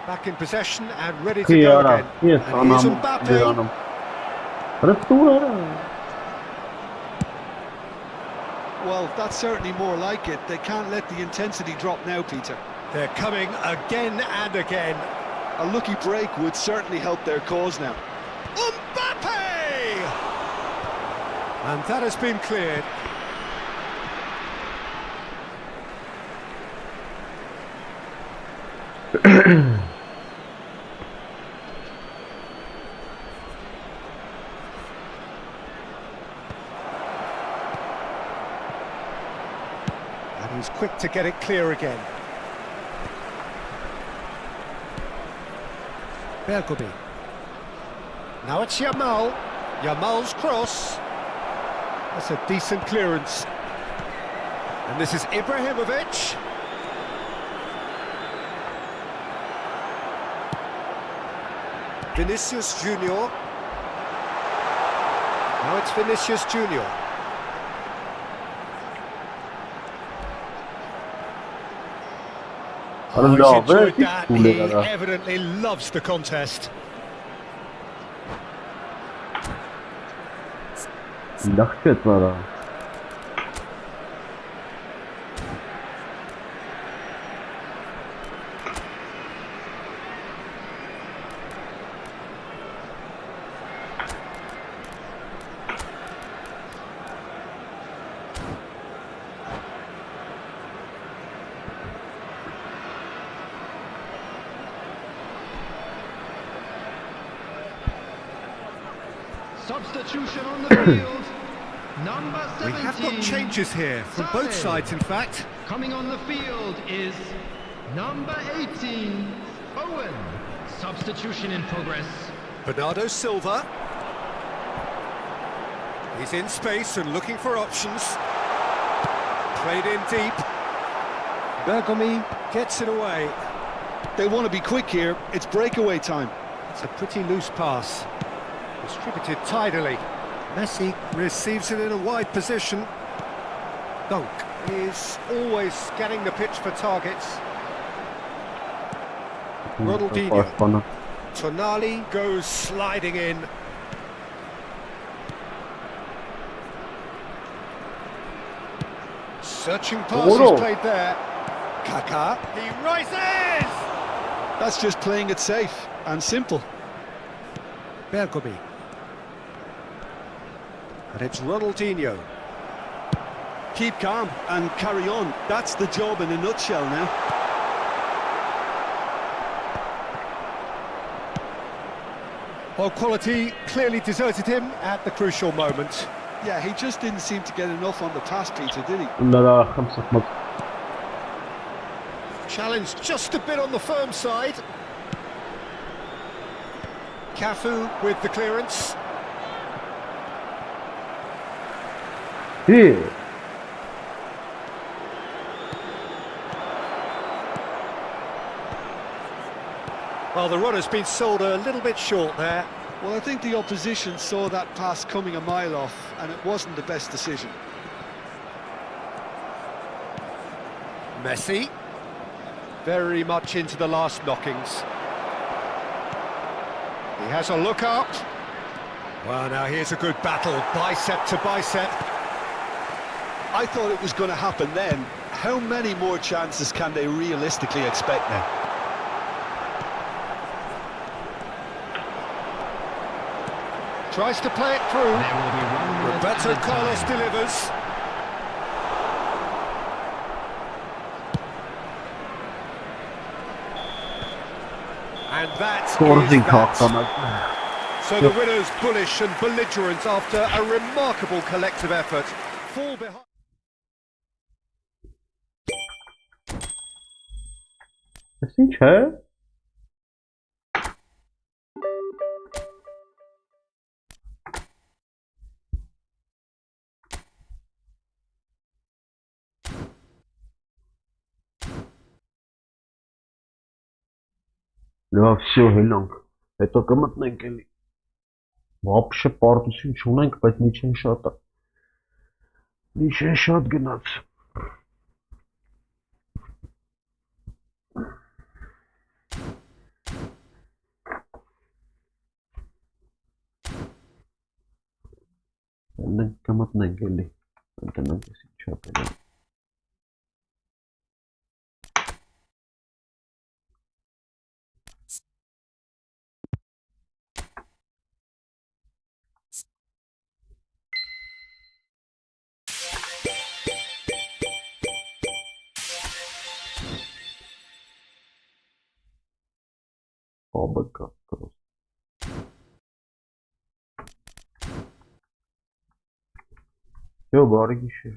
back in possession and ready to go again. And here's Mbappe. Well, that's certainly more like it. They can't let the intensity drop now, Peter. They're coming again and again. A lucky break would certainly help their cause now. Mbappe! And that has been cleared. And he's quick to get it clear again. Bergobi. Now it's Yamal. Yamal's cross. That's a decent clearance. And this is Ibrahimovic. Vinicius Junior. Now it's Vinicius Junior. Oh, he's no, enjoyed very that. cool, He yeah. evidently loves the contest. Yaxşı etmər ha. Substitution on the field. Number 17. We have got changes here from both sides, in fact. Coming on the field is number 18, Owen. Substitution in progress. Bernardo Silva. He's in space and looking for options. Played in deep. Bergomi gets it away. They want to be quick here. It's breakaway time. It's a pretty loose pass. Distributed tidily. Messi receives it in a wide position. Dunk is always scanning the pitch for targets. Ronaldinho. Tonali goes sliding in. Searching pass is played there. Kaká. He rises! That's just playing it safe and simple. Bergomi. And it's Ronaldinho. Keep calm and carry on. That's the job in a nutshell now. Well, quality clearly deserted him at the crucial moment. Yeah, he just didn't seem to get enough on the pass, Peter, did he? Bunlara 5 atmak. Challenged just a bit on the firm side. Cafu with the clearance. İyi. Well, the runner's been sold a little bit short there. Well, I think the opposition saw that pass coming a mile off, and it wasn't the best decision. Messi. Very much into the last knockings. He has a look up. Well, now here's a good battle, bicep to bicep. I thought it was going to happen then. How many more chances can they realistically expect now? Tries to play it through. Roberto Carlos delivers. And that Scoring is that. kalkmamak. So the winners bullish and belligerent after a remarkable collective effort. Fall behind. Kesin çe? Լավ, всё, հելանք, հետո կմտնենք էլի, վապշը պարտություն չունենք, բայց նիչեն շատ գնաց, կմտնենք էլի, ընտնենք ես ինչ ապել եմ, Բաբակա, կրոս, Yo, բարի գիշեր,